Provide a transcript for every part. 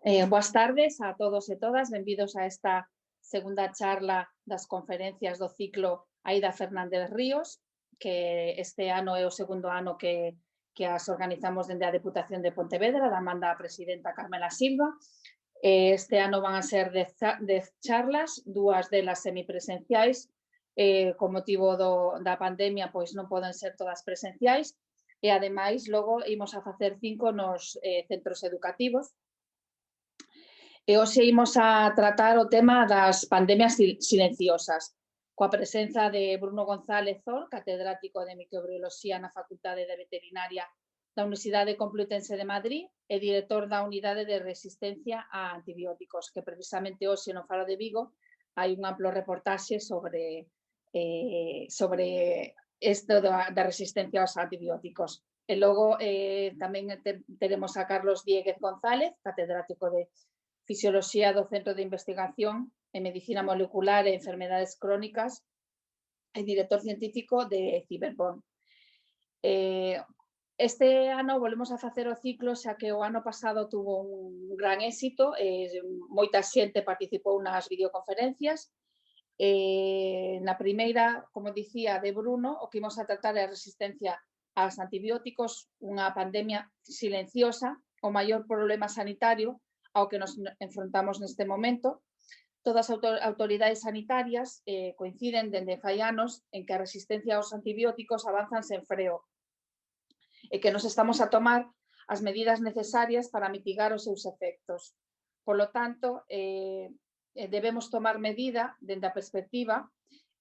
Boas tardes a todos e todas, benvidos a esta segunda charla das conferencias do ciclo Aida Fernández Ríos, que este ano é o segundo ano que as organizamos dende a Deputación de Pontevedra, da man da presidenta Carmela Silva. Este ano van a ser 10 charlas, dúas delas semipresenciais, con motivo da pandemia, pois non poden ser todas presenciais, e ademais logo imos a facer 5 nos centros educativos. E hoxe imos a tratar o tema das pandemias silenciosas, coa presenza de Bruno González Zor, catedrático de microbioloxía na Facultade de Veterinaria da Universidade Complutense de Madrid e director da Unidade de Resistencia a Antibióticos, que precisamente hoxe no Faro de Vigo hai un amplo reportaxe sobre isto da resistencia aos antibióticos. E logo tamén teremos a Carlos Dieguez González, catedrático de Fisioloxía do Centro de Investigación en Medicina Molecular e Enfermedades Crónicas e director científico de Ciberborn. Este ano volvemos a facer o ciclo, xa que o ano pasado tuvo un gran éxito, moita xente participou nas videoconferencias. Na primeira, como dicía, de Bruno, o que imos a tratar é a resistencia aos antibióticos, unha pandemia silenciosa, o maior problema sanitario ao que nos enfrontamos neste momento. Todas as autoridades sanitarias coinciden dende fai anos en que a resistencia aos antibióticos avanzan sen freo e que nos estamos a tomar as medidas necesarias para mitigar os seus efectos. Por lo tanto, debemos tomar medida dende a perspectiva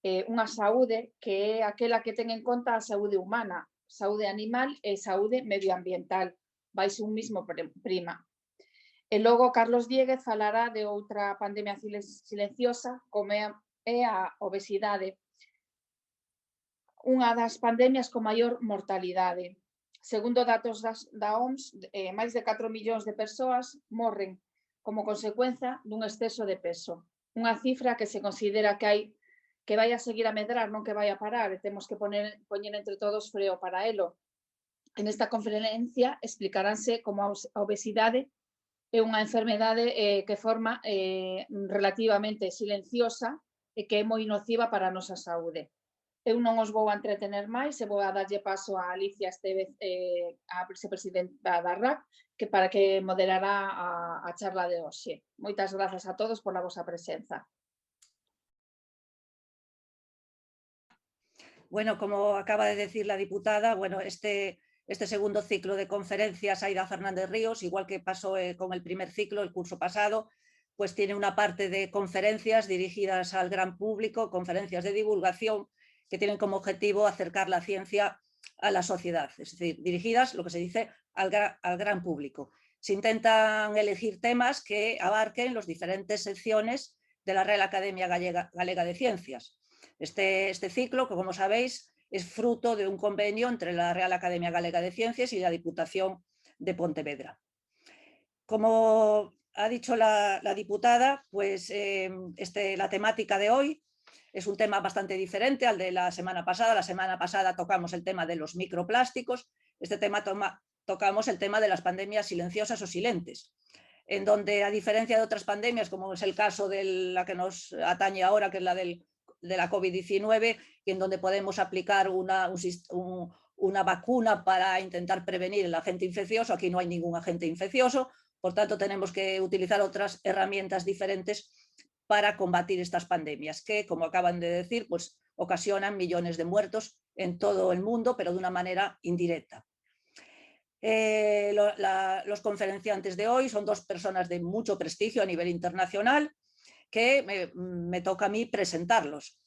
unha saúde que é aquela que ten en conta a saúde humana, saúde animal e saúde medioambiental, baixo un mismo prima. E logo Carlos Dieguez falará de outra pandemia silenciosa como é a obesidade, unha das pandemias con maior mortalidade. Segundo datos da OMS, máis de 4 millóns de persoas morren como consecuencia dun exceso de peso. Unha cifra que se considera que vai a seguir a medrar, non que vai a parar, e temos que poñer entre todos freo para elo. En esta conferencia explicaránse como a obesidade é unha enfermedade que forma relativamente silenciosa e que é moi nociva para a nosa saúde. Eu non os vou a entretener máis e vou a darlle paso a Alicia Estevez, a vicepresidenta da RAC, que para que moderará a charla de hoxe. Moitas grazas a todos pola vosa presenza. Bueno, como acaba de decir la diputada, bueno, este segundo ciclo de conferencias Aida Fernández Ríos, igual que pasó con el primer ciclo, el curso pasado, pues tiene una parte de conferencias dirigidas al gran público, conferencias de divulgación que tienen como objetivo acercar la ciencia a la sociedad, es decir, dirigidas, lo que se dice, al gran público. Se intentan elegir temas que abarquen las diferentes secciones de la Real Academia Galega de Ciencias. Este ciclo, que como sabéis, es fruto de un convenio entre la Real Academia Galega de Ciencias y la Diputación de Pontevedra. Como ha dicho la diputada, pues la temática de hoy es un tema bastante diferente al de la semana pasada. La semana pasada tocamos el tema de los microplásticos, este tema tocamos el tema de las pandemias silenciosas o silentes, en donde, a diferencia de otras pandemias, como es el caso de la que nos atañe ahora, que es la de la COVID-19, y en donde podemos aplicar una vacuna para intentar prevenir el agente infeccioso, aquí no hay ningún agente infeccioso, por tanto tenemos que utilizar otras herramientas diferentes para combatir estas pandemias que, como acaban de decir, pues ocasionan millones de muertos en todo el mundo, pero de una manera indirecta. Los conferenciantes de hoy son dos personas de mucho prestigio a nivel internacional que me toca a mí presentarlos.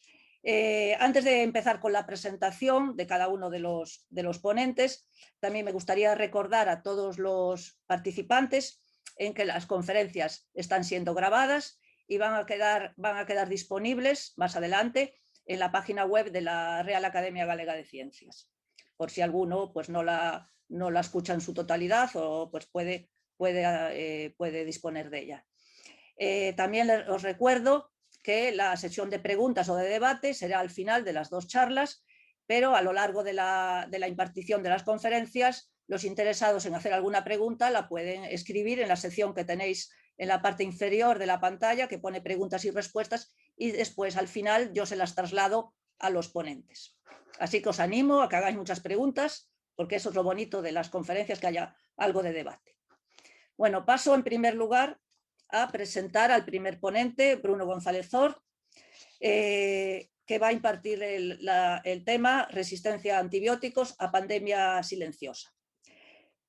Antes de empezar con la presentación de cada uno de los ponentes, también me gustaría recordar a todos los participantes en que las conferencias están siendo grabadas y van a quedar disponibles más adelante en la página web de la Real Academia Galega de Ciencias, por si alguno pues, no la escucha en su totalidad o pues, puede disponer de ella. También os recuerdo que la sesión de preguntas o de debate será al final de las dos charlas, pero a lo largo de la impartición de las conferencias, los interesados en hacer alguna pregunta la pueden escribir en la sección que tenéis en la parte inferior de la pantalla que pone preguntas y respuestas y después al final yo se las traslado a los ponentes. Así que os animo a que hagáis muchas preguntas porque eso es lo bonito de las conferencias, que haya algo de debate. Bueno, paso en primer lugar a presentar al primer ponente, Bruno González Zor, que va a impartir el tema resistencia a antibióticos a pandemia silenciosa.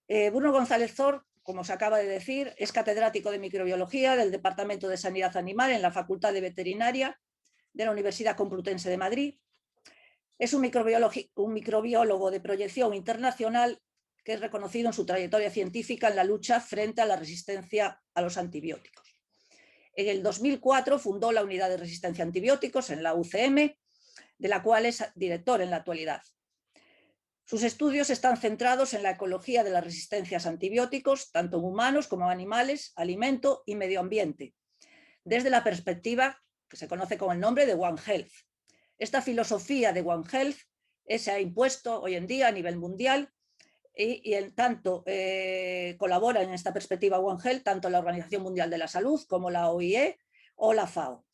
Bruno González Zor, como se acaba de decir, es catedrático de microbiología del Departamento de Sanidad Animal en la Facultad de Veterinaria de la Universidad Complutense de Madrid. Es un microbiólogo de proyección internacional que es reconocido en su trayectoria científica en la lucha frente a la resistencia a los antibióticos. En el 2004 fundó la Unidad de Resistencia a Antibióticos en la UCM, de la cual es director en la actualidad. Sus estudios están centrados en la ecología de las resistencias a antibióticos, tanto en humanos como en animales, alimento y medio ambiente, desde la perspectiva que se conoce con el nombre de One Health. Esta filosofía de One Health se ha impuesto hoy en día a nivel mundial y en tanto colabora en esta perspectiva One Health tanto la Organización Mundial de la Salud como la OIE o la FAO.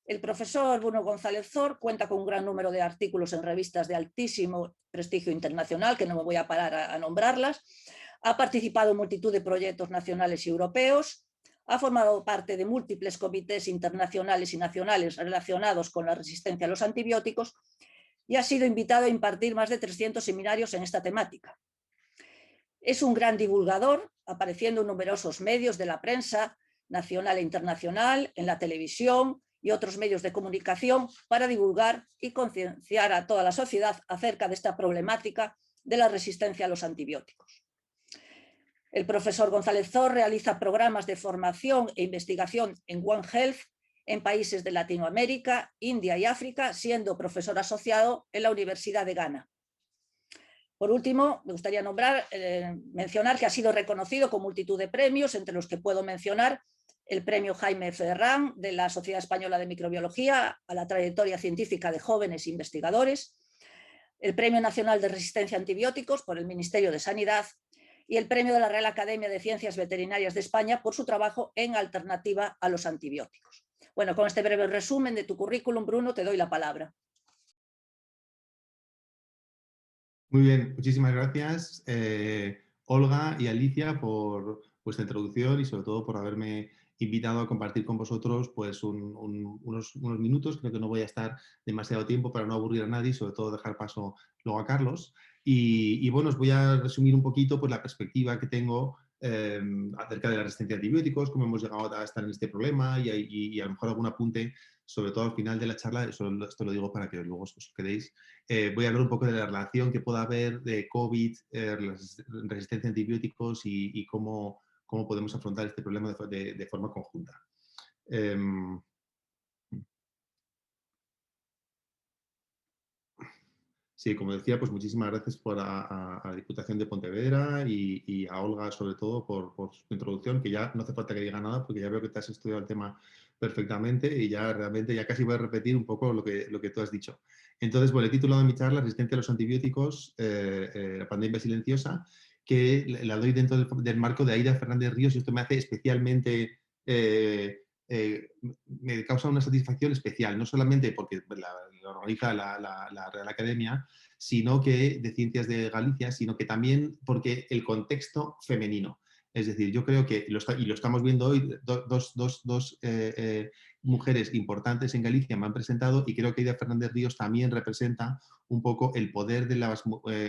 El profesor Bruno González Zor cuenta con un gran número de artículos en revistas de altísimo prestigio internacional, que no me voy a parar a nombrarlas. Ha participado en multitud de proyectos nacionales y europeos. Ha formado parte de múltiples comités internacionales y nacionales relacionados con la resistencia a los antibióticos y ha sido invitado a impartir más de 300 seminarios en esta temática. Es un gran divulgador, apareciendo en numerosos medios de la prensa nacional e internacional, en la televisión y otros medios de comunicación para divulgar y concienciar a toda la sociedad acerca de esta problemática de la resistencia a los antibióticos. El profesor González Zor realiza programas de formación e investigación en One Health en países de Latinoamérica, India y África, siendo profesor asociado en la Universidad de Ghana. Por último, me gustaría mencionar que ha sido reconocido con multitud de premios, entre los que puedo mencionar el premio Jaime Ferrán de la Sociedad Española de Microbiología a la trayectoria científica de jóvenes investigadores, el Premio Nacional de Resistencia a Antibióticos por el Ministerio de Sanidad y el Premio de la Real Academia de Ciencias Veterinarias de España por su trabajo en alternativa a los antibióticos. Bueno, con este breve resumen de tu currículum, Bruno, te doy la palabra. Muy bien, muchísimas gracias, Olga y Alicia, por vuestra introducción y sobre todo por haberme invitado a compartir con vosotros pues, unos minutos. Creo que no voy a estar demasiado tiempo para no aburrir a nadie y sobre todo dejar paso luego a Carlos. Y bueno, os voy a resumir un poquito pues, la perspectiva que tengo acerca de la resistencia a antibióticos, cómo hemos llegado a estar en este problema y a lo mejor algún apunte, sobre todo al final de la charla. Esto lo digo para que luego os quedéis. Voy a hablar un poco de la relación que pueda haber de COVID, resistencia a antibióticos y cómo podemos afrontar este problema de forma conjunta. Sí, como decía, pues muchísimas gracias a la Diputación de Pontevedra y a Olga sobre todo por su introducción, que ya no hace falta que diga nada porque ya veo que te has estudiado el tema perfectamente y ya realmente ya casi voy a repetir un poco lo que tú has dicho. Entonces, bueno, he titulado mi charla Resistencia a los antibióticos, la pandemia silenciosa, que la doy dentro del marco de Aida Fernández Ríos y esto me hace especialmente... me causa una satisfacción especial, no solamente porque la organiza la Real Academia, sino que de Ciencias de Galicia, sino que también porque el contexto femenino. Es decir, yo creo que, y lo estamos viendo hoy, dos mujeres importantes en Galicia me han presentado y creo que Aida Fernández Ríos también representa un poco el poder de las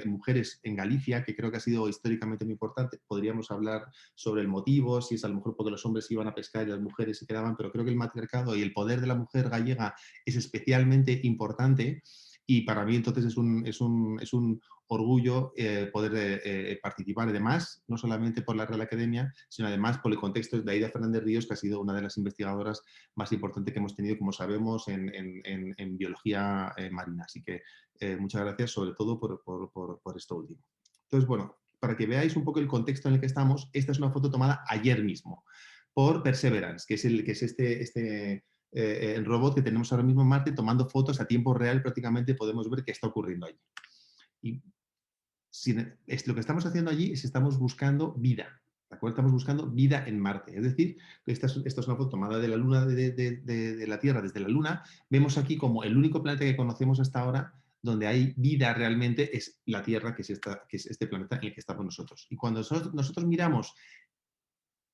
mujeres en Galicia, que creo que ha sido históricamente muy importante. Podríamos hablar sobre el motivo, si es a lo mejor porque los hombres iban a pescar y las mujeres se quedaban, pero creo que el matriarcado y el poder de la mujer gallega es especialmente importante y para mí entonces es un orgullo poder participar, además, no solamente por la Real Academia, sino además por el contexto de Aida Fernández Ríos, que ha sido una de las investigadoras más importantes que hemos tenido, como sabemos, en biología marina. Así que muchas gracias sobre todo por esto último. Entonces, bueno, para que veáis un poco el contexto en el que estamos, esta es una foto tomada ayer mismo por Perseverance, que es el robot que tenemos ahora mismo en Marte, tomando fotos a tiempo real. Prácticamente podemos ver qué está ocurriendo allí. Y lo que estamos haciendo allí es estamos buscando vida. ¿De acuerdo? Estamos buscando vida en Marte. Es decir, esta es una foto tomada de la Luna, de la Tierra desde la Luna. Vemos aquí como el único planeta que conocemos hasta ahora donde hay vida realmente es la Tierra, que es este planeta en el que estamos nosotros. Y cuando nosotros miramos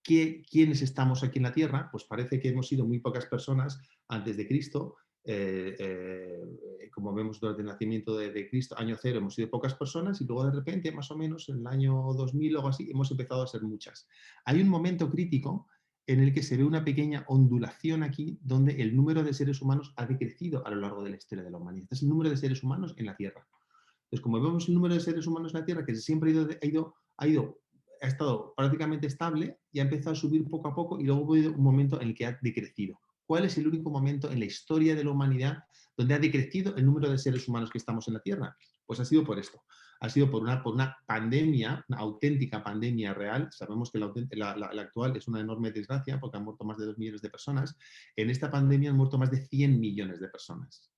quiénes estamos aquí en la Tierra, pues parece que hemos sido muy pocas personas antes de Cristo. Como vemos durante el nacimiento de Cristo, año cero, hemos sido pocas personas y luego de repente, más o menos en el año 2000 o algo así, hemos empezado a ser muchas. Hay un momento crítico en el que se ve una pequeña ondulación aquí donde el número de seres humanos ha decrecido a lo largo de la historia de la humanidad. Este es el número de seres humanos en la Tierra. Entonces, como vemos el número de seres humanos en la Tierra, que siempre ha estado prácticamente estable y ha empezado a subir poco a poco y luego ha habido un momento en el que ha decrecido. ¿Cuál es el único momento en la historia de la humanidad donde ha decrecido el número de seres humanos que estamos en la Tierra? Pues ha sido por esto. Ha sido por una pandemia, una auténtica pandemia real. Sabemos que la actual es una enorme desgracia porque han muerto más de 2 millones de personas. En esta pandemia han muerto más de 100 millones de personas.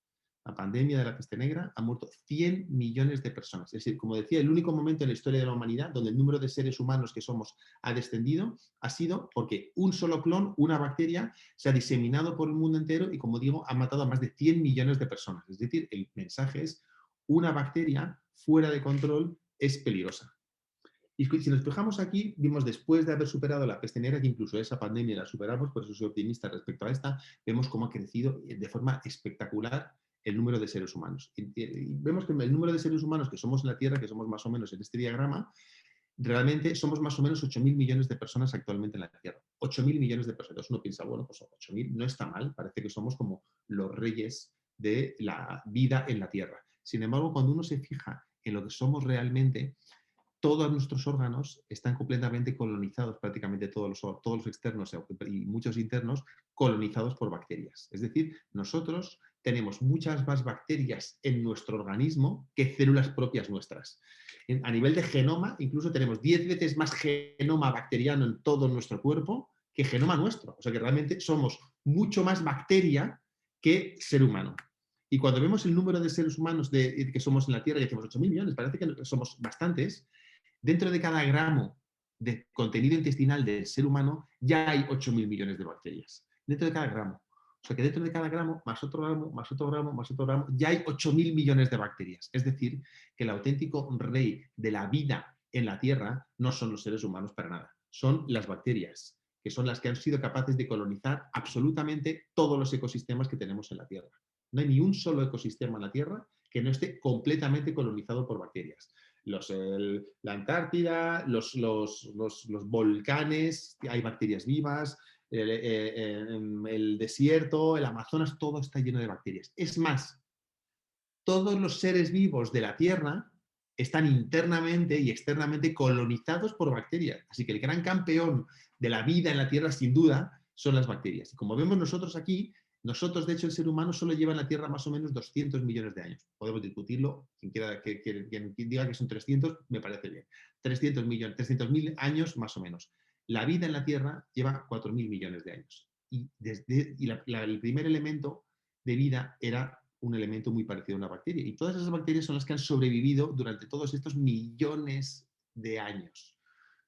La pandemia de la peste negra ha muerto 100 millones de personas. Es decir, como decía, el único momento en la historia de la humanidad donde el número de seres humanos que somos ha descendido ha sido porque un solo clon, una bacteria, se ha diseminado por el mundo entero y, como digo, ha matado a más de 100 millones de personas. Es decir, el mensaje es: una bacteria fuera de control es peligrosa. Y si nos fijamos aquí, vimos después de haber superado la peste negra, que incluso esa pandemia la superamos, por eso soy optimista respecto a esta, vemos cómo ha crecido de forma espectacular el número de seres humanos. Y vemos que el número de seres humanos que somos en la Tierra, que somos más o menos en este diagrama, realmente somos más o menos 8.000 millones de personas actualmente en la Tierra. 8.000 millones de personas. Uno piensa, bueno, pues 8.000 no está mal, parece que somos como los reyes de la vida en la Tierra. Sin embargo, cuando uno se fija en lo que somos realmente, todos nuestros órganos están completamente colonizados, prácticamente todos los externos y muchos internos, colonizados por bacterias. Es decir, nosotros tenemos muchas más bacterias en nuestro organismo que células propias nuestras. A nivel de genoma, incluso tenemos 10 veces más genoma bacteriano en todo nuestro cuerpo que genoma nuestro. O sea que realmente somos mucho más bacteria que ser humano. Y cuando vemos el número de seres humanos que somos en la Tierra, y decimos 8.000 millones, parece que somos bastantes. Dentro de cada gramo de contenido intestinal del ser humano ya hay 8.000 millones de bacterias. Dentro de cada gramo. O sea que dentro de cada gramo, más otro gramo, más otro gramo, más otro gramo, ya hay 8.000 millones de bacterias. Es decir, que el auténtico rey de la vida en la Tierra no son los seres humanos para nada. Son las bacterias, que son las que han sido capaces de colonizar absolutamente todos los ecosistemas que tenemos en la Tierra. No hay ni un solo ecosistema en la Tierra que no esté completamente colonizado por bacterias. La Antártida, los volcanes, hay bacterias vivas, el desierto, el Amazonas, todo está lleno de bacterias. Es más, todos los seres vivos de la Tierra están internamente y externamente colonizados por bacterias. Así que el gran campeón de la vida en la Tierra, sin duda, son las bacterias. Y como vemos nosotros aquí, nosotros, de hecho, el ser humano solo lleva en la Tierra más o menos 200 millones de años. Podemos discutirlo. Quien diga que son 300, me parece bien. 300.000 años más o menos. La vida en la Tierra lleva 4.000 millones de años. Y el primer elemento de vida era un elemento muy parecido a una bacteria. Y todas esas bacterias son las que han sobrevivido durante todos estos millones de años.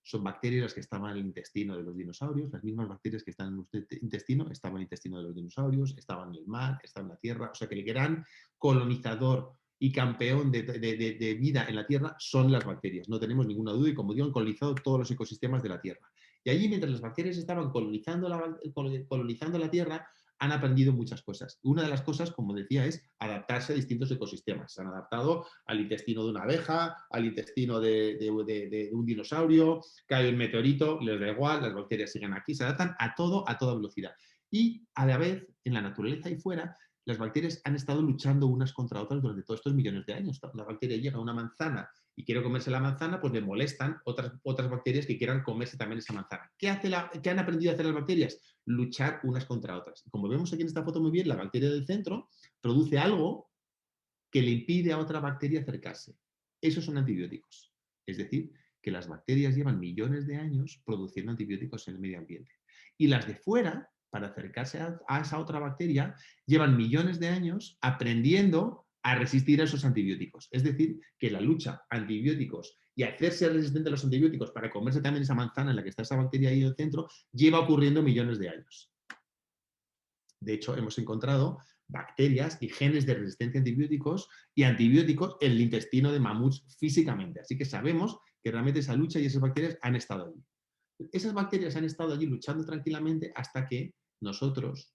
Son bacterias las que estaban en el intestino de los dinosaurios, las mismas bacterias que están en nuestro intestino estaban en el intestino de los dinosaurios, estaban en el mar, estaban en la Tierra. O sea que el gran colonizador y campeón de vida en la Tierra son las bacterias. No tenemos ninguna duda y, como digo, han colonizado todos los ecosistemas de la Tierra. Y allí, mientras las bacterias estaban colonizando la Tierra, han aprendido muchas cosas. Una de las cosas, como decía, es adaptarse a distintos ecosistemas. Se han adaptado al intestino de una abeja, al intestino de un dinosaurio, cae un meteorito, les da igual, las bacterias siguen aquí, se adaptan a todo a toda velocidad. Y a la vez, en la naturaleza y fuera, las bacterias han estado luchando unas contra otras durante todos estos millones de años. La bacteria llega a una manzana y quiere comerse la manzana, pues le molestan otras bacterias que quieran comerse también esa manzana. ¿Qué han aprendido a hacer las bacterias? Luchar unas contra otras. Como vemos aquí en esta foto muy bien, la bacteria del centro produce algo que le impide a otra bacteria acercarse. Esos son antibióticos. Es decir, que las bacterias llevan millones de años produciendo antibióticos en el medio ambiente. Y las de fuera, para acercarse a esa otra bacteria, llevan millones de años aprendiendo a resistir a esos antibióticos. Es decir, que la lucha antibióticos y hacerse resistente a los antibióticos para comerse también esa manzana en la que está esa bacteria ahí en el centro, lleva ocurriendo millones de años. De hecho, hemos encontrado bacterias y genes de resistencia a antibióticos y antibióticos en el intestino de mamuts físicamente. Así que sabemos que realmente esa lucha y esas bacterias han estado allí. Esas bacterias han estado allí luchando tranquilamente hasta que nosotros,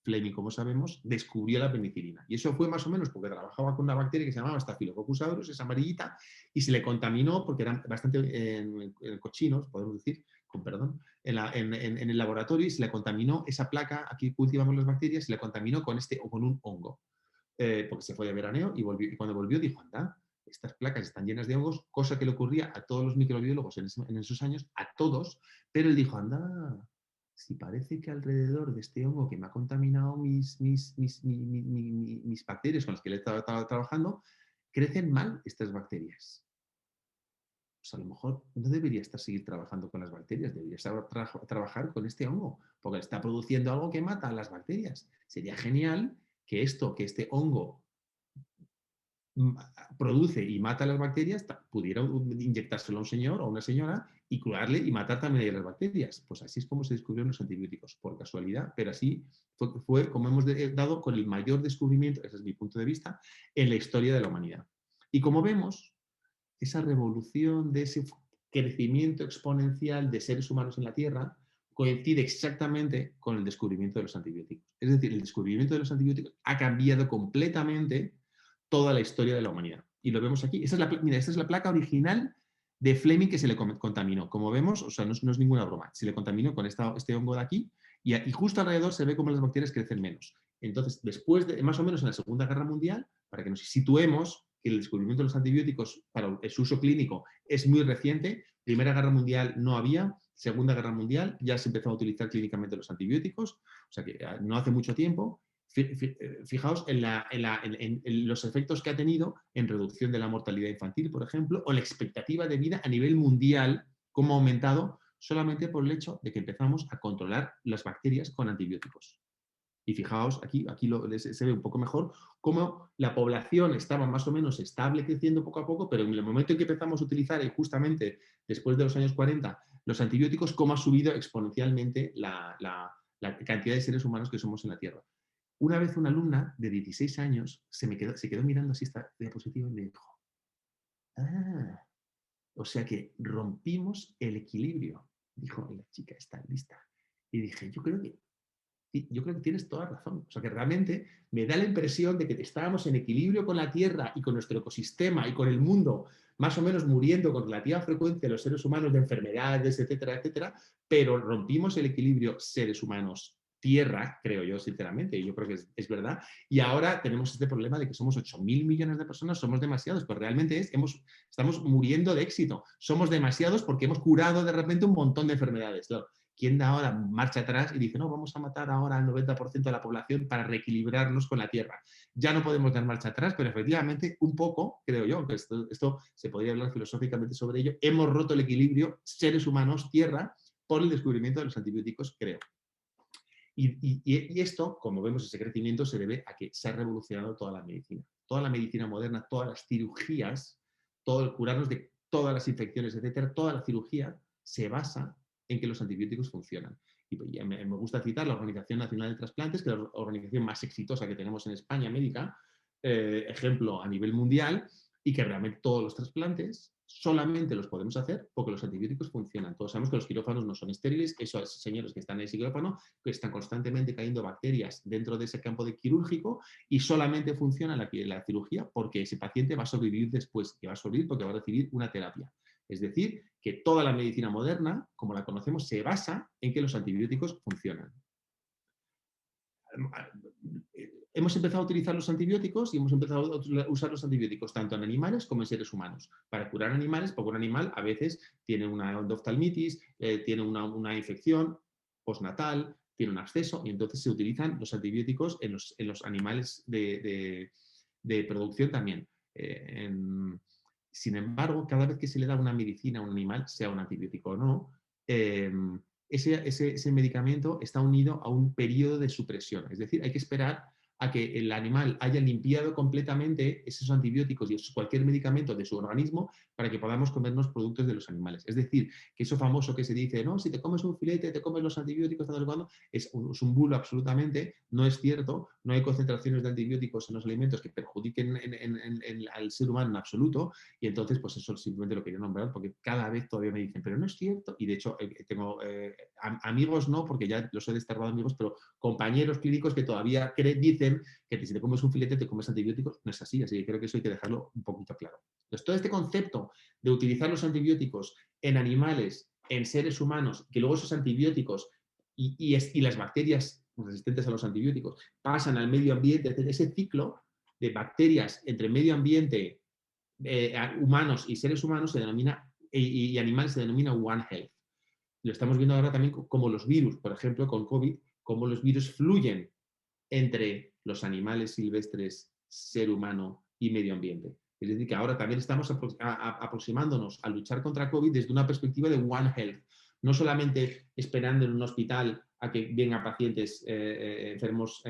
Fleming, como sabemos, descubrió la penicilina. Y eso fue más o menos porque trabajaba con una bacteria que se llamaba Staphylococcus aureus, esa amarillita, y se le contaminó porque eran bastante cochinos, podemos decir, con perdón, en el laboratorio, y se le contaminó esa placa, aquí cultivamos las bacterias, se le contaminó con un hongo. Porque se fue de veraneo y volvió, y cuando volvió dijo, anda, estas placas están llenas de hongos, cosa que le ocurría a todos los microbiólogos en esos años, a todos, pero él dijo, anda, si parece que alrededor de este hongo que me ha contaminado mis bacterias con las que le estaba trabajando, crecen mal estas bacterias. Pues a lo mejor no debería seguir trabajando con las bacterias, debería trabajar con este hongo, porque está produciendo algo que mata a las bacterias. Sería genial que este hongo produce y mata a las bacterias, pudiera inyectárselo a un señor o a una señora y curarle y matar también a las bacterias. Pues así es como se descubrieron los antibióticos, por casualidad, pero así fue como hemos dado con el mayor descubrimiento, ese es mi punto de vista, en la historia de la humanidad. Y como vemos, esa revolución de ese crecimiento exponencial de seres humanos en la Tierra coincide exactamente con el descubrimiento de los antibióticos. Es decir, el descubrimiento de los antibióticos ha cambiado completamente toda la historia de la humanidad. Y lo vemos aquí. Esta es la placa original de Fleming que se le contaminó. Como vemos, o sea, no es ninguna broma. Se le contaminó con este hongo de aquí y justo alrededor se ve cómo las bacterias crecen menos. Entonces, después de, más o menos en la Segunda Guerra Mundial, para que nos situemos, que el descubrimiento de los antibióticos para su uso clínico es muy reciente. Primera Guerra Mundial no había, Segunda Guerra Mundial ya se empezó a utilizar clínicamente los antibióticos, o sea que no hace mucho tiempo. Fijaos en los efectos que ha tenido en reducción de la mortalidad infantil, por ejemplo, o la expectativa de vida a nivel mundial, cómo ha aumentado solamente por el hecho de que empezamos a controlar las bacterias con antibióticos. Y fijaos, aquí se ve un poco mejor cómo la población estaba más o menos estable, creciendo poco a poco, pero en el momento en que empezamos a utilizar, y justamente después de los años 40, los antibióticos, cómo ha subido exponencialmente la cantidad de seres humanos que somos en la Tierra. Una vez una alumna de 16 años se quedó mirando así esta diapositiva y me dijo, o sea que rompimos el equilibrio. Dijo, la chica está lista. Y dije, yo creo que tienes toda razón. O sea que realmente me da la impresión de que estábamos en equilibrio con la Tierra y con nuestro ecosistema y con el mundo, más o menos muriendo con relativa frecuencia los seres humanos de enfermedades, etcétera, etcétera, pero rompimos el equilibrio seres humanos Tierra, creo yo, sinceramente, y yo creo que es verdad, y ahora tenemos este problema de que somos 8.000 millones de personas, somos demasiados, pero realmente estamos muriendo de éxito, somos demasiados porque hemos curado de repente un montón de enfermedades. Claro, ¿quién da ahora marcha atrás y dice, no, vamos a matar ahora al 90% de la población para reequilibrarnos con la Tierra? Ya no podemos dar marcha atrás, pero efectivamente un poco, creo yo, que esto se podría hablar filosóficamente sobre ello, hemos roto el equilibrio seres humanos, Tierra, por el descubrimiento de los antibióticos, creo. Y esto, como vemos, ese crecimiento se debe a que se ha revolucionado toda la medicina. Toda la medicina moderna, todas las cirugías, todo el curarnos de todas las infecciones, etcétera, toda la cirugía se basa en que los antibióticos funcionan. Y me gusta citar la Organización Nacional de Trasplantes, que es la organización más exitosa que tenemos en España, médica, ejemplo a nivel mundial, y que realmente todos los trasplantes solamente los podemos hacer porque los antibióticos funcionan. Todos sabemos que los quirófanos no son estériles, esos señores que están en ese quirófano, que están constantemente cayendo bacterias dentro de ese campo de quirúrgico y solamente funciona la cirugía porque ese paciente va a sobrevivir después, que va a sobrevivir porque va a recibir una terapia. Es decir, que toda la medicina moderna, como la conocemos, se basa en que los antibióticos funcionan. Hemos empezado a utilizar los antibióticos y hemos empezado a usar los antibióticos tanto en animales como en seres humanos. Para curar animales, porque un animal a veces tiene una endoftalmitis, tiene una infección postnatal, tiene un absceso y entonces se utilizan los antibióticos en los animales de producción también. Sin embargo, cada vez que se le da una medicina a un animal, sea un antibiótico o no, ese medicamento está unido a un periodo de supresión. Es decir, hay que esperar a que el animal haya limpiado completamente esos antibióticos y cualquier medicamento de su organismo para que podamos comernos productos de los animales. Es decir, que eso famoso que se dice, no, si te comes un filete, te comes los antibióticos, tal cuando, es un bulo absolutamente, no es cierto, no hay concentraciones de antibióticos en los alimentos que perjudiquen al ser humano en absoluto, y entonces pues eso simplemente lo quería nombrar porque cada vez todavía me dicen, pero no es cierto, y de hecho tengo amigos no, porque ya los he desterrado amigos, pero compañeros clínicos que todavía dicen que si te comes un filete te comes antibióticos, no es así, así que creo que eso hay que dejarlo un poquito claro. Entonces todo este concepto de utilizar los antibióticos en animales, en seres humanos, que luego esos antibióticos y las bacterias resistentes a los antibióticos pasan al medio ambiente, ese ciclo de bacterias entre medio ambiente, humanos y seres humanos se denomina, y animales se denomina One Health. Lo estamos viendo ahora también como los virus, por ejemplo, con COVID, cómo los virus fluyen entre los animales silvestres, ser humano y medio ambiente. Es decir, que ahora también estamos aproximándonos a luchar contra COVID desde una perspectiva de One Health, no solamente esperando en un hospital a que vengan pacientes enfermos,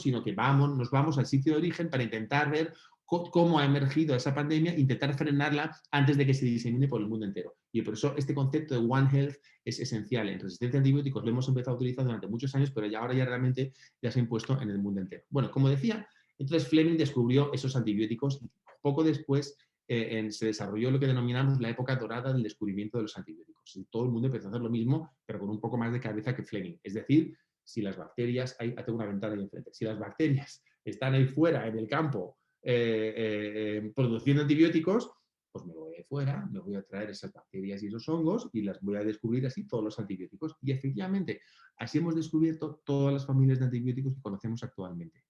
sino que nos vamos al sitio de origen para intentar ver cómo ha emergido esa pandemia, intentar frenarla antes de que se disemine por el mundo entero. Y por eso este concepto de One Health es esencial. En resistencia a antibióticos lo hemos empezado a utilizar durante muchos años, pero ahora ya realmente ya se ha impuesto en el mundo entero. Bueno, como decía, entonces Fleming descubrió esos antibióticos y poco después se desarrolló lo que denominamos la época dorada del descubrimiento de los antibióticos. Y todo el mundo empezó a hacer lo mismo, pero con un poco más de cabeza que Fleming. Es decir, si las bacterias, tengo una ventana ahí enfrente, si las bacterias están ahí fuera en el campo produciendo antibióticos, pues me voy fuera, me voy a traer esas bacterias y esos hongos y las voy a descubrir así todos los antibióticos. Y efectivamente, así hemos descubierto todas las familias de antibióticos que conocemos actualmente.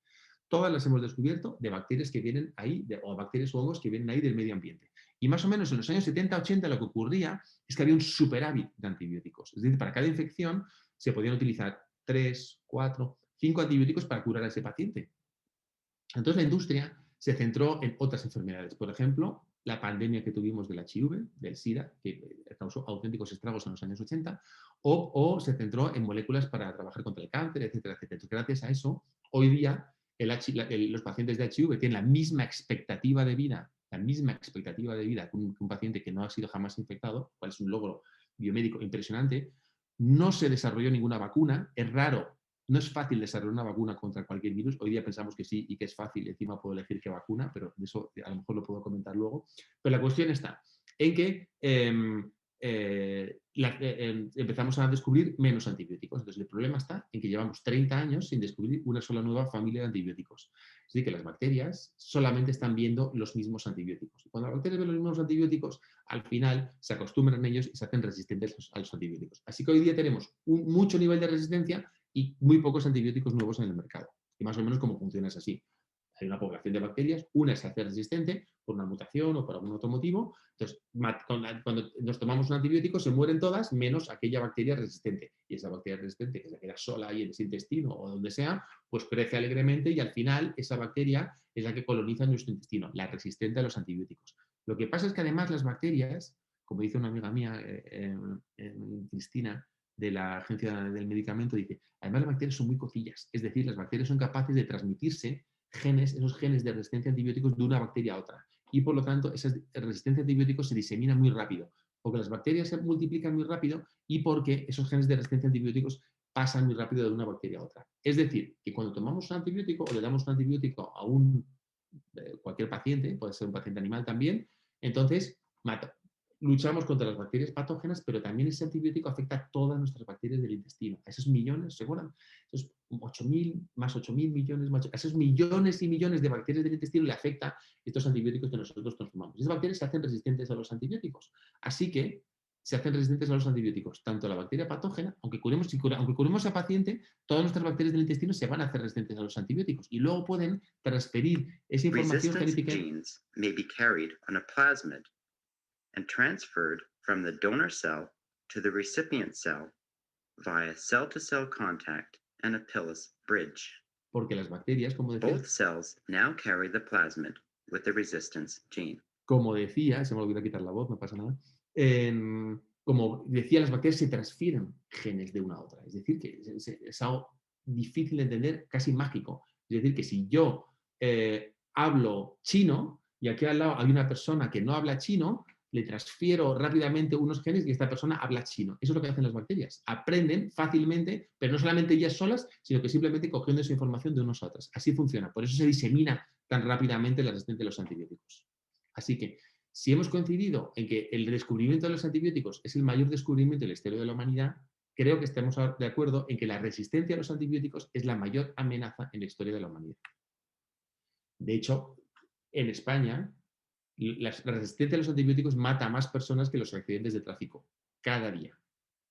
Todas las hemos descubierto de bacterias que vienen ahí, o bacterias o hongos que vienen ahí del medio ambiente. Y más o menos en los años 70-80 lo que ocurría es que había un superávit de antibióticos. Es decir, para cada infección se podían utilizar 3, 4, 5 antibióticos para curar a ese paciente. Entonces la industria se centró en otras enfermedades. Por ejemplo, la pandemia que tuvimos del HIV, del SIDA, que causó auténticos estragos en los años 80, o se centró en moléculas para trabajar contra el cáncer, etcétera, etcétera. Entonces, gracias a eso, hoy día los pacientes de HIV tienen la misma expectativa de vida que un paciente que no ha sido jamás infectado, cual es un logro biomédico impresionante. No se desarrolló ninguna vacuna, es raro. No es fácil desarrollar una vacuna contra cualquier virus. Hoy día pensamos que sí y que es fácil. Encima puedo elegir qué vacuna, pero de eso a lo mejor lo puedo comentar luego. Pero la cuestión está en que empezamos a descubrir menos antibióticos. Entonces el problema está en que llevamos 30 años sin descubrir una sola nueva familia de antibióticos. Es decir, que las bacterias solamente están viendo los mismos antibióticos. Y cuando las bacterias ven los mismos antibióticos, al final se acostumbran a ellos y se hacen resistentes a los antibióticos. Así que hoy día tenemos mucho nivel de resistencia y muy pocos antibióticos nuevos en el mercado. Y más o menos cómo funciona es así. Hay una población de bacterias, una se hace resistente por una mutación o por algún otro motivo. Entonces, cuando nos tomamos un antibiótico, se mueren todas menos aquella bacteria resistente. Y esa bacteria resistente, que es la que era sola ahí en ese intestino o donde sea, pues crece alegremente y al final esa bacteria es la que coloniza nuestro intestino, la resistente a los antibióticos. Lo que pasa es que además las bacterias, como dice una amiga mía, Cristina, de la Agencia del Medicamento, dice, además las bacterias son muy cocillas, es decir, las bacterias son capaces de transmitirse esos genes de resistencia a antibióticos de una bacteria a otra. Y por lo tanto, esa resistencia a antibióticos se disemina muy rápido, porque las bacterias se multiplican muy rápido y porque esos genes de resistencia a antibióticos pasan muy rápido de una bacteria a otra. Es decir, que cuando tomamos un antibiótico o le damos un antibiótico a cualquier paciente, puede ser un paciente animal también, entonces luchamos contra las bacterias patógenas, pero también ese antibiótico afecta a todas nuestras bacterias del intestino. A esos millones, ¿se acuerdan? Esos 8.000 más 8.000 millones, a esos millones y millones de bacterias del intestino le afecta estos antibióticos que nosotros tomamos. Esas bacterias se hacen resistentes a los antibióticos. Así que se hacen resistentes a los antibióticos, tanto a la bacteria patógena, aunque curemos a paciente, todas nuestras bacterias del intestino se van a hacer resistentes a los antibióticos y luego pueden transferir esa información genética. Genes may be carried on a plasmid and transferred from the donor cell to the recipient cell via cell-to-cell contact and a pilus bridge. Porque las bacterias, como decía, both cells now carry the plasmid with the resistance gene. Como decía, se me olvidó quitar la voz, no pasa nada. Como decía, las bacterias se transfieren genes de una a otra. Es decir, que es algo difícil de entender, casi mágico. Es decir, que si yo hablo chino y aquí al lado hay una persona que no habla chino, le transfiero rápidamente unos genes y esta persona habla chino. Eso es lo que hacen las bacterias. Aprenden fácilmente, pero no solamente ellas solas, sino que simplemente cogiendo esa información de unos a otros. Así funciona. Por eso se disemina tan rápidamente la resistencia a los antibióticos. Así que, si hemos coincidido en que el descubrimiento de los antibióticos es el mayor descubrimiento de la historia de la humanidad, creo que estamos de acuerdo en que la resistencia a los antibióticos es la mayor amenaza en la historia de la humanidad. De hecho, en España, la resistencia a los antibióticos mata a más personas que los accidentes de tráfico cada día.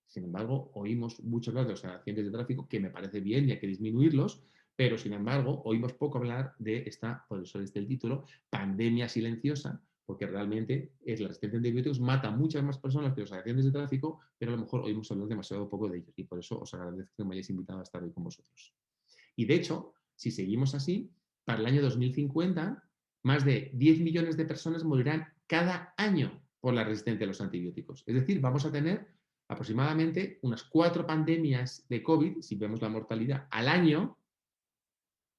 Sin embargo, oímos mucho hablar de los accidentes de tráfico, que me parece bien y hay que disminuirlos, pero sin embargo, oímos poco hablar de esta, por eso es el título, pandemia silenciosa, porque realmente es la resistencia a antibióticos, mata a muchas más personas que los accidentes de tráfico, pero a lo mejor oímos hablar demasiado poco de ellos y por eso os agradezco que me hayáis invitado a estar hoy con vosotros. Y de hecho, si seguimos así, para el año 2050, más de 10 millones de personas morirán cada año por la resistencia a los antibióticos. Es decir, vamos a tener aproximadamente unas 4 pandemias de COVID, si vemos la mortalidad, al año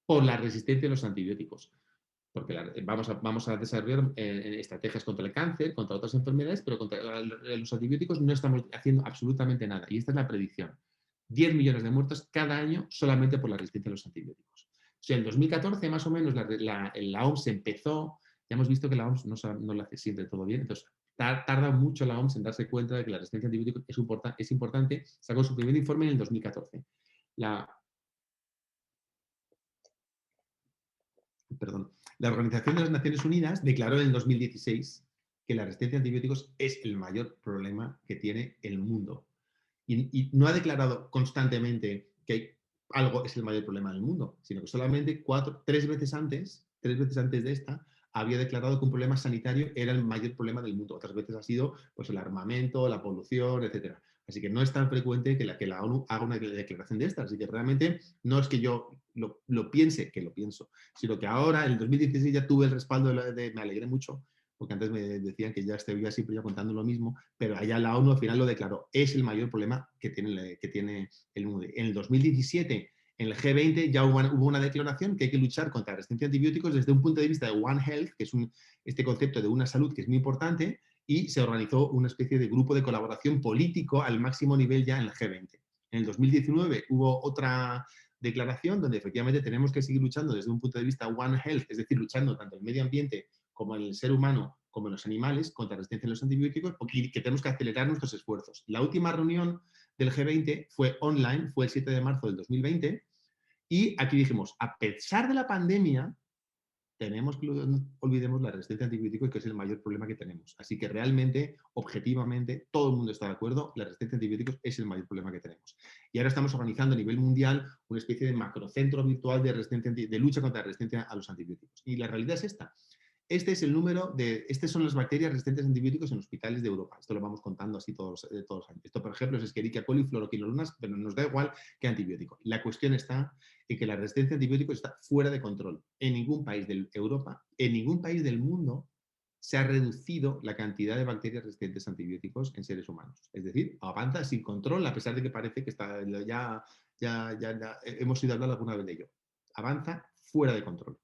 por la resistencia a los antibióticos. Porque vamos a desarrollar estrategias contra el cáncer, contra otras enfermedades, pero contra los antibióticos no estamos haciendo absolutamente nada. Y esta es la predicción. 10 millones de muertos cada año solamente por la resistencia a los antibióticos. O sea, en 2014 más o menos la OMS empezó, ya hemos visto que la OMS no lo hace siempre todo bien, entonces tarda mucho la OMS en darse cuenta de que la resistencia a antibióticos es importante, sacó su primer informe en el 2014. La Organización de las Naciones Unidas declaró en el 2016 que la resistencia a antibióticos es el mayor problema que tiene el mundo. Y no ha declarado constantemente que algo es el mayor problema del mundo, sino que solamente 3 veces antes de esta, había declarado que un problema sanitario era el mayor problema del mundo. Otras veces ha sido pues, el armamento, la polución, etc. Así que no es tan frecuente que la ONU haga una declaración de estas. Así que realmente no es que yo lo piense, que lo pienso, sino que ahora, en el 2016, ya tuve el respaldo me alegré mucho, porque antes me decían que ya iba siempre ya contando lo mismo, pero allá la ONU al final lo declaró. Es el mayor problema que tiene el mundo. En el 2017, en el G20 ya hubo una declaración que hay que luchar contra la resistencia a antibióticos desde un punto de vista de One Health, que es este concepto de una salud que es muy importante, y se organizó una especie de grupo de colaboración político al máximo nivel ya en el G20. En el 2019 hubo otra declaración donde efectivamente tenemos que seguir luchando desde un punto de vista One Health, es decir, luchando tanto en el medio ambiente como en el ser humano, como en los animales, contra la resistencia a los antibióticos, y que tenemos que acelerar nuestros esfuerzos. La última reunión del G20 fue online, fue el 7 de marzo del 2020, y aquí dijimos, a pesar de la pandemia, tenemos que no olvidemos la resistencia a antibióticos, que es el mayor problema que tenemos. Así que realmente, objetivamente, todo el mundo está de acuerdo, la resistencia a antibióticos es el mayor problema que tenemos. Y ahora estamos organizando a nivel mundial una especie de macrocentro virtual de lucha contra la resistencia a los antibióticos. Y la realidad es esta. Este es el número estas son las bacterias resistentes a antibióticos en hospitales de Europa. Esto lo vamos contando así todos los años. Esto, por ejemplo, es Escherichia coli, fluoroquinolonas, pero nos da igual que antibiótico. La cuestión está en que la resistencia a antibióticos está fuera de control. En ningún país de Europa, en ningún país del mundo, se ha reducido la cantidad de bacterias resistentes a antibióticos en seres humanos. Es decir, avanza sin control, a pesar de que parece que está, ya hemos ido a hablar alguna vez de ello. Avanza fuera de control.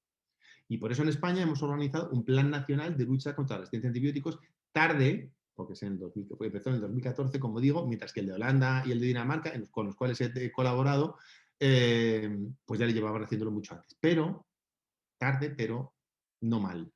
Y por eso en España hemos organizado un plan nacional de lucha contra la resistencia a antibióticos tarde, porque empezó en el 2014, como digo, mientras que el de Holanda y el de Dinamarca, con los cuales he colaborado, pues ya le llevaban haciéndolo mucho antes. Pero tarde, pero no mal,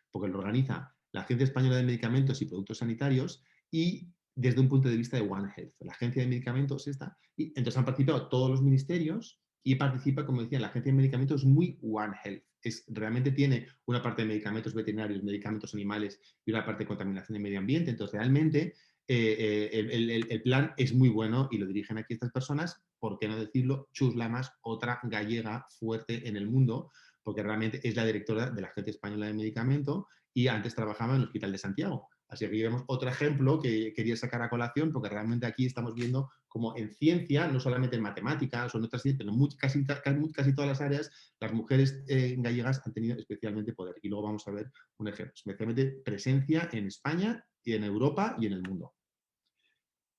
porque lo organiza la Agencia Española de Medicamentos y Productos Sanitarios y desde un punto de vista de One Health. La Agencia de Medicamentos está, y entonces han participado todos los ministerios y participa, como decía, la Agencia de Medicamentos muy One Health. Realmente tiene una parte de medicamentos veterinarios, medicamentos animales y una parte de contaminación de medio ambiente. Entonces, realmente el plan es muy bueno y lo dirigen aquí estas personas, ¿por qué no decirlo? Chus Lamas, otra gallega fuerte en el mundo, porque realmente es la directora de la Agencia Española de Medicamento y antes trabajaba en el Hospital de Santiago. Así que aquí vemos otro ejemplo que quería sacar a colación, porque realmente aquí estamos viendo como en ciencia, no solamente en matemáticas o en otras ciencias, pero casi todas las áreas, las mujeres gallegas han tenido especialmente poder. Y luego vamos a ver un ejemplo, especialmente presencia en España y en Europa y en el mundo.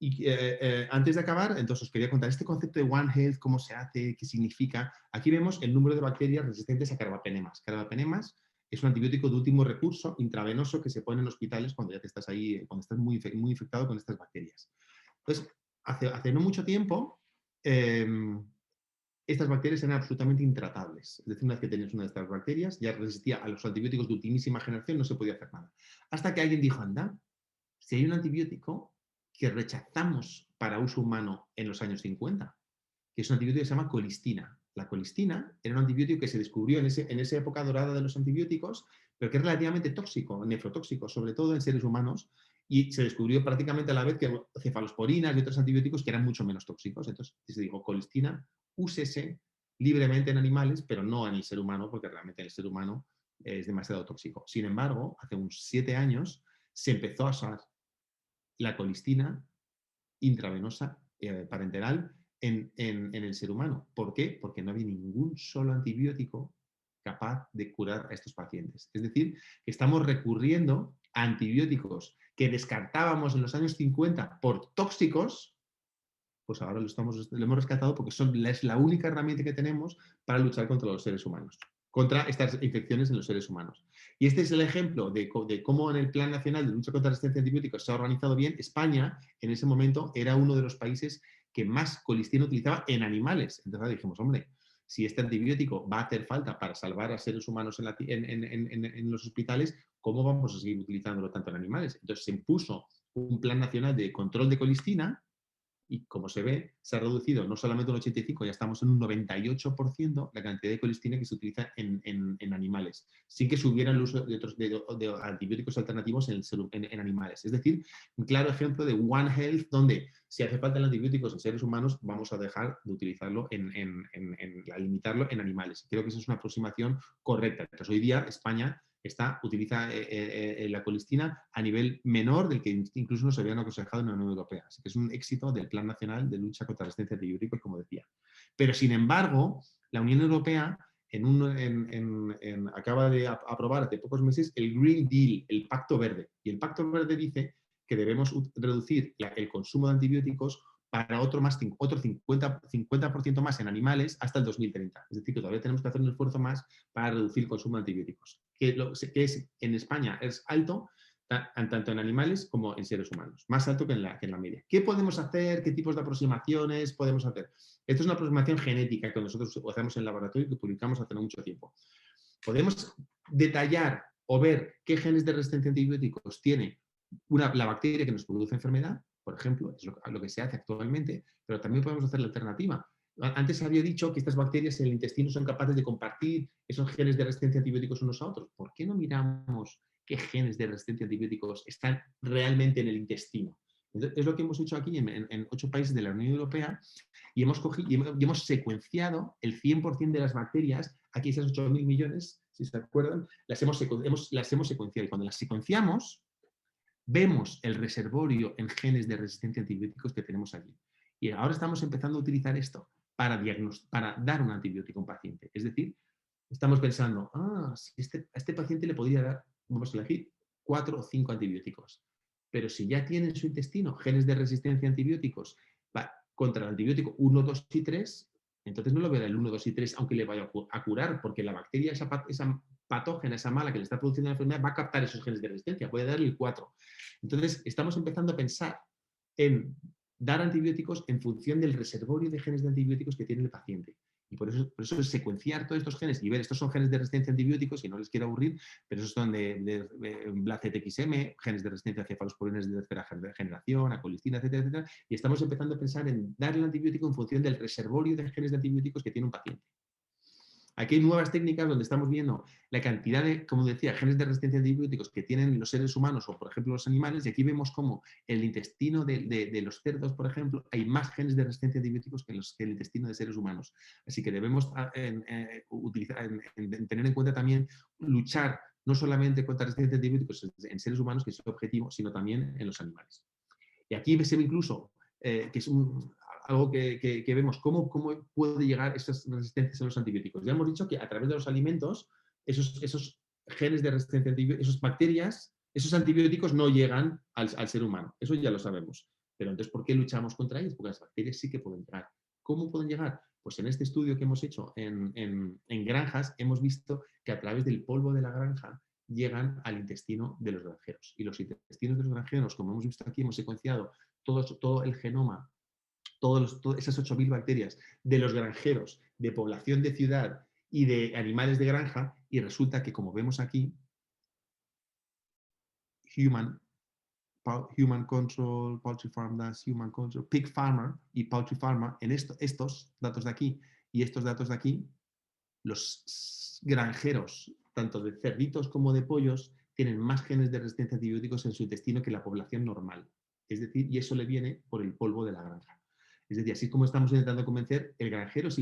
Y antes de acabar, entonces os quería contar este concepto de One Health, cómo se hace, qué significa. Aquí vemos el número de bacterias resistentes a carbapenemas. Carbapenemas es un antibiótico de último recurso intravenoso que se pone en hospitales cuando ya te estás ahí, cuando estás muy infectado con estas bacterias. Entonces, hace no mucho tiempo, estas bacterias eran absolutamente intratables. Es decir, una vez que tenías una de estas bacterias, ya resistía a los antibióticos de ultimísima generación, no se podía hacer nada. Hasta que alguien dijo, anda, si hay un antibiótico que rechazamos para uso humano en los años 50, que es un antibiótico que se llama colistina. La colistina era un antibiótico que se descubrió en esa época dorada de los antibióticos, pero que es relativamente tóxico, nefrotóxico, sobre todo en seres humanos, y se descubrió prácticamente a la vez que cefalosporinas y otros antibióticos que eran mucho menos tóxicos. Entonces se dijo, colistina, úsese libremente en animales, pero no en el ser humano, porque realmente en el ser humano es demasiado tóxico. Sin embargo, hace unos 7 años se empezó a usar la colistina intravenosa parenteral en el ser humano. ¿Por qué? Porque no había ningún solo antibiótico capaz de curar a estos pacientes. Es decir, que estamos recurriendo a antibióticos que descartábamos en los años 50 por tóxicos, pues ahora lo hemos rescatado porque es la única herramienta que tenemos para luchar contra los seres humanos, contra estas infecciones en los seres humanos. Y este es el ejemplo de cómo en el Plan Nacional de Lucha contra la Resistencia a Antibióticos se ha organizado bien. España, en ese momento, era uno de los países que más colistina utilizaba en animales. Entonces dijimos, hombre, si este antibiótico va a hacer falta para salvar a seres humanos en los hospitales, ¿cómo vamos a seguir utilizándolo tanto en animales? Entonces se impuso un Plan Nacional de Control de Colistina, y como se ve, se ha reducido no solamente un 85%, ya estamos en un 98% la cantidad de colistina que se utiliza en animales, sin que subiera el uso de antibióticos alternativos en animales. Es decir, un claro ejemplo de One Health, donde si hace falta el antibióticos en seres humanos, vamos a dejar de utilizarlo, a limitarlo en animales. Creo que esa es una aproximación correcta. Entonces, hoy día España utiliza la colistina a nivel menor del que incluso nos habían aconsejado en la Unión Europea. Así que es un éxito del Plan Nacional de Lucha contra la Resistencia a Antibióticos, como decía. Pero, sin embargo, la Unión Europea acaba de aprobar hace pocos meses el Green Deal, el Pacto Verde. Y el Pacto Verde dice que debemos reducir el consumo de antibióticos para otro 50% más en animales hasta el 2030. Es decir, que todavía tenemos que hacer un esfuerzo más para reducir el consumo de antibióticos, que en España es alto, tanto en animales como en seres humanos, más alto que en la media. ¿Qué podemos hacer? ¿Qué tipos de aproximaciones podemos hacer? Esto es una aproximación genética que nosotros hacemos en el laboratorio y que publicamos hace no mucho tiempo. Podemos detallar o ver qué genes de resistencia a antibióticos tiene la bacteria que nos produce enfermedad, por ejemplo, es lo que se hace actualmente, pero también podemos hacer la alternativa. Antes había dicho que estas bacterias en el intestino son capaces de compartir esos genes de resistencia a antibióticos unos a otros. ¿Por qué no miramos qué genes de resistencia a antibióticos están realmente en el intestino? Entonces, es lo que hemos hecho aquí en 8 países de la Unión Europea y hemos secuenciado el 100% de las bacterias, aquí esas 8.000 millones, si se acuerdan, las hemos secuenciado. Y cuando las secuenciamos, vemos el reservorio en genes de resistencia a antibióticos que tenemos allí. Y ahora estamos empezando a utilizar esto para dar un antibiótico a un paciente. Es decir, estamos pensando, si a este paciente le podría dar, vamos a elegir, 4 o 5 antibióticos. Pero si ya tiene en su intestino genes de resistencia a antibióticos contra el antibiótico 1, 2 y 3, entonces no lo voy a dar el 1, 2 y 3 aunque le vaya a curar, porque la bacteria, esa patógena, esa mala que le está produciendo la enfermedad, va a captar esos genes de resistencia, puede darle el 4. Entonces, estamos empezando a pensar en dar antibióticos en función del reservorio de genes de antibióticos que tiene el paciente. Y por eso es secuenciar todos estos genes y ver, estos son genes de resistencia a antibióticos, y no les quiero aburrir, pero esos son de BLAZXM, genes de resistencia a cefalosporinas de tercera generación, a colistina, etcétera, etcétera. Y estamos empezando a pensar en darle el antibiótico en función del reservorio de genes de antibióticos que tiene un paciente. Aquí hay nuevas técnicas donde estamos viendo la cantidad de, como decía, genes de resistencia a antibióticos que tienen los seres humanos o, por ejemplo, los animales, y aquí vemos cómo en el intestino de los cerdos, por ejemplo, hay más genes de resistencia a antibióticos que el intestino de seres humanos. Así que debemos tener en cuenta también luchar no solamente contra la resistencia a antibióticos en seres humanos, que es el objetivo, sino también en los animales. Y aquí se ve incluso que es algo que vemos, cómo puede llegar esas resistencias a los antibióticos. Ya hemos dicho que a través de los alimentos, esos genes de resistencia a antibióticos, esas bacterias, esos antibióticos no llegan al ser humano. Eso ya lo sabemos. Pero entonces, ¿por qué luchamos contra ellas? Porque las bacterias sí que pueden llegar. ¿Cómo pueden llegar? Pues en este estudio que hemos hecho en granjas, hemos visto que a través del polvo de la granja llegan al intestino de los granjeros. Y los intestinos de los granjeros, como hemos visto aquí, hemos secuenciado todo el genoma, todas esas 8.000 bacterias de los granjeros, de población de ciudad y de animales de granja, y resulta que, como vemos aquí, Human Control, Poultry Farm Das, Human Control, Pig Farmer y Poultry Farmer, en estos datos de aquí y estos datos de aquí, los granjeros, tanto de cerditos como de pollos, tienen más genes de resistencia a antibióticos en su intestino que la población normal. Es decir, y eso le viene por el polvo de la granja. Es decir, así como estamos intentando convencer, el granjero es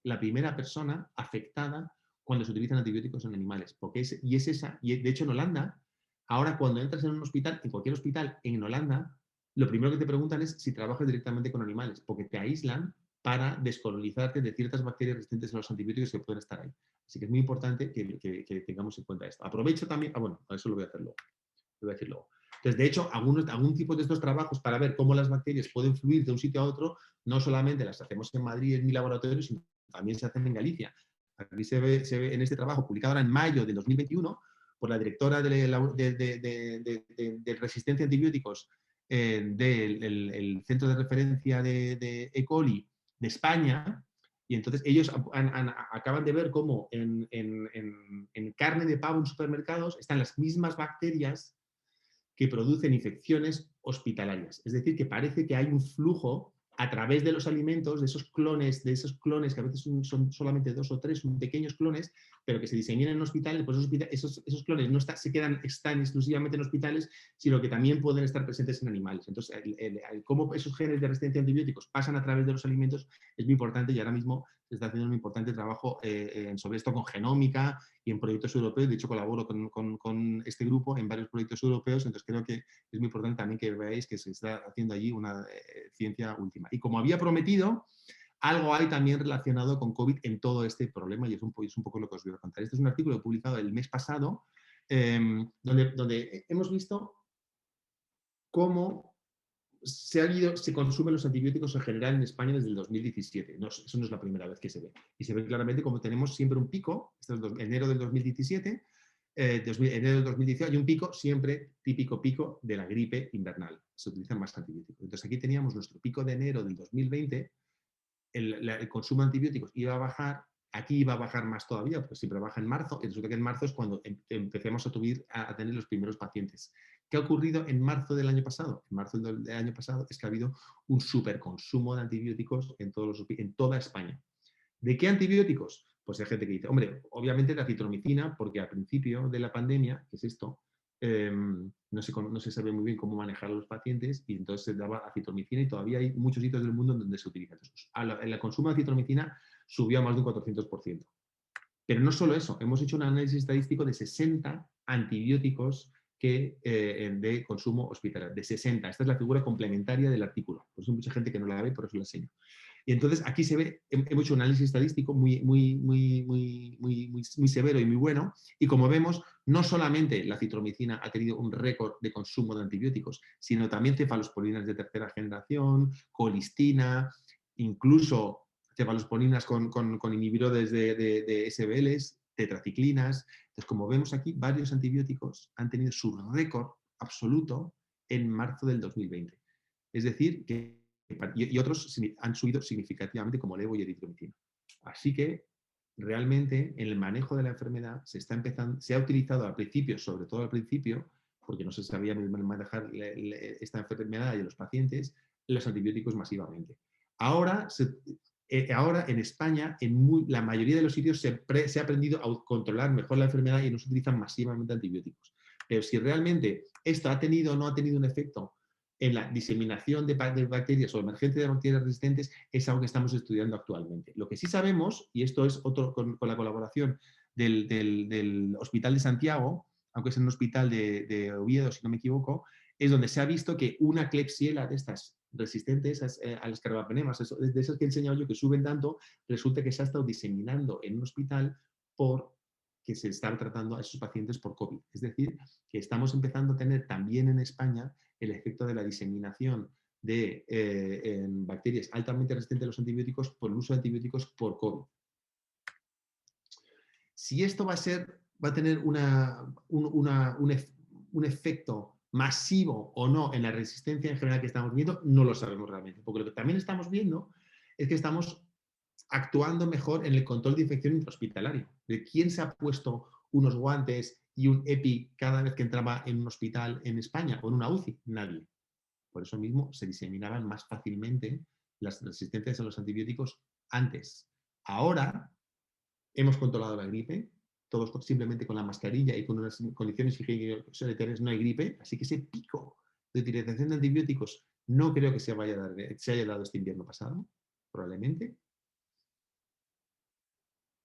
la primera persona afectada cuando se utilizan antibióticos en animales. Y de hecho en Holanda, ahora cuando entras en un hospital, en cualquier hospital en Holanda, lo primero que te preguntan es si trabajas directamente con animales, porque te aíslan para descolonizarte de ciertas bacterias resistentes a los antibióticos que pueden estar ahí. Así que es muy importante que tengamos en cuenta esto. Aprovecho también, bueno, eso lo voy a hacer luego. Lo voy a decir luego. Entonces, de hecho, algún tipo de estos trabajos para ver cómo las bacterias pueden fluir de un sitio a otro, no solamente las hacemos en Madrid en mi laboratorio, sino también se hacen en Galicia. Aquí se ve en este trabajo, publicado ahora en mayo de 2021, por la directora de resistencia a antibióticos del Centro de Referencia de E. coli de España, y entonces ellos acaban de ver cómo en carne de pavo en supermercados están las mismas bacterias que producen infecciones hospitalarias. Es decir, que parece que hay un flujo a través de los alimentos, de esos clones que a veces son solamente 2 o 3, son pequeños clones, pero que se diseñan en hospitales, pues esos clones no están exclusivamente en hospitales, sino que también pueden estar presentes en animales. Entonces, cómo esos genes de resistencia a antibióticos pasan a través de los alimentos es muy importante, y ahora mismo se está haciendo un importante trabajo sobre esto con genómica y en proyectos europeos. De hecho, colaboro con este grupo en varios proyectos europeos, entonces creo que es muy importante también que veáis que se está haciendo allí una ciencia última. Y como había prometido, algo hay también relacionado con COVID en todo este problema, y es un poco lo que os voy a contar. Este es un artículo publicado el mes pasado, donde hemos visto cómo se consumen los antibióticos en general en España desde el 2017. Eso no es la primera vez que se ve. Y se ve claramente como tenemos siempre un pico, esto es enero del 2017, enero del 2018, hay un pico siempre, típico pico de la gripe invernal. Se utilizan más antibióticos. Entonces aquí teníamos nuestro pico de enero del 2020, el consumo de antibióticos iba a bajar, aquí iba a bajar más todavía, porque siempre baja en marzo, y resulta que en marzo es cuando empecemos a tener los primeros pacientes. ¿Qué ha ocurrido en marzo del año pasado? En marzo del año pasado es que ha habido un superconsumo de antibióticos en toda España. ¿De qué antibióticos? Pues hay gente que dice, hombre, obviamente la citromicina, porque al principio de la pandemia, que es esto, no se sabe muy bien cómo manejar a los pacientes, y entonces se daba acitromicina, y todavía hay muchos sitios del mundo donde se utiliza. El consumo de acitromicina subió a más de un 400%. Pero no solo eso, hemos hecho un análisis estadístico de 60 antibióticos de consumo hospitalario, de 60. Esta es la figura complementaria del artículo. Por eso hay mucha gente que no la ve, por eso la enseño. Y entonces aquí se ve, hemos hecho un análisis estadístico muy severo y muy bueno, y como vemos, no solamente la citromicina ha tenido un récord de consumo de antibióticos, sino también cefalosporinas de tercera generación, colistina, incluso cefalosporinas con inhibidores de SBLs, tetraciclinas. Entonces, como vemos aquí, varios antibióticos han tenido su récord absoluto en marzo del 2020. Es decir, y otros han subido significativamente, como levo y eritromicina. Así que realmente en el manejo de la enfermedad se ha utilizado al principio, sobre todo al principio, porque no se sabía manejar esta enfermedad y a los pacientes, los antibióticos masivamente. Ahora en España, la mayoría de los sitios se ha aprendido a controlar mejor la enfermedad y no se utilizan masivamente antibióticos. Pero si realmente esto ha tenido o no ha tenido un efecto en la diseminación de bacterias o emergencia de bacterias resistentes, es algo que estamos estudiando actualmente. Lo que sí sabemos, y esto es otro con la colaboración del Hospital de Santiago, aunque es en un hospital de Oviedo, si no me equivoco, es donde se ha visto que una Klebsiella de estas resistentes a las carbapenemas, de esas que he enseñado yo que suben tanto, resulta que se ha estado diseminando en un hospital porque se están tratando a esos pacientes por COVID. Es decir, que estamos empezando a tener también en España el efecto de la diseminación en bacterias altamente resistentes a los antibióticos por el uso de antibióticos por COVID. Si esto va a tener un efecto masivo o no en la resistencia en general que estamos viendo, no lo sabemos realmente. Porque lo que también estamos viendo es que estamos actuando mejor en el control de infección intrahospitalaria. ¿De quién se ha puesto unos guantes y un EPI cada vez que entraba en un hospital en España o en una UCI? Nadie. Por eso mismo se diseminaban más fácilmente las resistencias a los antibióticos antes. Ahora hemos controlado la gripe, todos simplemente con la mascarilla y con unas condiciones higiénicas sanitarias no hay gripe, así que ese pico de utilización de antibióticos no creo que se haya dado este invierno pasado, probablemente.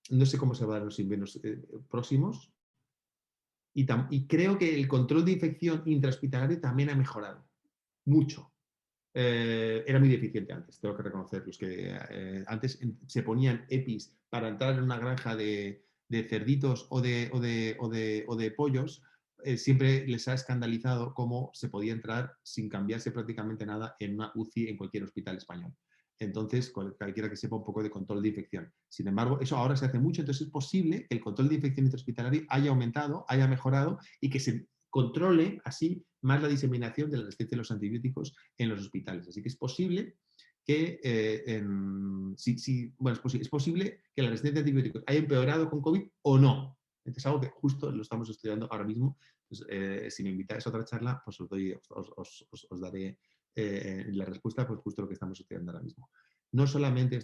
No sé cómo se va a dar los inviernos próximos. Y creo que el control de infección intrahospitalaria también ha mejorado mucho. Era muy deficiente antes, tengo que reconocer. Los que antes se ponían EPIs para entrar en una granja de cerditos o de pollos, siempre les ha escandalizado cómo se podía entrar sin cambiarse prácticamente nada en una UCI en cualquier hospital español. Entonces, cualquiera que sepa un poco de control de infección. Sin embargo, eso ahora se hace mucho, entonces es posible que el control de infección intrahospitalaria haya aumentado, haya mejorado y que se controle así más la diseminación de la resistencia a los antibióticos en los hospitales. Así que es posible que, es posible que la resistencia a antibióticos haya empeorado con COVID o no. Es algo que justo lo estamos estudiando ahora mismo. Pues, si me invitáis a otra charla, pues os daré la respuesta, pues justo lo que estamos estudiando ahora mismo. No solamente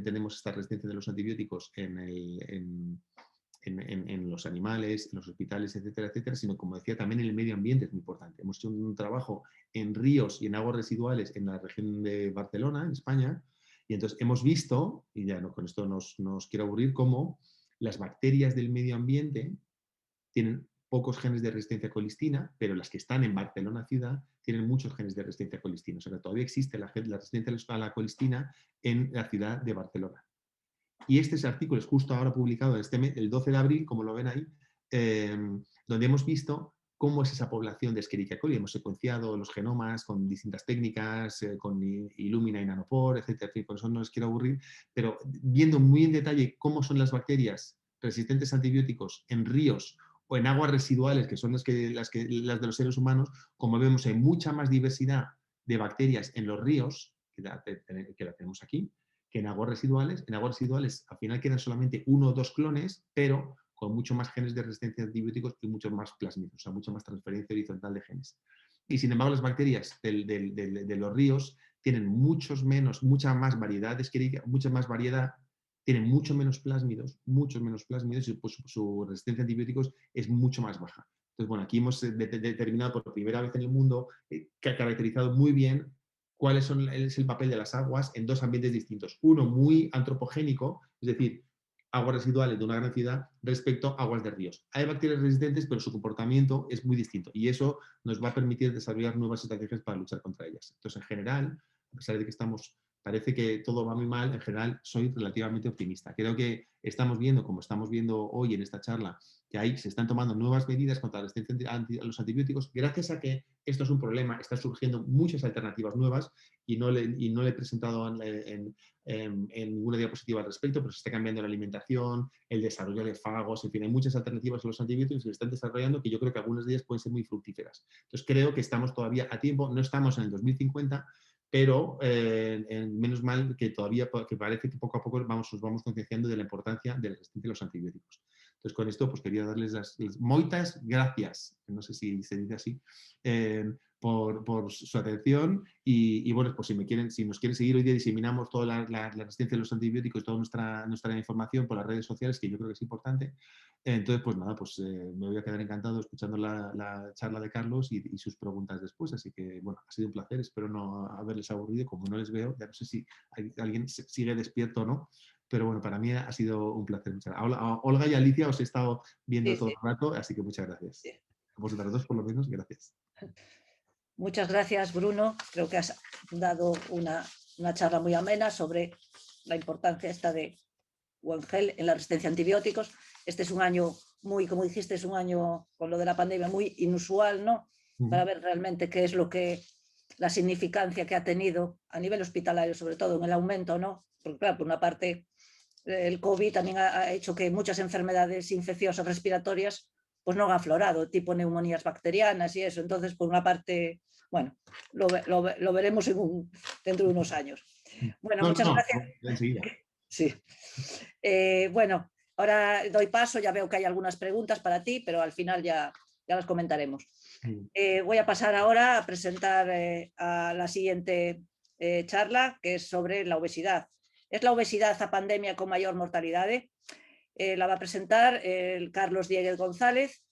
tenemos esta resistencia de los antibióticos en los animales, en los hospitales, etcétera, etcétera, sino, como decía, también en el medio ambiente es muy importante. Hemos hecho un trabajo en ríos y en aguas residuales en la región de Barcelona, en España, y entonces hemos visto, y ya no, con esto nos quiero aburrir, cómo las bacterias del medio ambiente tienen pocos genes de resistencia a colistina, pero las que están en Barcelona ciudad tienen muchos genes de resistencia a colistina. O sea que todavía existe la resistencia a la colistina en la ciudad de Barcelona. Y este artículo es justo ahora publicado el 12 de abril, como lo ven ahí, donde hemos visto cómo es esa población de Escherichia coli. Hemos secuenciado los genomas con distintas técnicas, con Illumina y Nanopore, etc. Por eso no les quiero aburrir, pero viendo muy en detalle cómo son las bacterias resistentes a antibióticos en ríos o en aguas residuales, que son las de los seres humanos, como vemos, hay mucha más diversidad de bacterias en los ríos, que la tenemos aquí, que en aguas residuales. En aguas residuales al final quedan solamente 1 o 2 clones, pero con mucho más genes de resistencia a antibióticos y muchos más plasmidos, o sea, mucha más transferencia horizontal de genes. Y sin embargo, las bacterias de los ríos tienen mucha más variedad, mucha más variedad, tienen mucho menos plásmidos, y pues, su resistencia a antibióticos es mucho más baja. Entonces, bueno, aquí hemos determinado por primera vez en el mundo, que ha caracterizado muy bien cuál es el papel de las aguas en 2 ambientes distintos. Uno muy antropogénico, es decir, aguas residuales de una gran ciudad respecto a aguas de ríos. Hay bacterias resistentes, pero su comportamiento es muy distinto y eso nos va a permitir desarrollar nuevas estrategias para luchar contra ellas. Entonces, en general, a pesar de que parece que todo va muy mal, en general soy relativamente optimista. Creo que estamos viendo, como estamos viendo hoy en esta charla, que ahí se están tomando nuevas medidas contra la resistencia a los antibióticos. Gracias a que esto es un problema, están surgiendo muchas alternativas nuevas y no le he presentado en ninguna diapositiva al respecto, pero se está cambiando la alimentación, el desarrollo de fagos, en fin, hay muchas alternativas a los antibióticos que se están desarrollando que yo creo que algunas de ellas pueden ser muy fructíferas. Entonces creo que estamos todavía a tiempo, no estamos en el 2050, pero menos mal que todavía, que parece que poco a poco nos vamos concienciando de la importancia de la resistencia a los antibióticos. Entonces, con esto, pues quería darles las moitas gracias, no sé si se dice así, por su atención y bueno, pues si nos quieren seguir, hoy día diseminamos toda la resistencia a los antibióticos, toda nuestra información por las redes sociales, que yo creo que es importante. Entonces, pues nada, pues me voy a quedar encantado escuchando la charla de Carlos y sus preguntas después, así que bueno, ha sido un placer, espero no haberles aburrido, como no les veo, ya no sé si alguien sigue despierto o no, pero bueno, para mí ha sido un placer. A Olga y Alicia os he estado viendo todo el rato, así que muchas gracias. Sí. A vosotras dos, por lo menos, gracias. Muchas gracias, Bruno. Creo que has dado una charla muy amena sobre la importancia esta de Wangel en la resistencia a antibióticos. Este es un año muy, como dijiste, es un año con lo de la pandemia muy inusual, ¿no? Para ver realmente qué es lo que la significancia que ha tenido a nivel hospitalario, sobre todo en el aumento, ¿no? Porque claro, por una parte el COVID también ha hecho que muchas enfermedades infecciosas respiratorias pues no han aflorado, tipo neumonías bacterianas y eso. Entonces, por una parte, bueno, lo veremos dentro de unos años. Bueno, muchas gracias. Enseguida. Sí. Bueno, ahora doy paso, ya veo que hay algunas preguntas para ti, pero al final ya las comentaremos. Voy a pasar ahora a presentar a la siguiente charla, que es sobre la obesidad. ¿Es la obesidad la pandemia con mayor mortalidad? La va a presentar Carlos Dieguez González,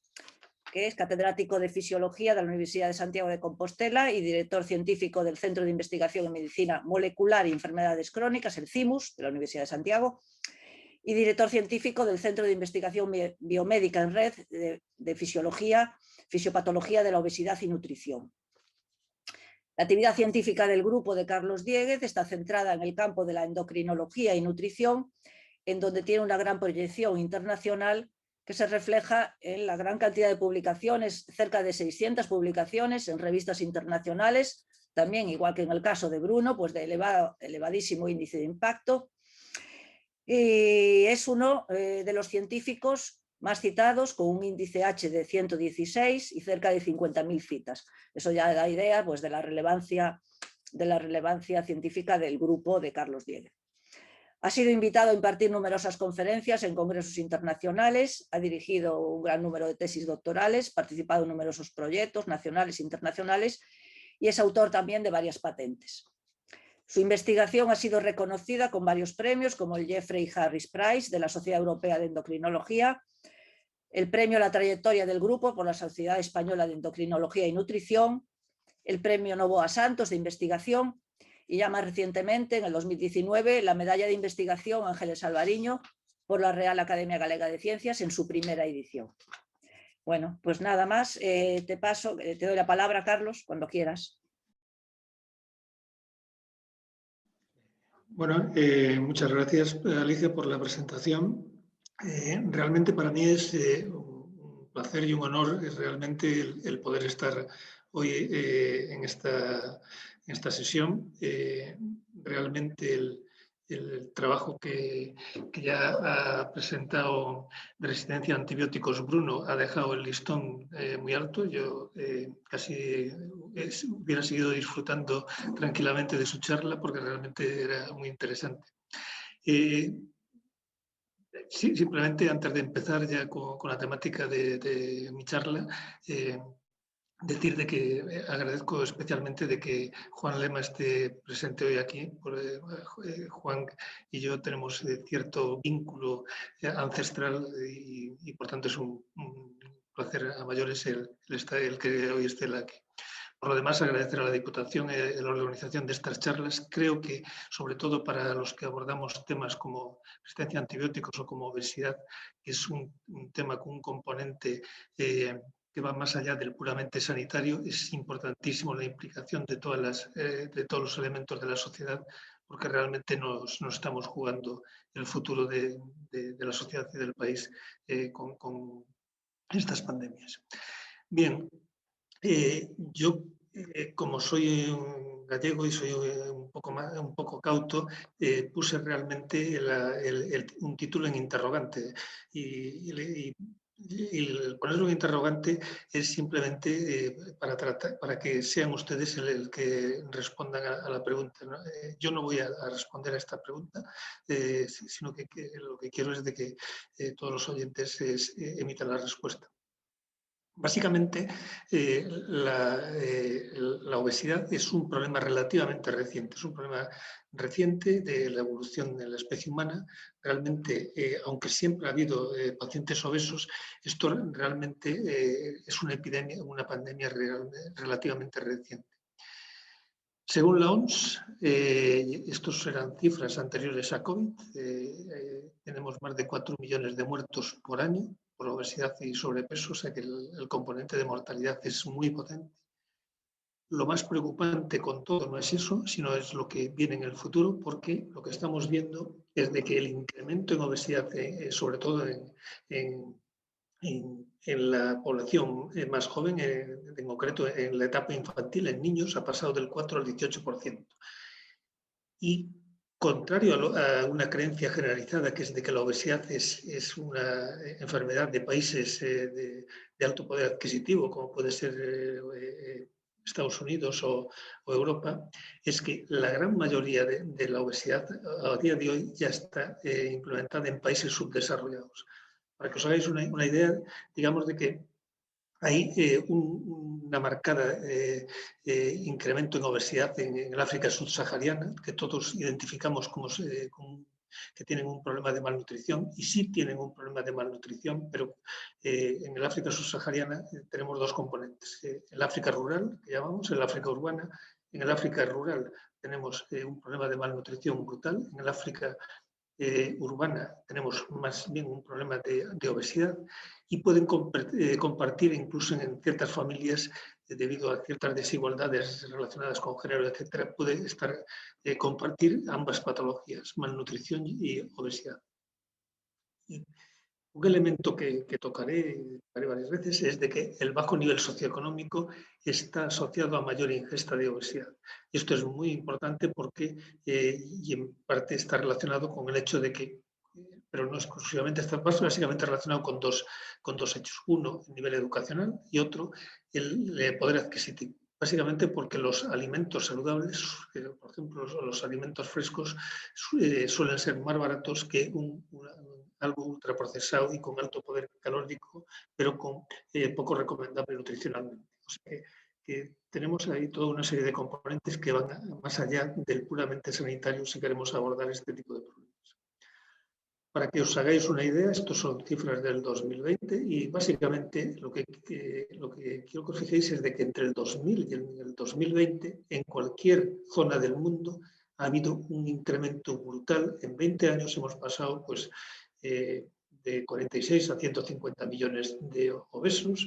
que es catedrático de Fisiología de la Universidad de Santiago de Compostela y director científico del Centro de Investigación en Medicina Molecular y Enfermedades Crónicas, el CIMUS, de la Universidad de Santiago, y director científico del Centro de Investigación Biomédica en Red de Fisiología, Fisiopatología de la Obesidad y Nutrición. La actividad científica del grupo de Carlos Dieguez está centrada en el campo de la endocrinología y nutrición, en donde tiene una gran proyección internacional que se refleja en la gran cantidad de publicaciones, cerca de 600 publicaciones en revistas internacionales, también igual que en el caso de Bruno, pues de elevadísimo índice de impacto. Y es uno de los científicos más citados, con un índice H de 116 y cerca de 50.000 citas. Eso ya da idea pues, de la relevancia científica del grupo de Carlos Dieguez. Ha sido invitado a impartir numerosas conferencias en congresos internacionales, ha dirigido un gran número de tesis doctorales, participado en numerosos proyectos nacionales e internacionales y es autor también de varias patentes. Su investigación ha sido reconocida con varios premios, como el Jeffrey Harris Prize de la Sociedad Europea de Endocrinología, el premio a la trayectoria del grupo por la Sociedad Española de Endocrinología y Nutrición, el premio Novoa Santos de investigación y ya más recientemente, en el 2019, la medalla de investigación Ángeles Alvariño por la Real Academia Galega de Ciencias en su primera edición. Bueno, pues nada más, te doy la palabra, Carlos, cuando quieras. Bueno, muchas gracias, Alicia, por la presentación. Realmente para mí es un placer y un honor realmente el poder estar hoy en esta sesión. Realmente el trabajo que ya ha presentado de resistencia a antibióticos Bruno ha dejado el listón muy alto. Yo casi hubiera seguido disfrutando tranquilamente de su charla porque realmente era muy interesante. Sí, simplemente antes de empezar ya con la temática de mi charla, decir de que agradezco especialmente de que Juan Lema esté presente hoy aquí. Juan y yo tenemos cierto vínculo ancestral y por tanto es un placer a mayores el que hoy esté aquí. Por lo demás, agradecer a la Diputación la organización de estas charlas. Creo que, sobre todo para los que abordamos temas como resistencia a antibióticos o como obesidad, es un tema con un componente que va más allá del puramente sanitario. Es importantísimo la implicación de todos los elementos de la sociedad, porque realmente nos estamos jugando el futuro de la sociedad y del país con estas pandemias. Bien. Yo, como soy un gallego y soy un poco cauto, puse realmente un título en interrogante y el ponerlo en interrogante es simplemente para que sean ustedes el que respondan a la pregunta, ¿no? Yo no voy a responder a esta pregunta, sino que lo que quiero es de que todos los oyentes emitan la respuesta. Básicamente, la obesidad es un problema relativamente reciente, es un problema reciente de la evolución de la especie humana. Realmente, aunque siempre ha habido pacientes obesos, esto realmente es una epidemia, una pandemia relativamente reciente. Según la OMS, estos eran cifras anteriores a COVID, tenemos más de 4 millones de muertos por año por obesidad y sobrepeso, o sea que el componente de mortalidad es muy potente. Lo más preocupante con todo no es eso, sino es lo que viene en el futuro, porque lo que estamos viendo es de que el incremento en obesidad, sobre todo en en la población más joven, en concreto en la etapa infantil, en niños, ha pasado del 4 al 18%. Y contrario a una creencia generalizada, que es de que la obesidad es una enfermedad de países de alto poder adquisitivo, como puede ser Estados Unidos o Europa, es que la gran mayoría de la obesidad a día de hoy ya está implementada en países subdesarrollados. Para que os hagáis una idea, digamos, de que hay una marcada incremento en obesidad en el África subsahariana, que todos identificamos como que tienen un problema de malnutrición, y sí tienen un problema de malnutrición, pero en el África subsahariana tenemos dos componentes. El África rural, que llamamos, el África urbana. En el África rural tenemos un problema de malnutrición brutal. En el África urbana tenemos más bien un problema de obesidad, y pueden compartir incluso en ciertas familias, debido a ciertas desigualdades relacionadas con género, etcétera, puede compartir ambas patologías, malnutrición y obesidad. Un elemento que tocaré varias veces es de que el bajo nivel socioeconómico está asociado a mayor ingesta de obesidad. Y esto es muy importante porque, y en parte está relacionado con el hecho de que, pero no exclusivamente, está básicamente relacionado con dos hechos. Uno, el nivel educacional, y otro, el poder adquisitivo. Básicamente porque los alimentos saludables, por ejemplo, los alimentos frescos, suelen ser más baratos que algo ultraprocesado y con alto poder calórico, pero con poco recomendable nutricionalmente. O sea que tenemos ahí toda una serie de componentes que van más allá del puramente sanitario si queremos abordar este tipo de problemas. Para que os hagáis una idea, estos son cifras del 2020 y básicamente lo que quiero que os fijéis es de que entre el 2000 y el 2020 en cualquier zona del mundo ha habido un incremento brutal. En 20 años hemos pasado pues, de 46 a 150 millones de obesos.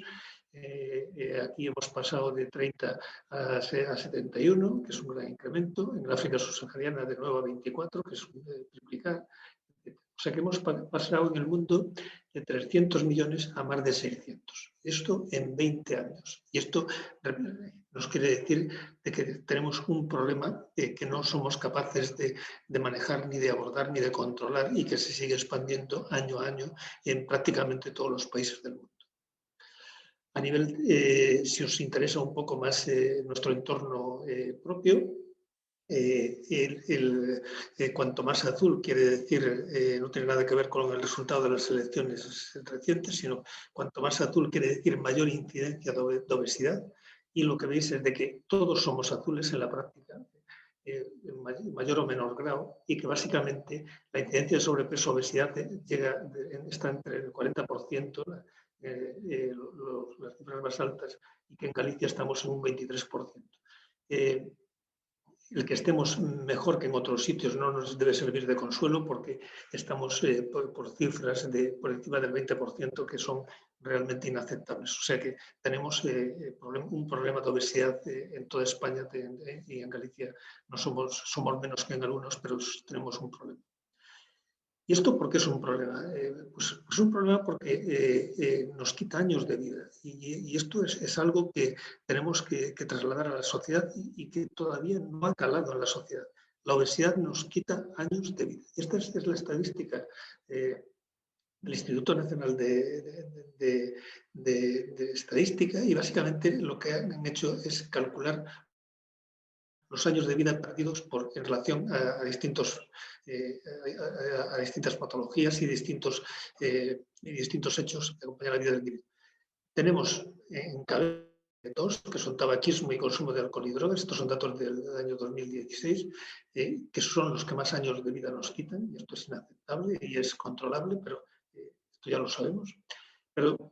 Aquí hemos pasado de 30 a 71, que es un gran incremento. En el África subsahariana de nuevo a 24, que es triplicar. O sea que hemos pasado en el mundo de 300 millones a más de 600. Esto en 20 años. Y esto nos quiere decir de que tenemos un problema que no somos capaces de manejar, ni de abordar, ni de controlar, y que se sigue expandiendo año a año en prácticamente todos los países del mundo. A nivel, si os interesa un poco más nuestro entorno propio, cuanto más azul quiere decir, no tiene nada que ver con el resultado de las elecciones recientes, sino cuanto más azul quiere decir mayor incidencia de obesidad, y lo que veis es de que todos somos azules en la práctica, en mayor o menor grado, y que básicamente la incidencia de sobrepeso o obesidad está entre el 40%, las cifras más altas, y que en Galicia estamos en un 23%. El que estemos mejor que en otros sitios no nos debe servir de consuelo, porque estamos por cifras por encima del 20% que son realmente inaceptables. O sea que tenemos un problema de obesidad en toda España, y en Galicia no somos menos que en algunos, pero tenemos un problema. ¿Y esto por qué es un problema? Pues es un problema porque nos quita años de vida, y esto es algo que tenemos que trasladar a la sociedad y que todavía no ha calado en la sociedad. La obesidad nos quita años de vida. Y esta es la estadística del Instituto Nacional de Estadística, y básicamente lo que han hecho es calcular los años de vida perdidos en relación a distintas patologías y distintos hechos que acompañan la vida del individuo. Tenemos en cabeza dos, que son tabaquismo y consumo de alcohol y drogas. Estos son datos del año 2016, que son los que más años de vida nos quitan, y esto es inaceptable y es controlable, pero esto ya lo sabemos. Pero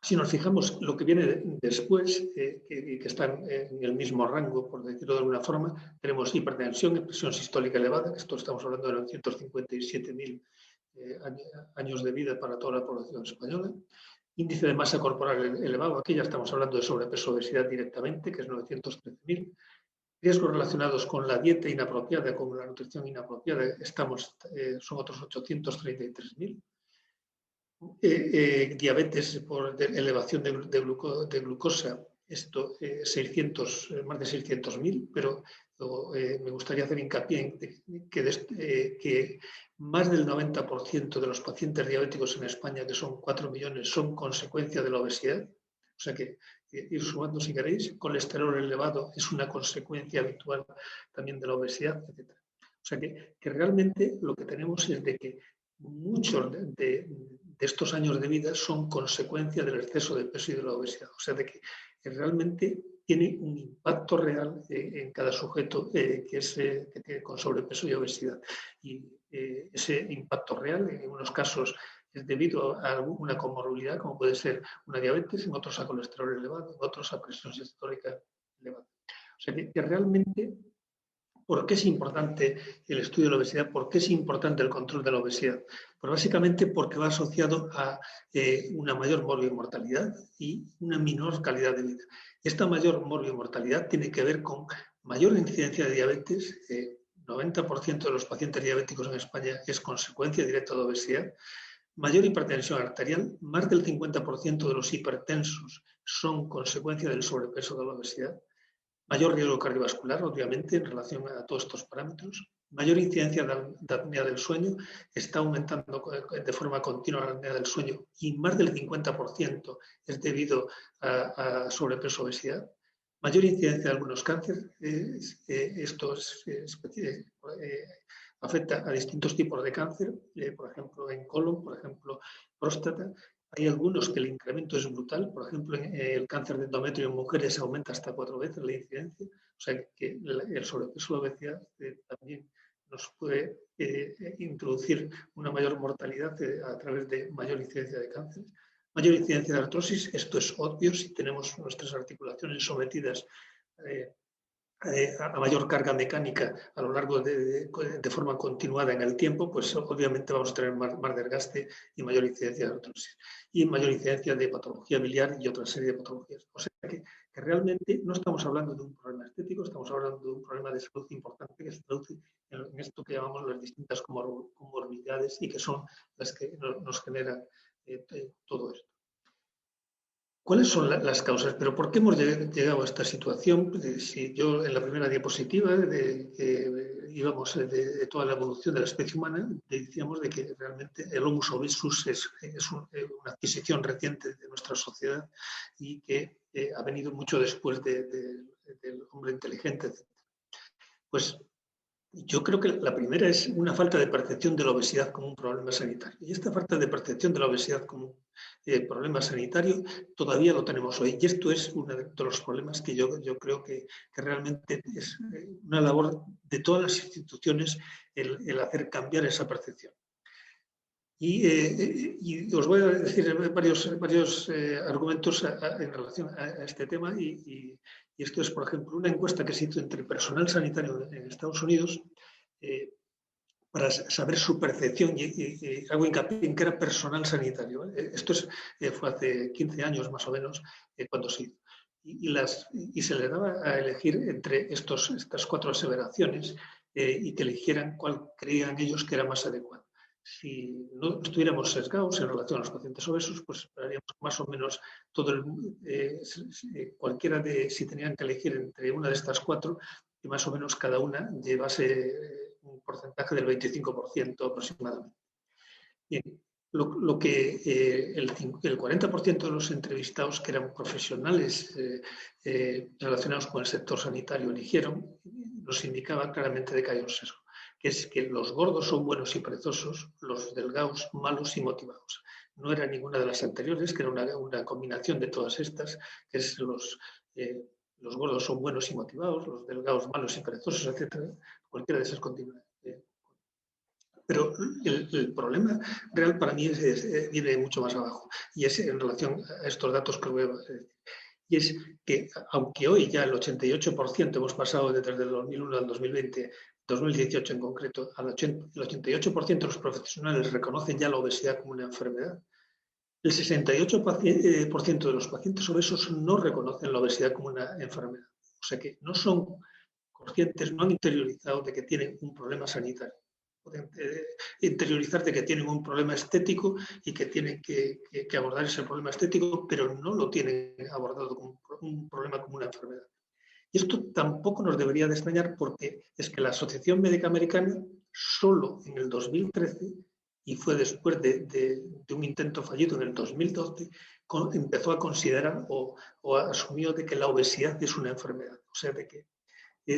si nos fijamos lo que viene después, que están en el mismo rango, por decirlo de alguna forma, tenemos hipertensión y presión sistólica elevada, que esto estamos hablando de 957.000 años de vida para toda la población española. Índice de masa corporal elevado, aquí ya estamos hablando de sobrepeso o obesidad directamente, que es 913.000. Riesgos relacionados con la dieta inapropiada, con la nutrición inapropiada, son otros 833.000. diabetes por elevación de glucosa, esto más de 600.000, pero me gustaría hacer hincapié en que más del 90% de los pacientes diabéticos en España, que son 4 millones, son consecuencia de la obesidad. O sea que ir sumando si queréis, colesterol elevado es una consecuencia habitual también de la obesidad, etc. O sea que realmente lo que tenemos es de que muchos de estos años de vida son consecuencia del exceso de peso y de la obesidad. O sea, de que realmente tiene un impacto real en cada sujeto que tiene con sobrepeso y obesidad. Y ese impacto real, en unos casos, es debido a una comorbilidad, como puede ser una diabetes, en otros a colesterol elevado, en otros a presión sistólica elevada. O sea, que realmente... ¿Por qué es importante el estudio de la obesidad? ¿Por qué es importante el control de la obesidad? Pues básicamente porque va asociado a una mayor morbimortalidad y una menor calidad de vida. Esta mayor morbimortalidad tiene que ver con mayor incidencia de diabetes. 90% de los pacientes diabéticos en España es consecuencia directa de obesidad. Mayor hipertensión arterial, más del 50% de los hipertensos son consecuencia del sobrepeso de la obesidad. Mayor riesgo cardiovascular, obviamente, en relación a todos estos parámetros. Mayor incidencia de apnea del sueño, está aumentando de forma continua la apnea del sueño y más del 50% es debido a sobrepeso obesidad. Mayor incidencia de algunos cánceres, esto afecta a distintos tipos de cáncer, por ejemplo en colon, por ejemplo próstata. Hay algunos que el incremento es brutal, por ejemplo, el cáncer de endometrio en mujeres aumenta hasta 4 veces la incidencia, o sea que el sobrepeso de obesidad también nos puede introducir una mayor mortalidad a través de mayor incidencia de cáncer. Mayor incidencia de artrosis, esto es obvio si tenemos nuestras articulaciones sometidas a mayor carga mecánica a lo largo de forma continuada en el tiempo, pues obviamente vamos a tener más desgaste y mayor incidencia de artrosis. Y mayor incidencia de patología biliar y otra serie de patologías. O sea que realmente no estamos hablando de un problema estético, estamos hablando de un problema de salud importante que se traduce en esto que llamamos las distintas comorbilidades y que son las que nos generan todo esto. ¿Cuáles son las causas? ¿Pero por qué hemos llegado a esta situación? Si yo en la primera diapositiva íbamos de toda la evolución de la especie humana, decíamos de que realmente el Homo obesus es una adquisición reciente de nuestra sociedad y que ha venido mucho después del hombre inteligente, etc. Pues yo creo que la primera es una falta de percepción de la obesidad como un problema sanitario. Y esta falta de percepción de la obesidad como un problema sanitario todavía lo tenemos hoy. Y esto es uno de los problemas que yo creo que realmente es una labor de todas las instituciones el hacer cambiar esa percepción. Y os voy a decir varios argumentos en relación a este tema y esto es, por ejemplo, una encuesta que se hizo entre personal sanitario en Estados Unidos para saber su percepción y hago hincapié en que era personal sanitario. Esto fue hace 15 años más o menos cuando se hizo. Y se le daba a elegir entre estas 4 aseveraciones y que eligieran cuál creían ellos que era más adecuado. Si no estuviéramos sesgados en relación a los pacientes obesos, pues esperaríamos más o menos cualquiera si tenían que elegir entre una de estas 4, que más o menos cada una llevase un porcentaje del 25% aproximadamente. Bien, lo que el 40% de los entrevistados que eran profesionales relacionados con el sector sanitario eligieron, nos indicaba claramente de que hay un sesgo, que es que los gordos son buenos y perezosos, los delgados malos y motivados. No era ninguna de las anteriores, que era una combinación de todas estas, que es los gordos son buenos y motivados, los delgados malos y perezosos, etc. Cualquiera de esas continuidades. Pero el problema real para mí viene mucho más abajo y es en relación a estos datos que voy a decir. Y es que aunque hoy ya el 88% hemos pasado desde el 2001 al 2020, 2018 en concreto, el 88% de los profesionales reconocen ya la obesidad como una enfermedad, el 68% de los pacientes obesos no reconocen la obesidad como una enfermedad. O sea que no son conscientes, no han interiorizado de que tienen un problema sanitario. interiorizar de que tienen un problema estético y que tienen que abordar ese problema estético, pero no lo tienen abordado como un problema, como una enfermedad. Y esto tampoco nos debería de extrañar, porque es que la Asociación Médica Americana solo en el 2013, y fue después de un intento fallido en el 2012, empezó a considerar o asumió de que la obesidad es una enfermedad. O sea, de que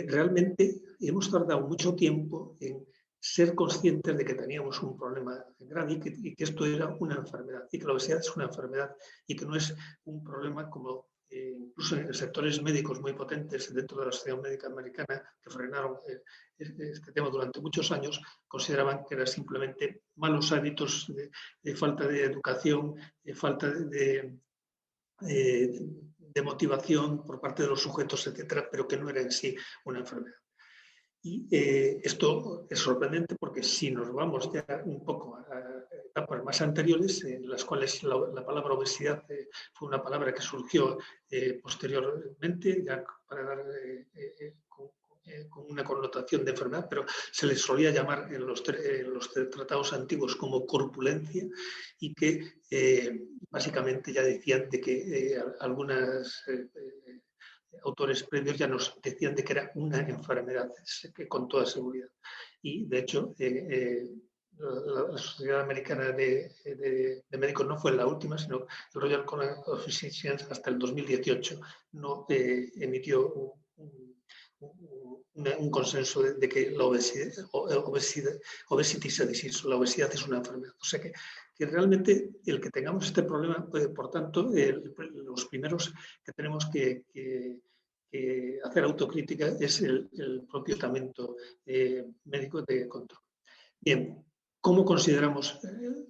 realmente hemos tardado mucho tiempo en ser conscientes de que teníamos un problema grave y que esto era una enfermedad, y que la obesidad es una enfermedad y que no es un problema como incluso en sectores médicos muy potentes dentro de la Sociedad Médica Americana, que frenaron este tema durante muchos años, consideraban que era simplemente malos hábitos, de falta de educación, falta de motivación por parte de los sujetos, etcétera, pero que no era en sí una enfermedad. Y esto es sorprendente, porque si nos vamos ya un poco a etapas más anteriores, en las cuales la palabra obesidad fue una palabra que surgió posteriormente, ya para dar con una connotación de enfermedad, pero se les solía llamar en los tratados antiguos como corpulencia, y que básicamente ya decían de que algunas autores previos ya nos decían de que era una enfermedad, que con toda seguridad. Y de hecho, la Sociedad Americana de Médicos no fue la última, sino el Royal College of Physicians hasta el 2018 no emitió un consenso de que la obesity is a disease, la obesidad es una enfermedad. O sea que realmente el que tengamos este problema, por tanto, los primeros que tenemos que hacer autocrítica es el propio estamento médico de control. Bien, ¿cómo consideramos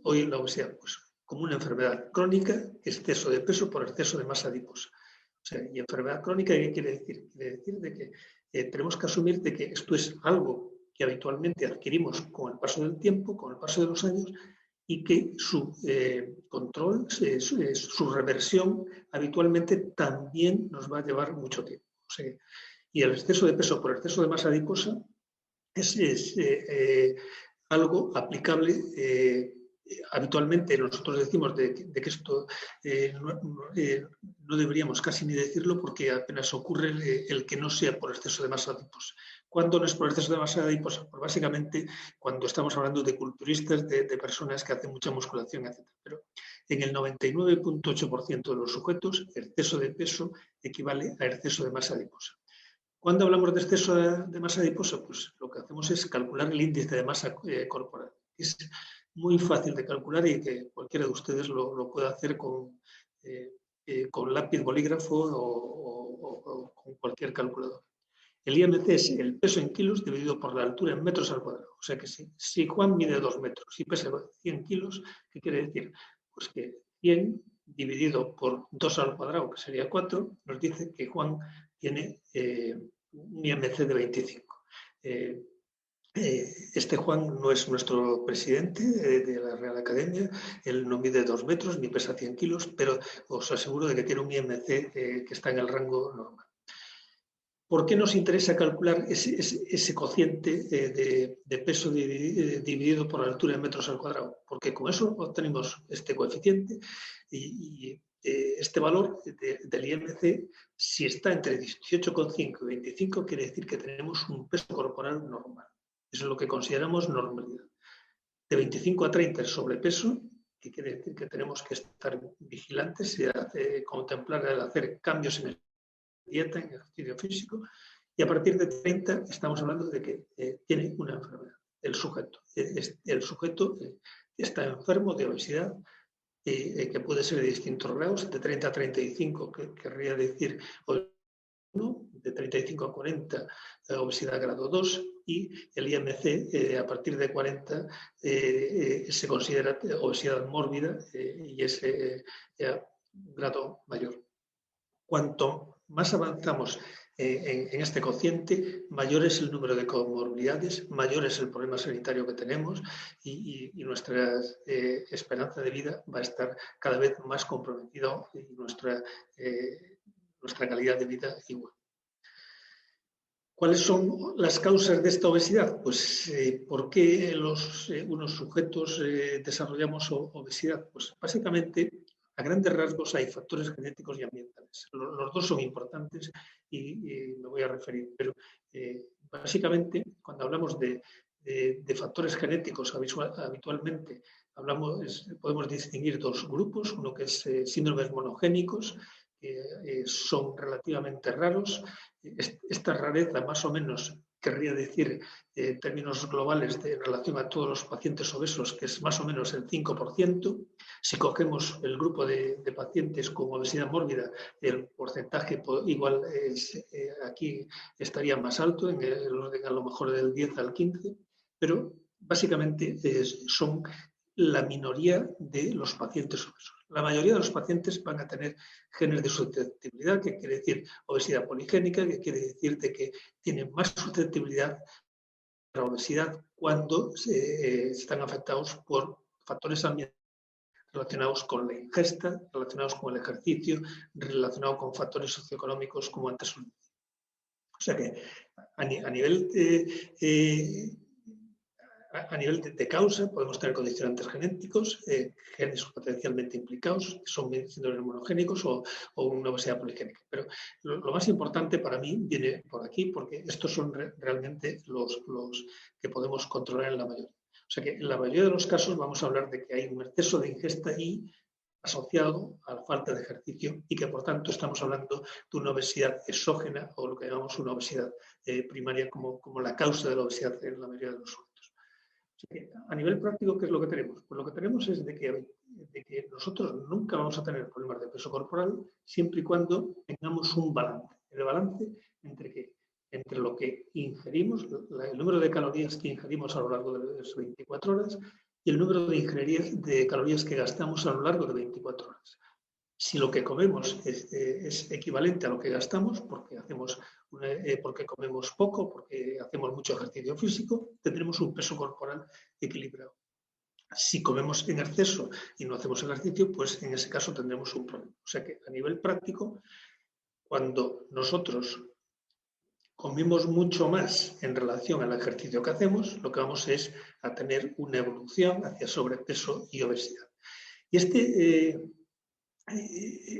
hoy la obesidad? Pues como una enfermedad crónica, exceso de peso por exceso de masa adiposa. O sea, y enfermedad crónica, ¿qué quiere decir? Quiere decir de que tenemos que asumir de que esto es algo que habitualmente adquirimos con el paso del tiempo, con el paso de los años, y que su control, su reversión, habitualmente también nos va a llevar mucho tiempo. O sea, y el exceso de peso por exceso de masa adiposa es algo aplicable. Habitualmente nosotros decimos de que esto no deberíamos casi ni decirlo, porque apenas ocurre el que no sea por exceso de masa adiposa. ¿Cuándo no es por exceso de masa adiposa? Pues básicamente cuando estamos hablando de culturistas, de personas que hacen mucha musculación, etc. Pero en el 99.8% de los sujetos, el exceso de peso equivale a exceso de masa adiposa. ¿Cuándo hablamos de exceso de masa adiposa? Pues lo que hacemos es calcular el índice de masa corporal. Es muy fácil de calcular y que cualquiera de ustedes lo puede hacer con lápiz, bolígrafo o con cualquier calculador. El IMC es el peso en kilos dividido por la altura en metros al cuadrado. O sea que si Juan mide 2 metros y pesa 100 kilos, ¿qué quiere decir? Pues que 100 dividido por 2 al cuadrado, que sería 4, nos dice que Juan tiene un IMC de 25. Este Juan no es nuestro presidente de la Real Academia, él no mide 2 metros ni pesa 100 kilos, pero os aseguro de que tiene un IMC que está en el rango normal. ¿Por qué nos interesa calcular ese cociente de peso dividido por la altura en metros al cuadrado? Porque con eso obtenemos este coeficiente y este valor del IMC, si está entre 18,5 y 25, quiere decir que tenemos un peso corporal normal. Eso es lo que consideramos normalidad. De 25 a 30 es sobrepeso, que quiere decir que tenemos que estar vigilantes y contemplar el hacer cambios en el dieta, en ejercicio físico, y a partir de 30 estamos hablando de que tiene una enfermedad, el sujeto. El sujeto está enfermo de obesidad, que puede ser de distintos grados, de 30 a 35, que querría decir 1, de 35 a 40, obesidad grado 2, y el IMC a partir de 40 se considera obesidad mórbida y es grado mayor. Cuanto más avanzamos en este cociente, mayor es el número de comorbilidades, mayor es el problema sanitario que tenemos y nuestra esperanza de vida va a estar cada vez más comprometida y nuestra calidad de vida igual. ¿Cuáles son las causas de esta obesidad? Pues, ¿por qué unos sujetos desarrollamos obesidad? Pues básicamente, a grandes rasgos, hay factores genéticos y ambientales. Los dos son importantes y me voy a referir, pero básicamente, cuando hablamos de factores genéticos habitualmente, podemos distinguir dos grupos, uno que es síndromes monogénicos, que son relativamente raros. Esta rareza, más o menos, querría decir, en términos globales, en relación a todos los pacientes obesos, que es más o menos el 5%. Si cogemos el grupo de pacientes con obesidad mórbida, el porcentaje igual aquí estaría más alto, en el orden a lo mejor del 10 al 15%, pero básicamente son la minoría de los pacientes obesos. La mayoría de los pacientes van a tener genes de susceptibilidad, que quiere decir obesidad poligénica, que quiere decir de que tienen más susceptibilidad a la obesidad cuando están afectados por factores ambientales relacionados con la ingesta, relacionados con el ejercicio, relacionados con factores socioeconómicos como antes os decía. O sea que a nivel de causa podemos tener condicionantes genéticos, genes potencialmente implicados, que son síndromes monogénicos o una obesidad poligénica. Pero lo más importante para mí viene por aquí, porque estos son realmente los que podemos controlar en la mayoría. O sea que en la mayoría de los casos vamos a hablar de que hay un exceso de ingesta y asociado a la falta de ejercicio y que por tanto estamos hablando de una obesidad exógena o lo que llamamos una obesidad primaria como la causa de la obesidad en la mayoría de los sujetos. A nivel práctico, ¿qué es lo que tenemos? Pues lo que tenemos es de que nosotros nunca vamos a tener problemas de peso corporal siempre y cuando tengamos un balance. El balance entre lo que ingerimos, el número de calorías que ingerimos a lo largo de las 24 horas y el número de calorías que gastamos a lo largo de 24 horas. Si lo que comemos es equivalente a lo que gastamos, porque comemos poco, porque hacemos mucho ejercicio físico, tendremos un peso corporal equilibrado. Si comemos en exceso y no hacemos ejercicio, pues en ese caso tendremos un problema. O sea que a nivel práctico, cuando nosotros comemos mucho más en relación al ejercicio que hacemos, lo que vamos es a tener una evolución hacia sobrepeso y obesidad. Y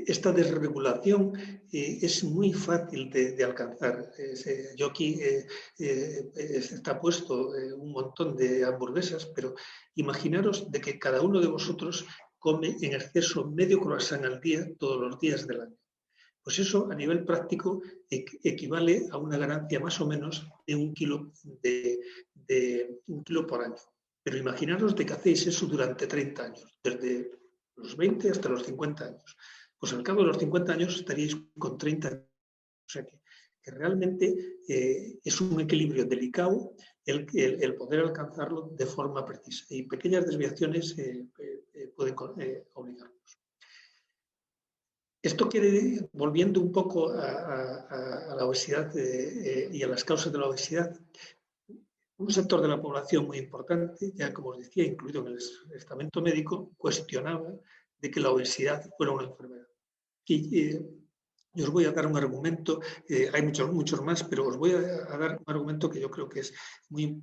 esta desregulación es muy fácil de alcanzar. Yo aquí está puesto un montón de hamburguesas, pero imaginaros de que cada uno de vosotros come en exceso medio croissant al día todos los días del año. Pues eso a nivel práctico equivale a una ganancia más o menos de 1 kilo, de 1 kilo por año. Pero imaginaros de que hacéis eso durante 30 años, desde los 20 hasta los 50 años. Pues al cabo de los 50 años estaríais con 30 años. O sea que realmente es un equilibrio delicado el poder alcanzarlo de forma precisa. Y pequeñas desviaciones pueden obligarnos. Esto quiere, volviendo un poco a la obesidad y a las causas de la obesidad, un sector de la población muy importante, ya como os decía, incluido en el estamento médico, cuestionaba de que la obesidad fuera una enfermedad. Y yo os voy a dar un argumento, hay muchos más, pero os voy a dar un argumento que yo creo que es muy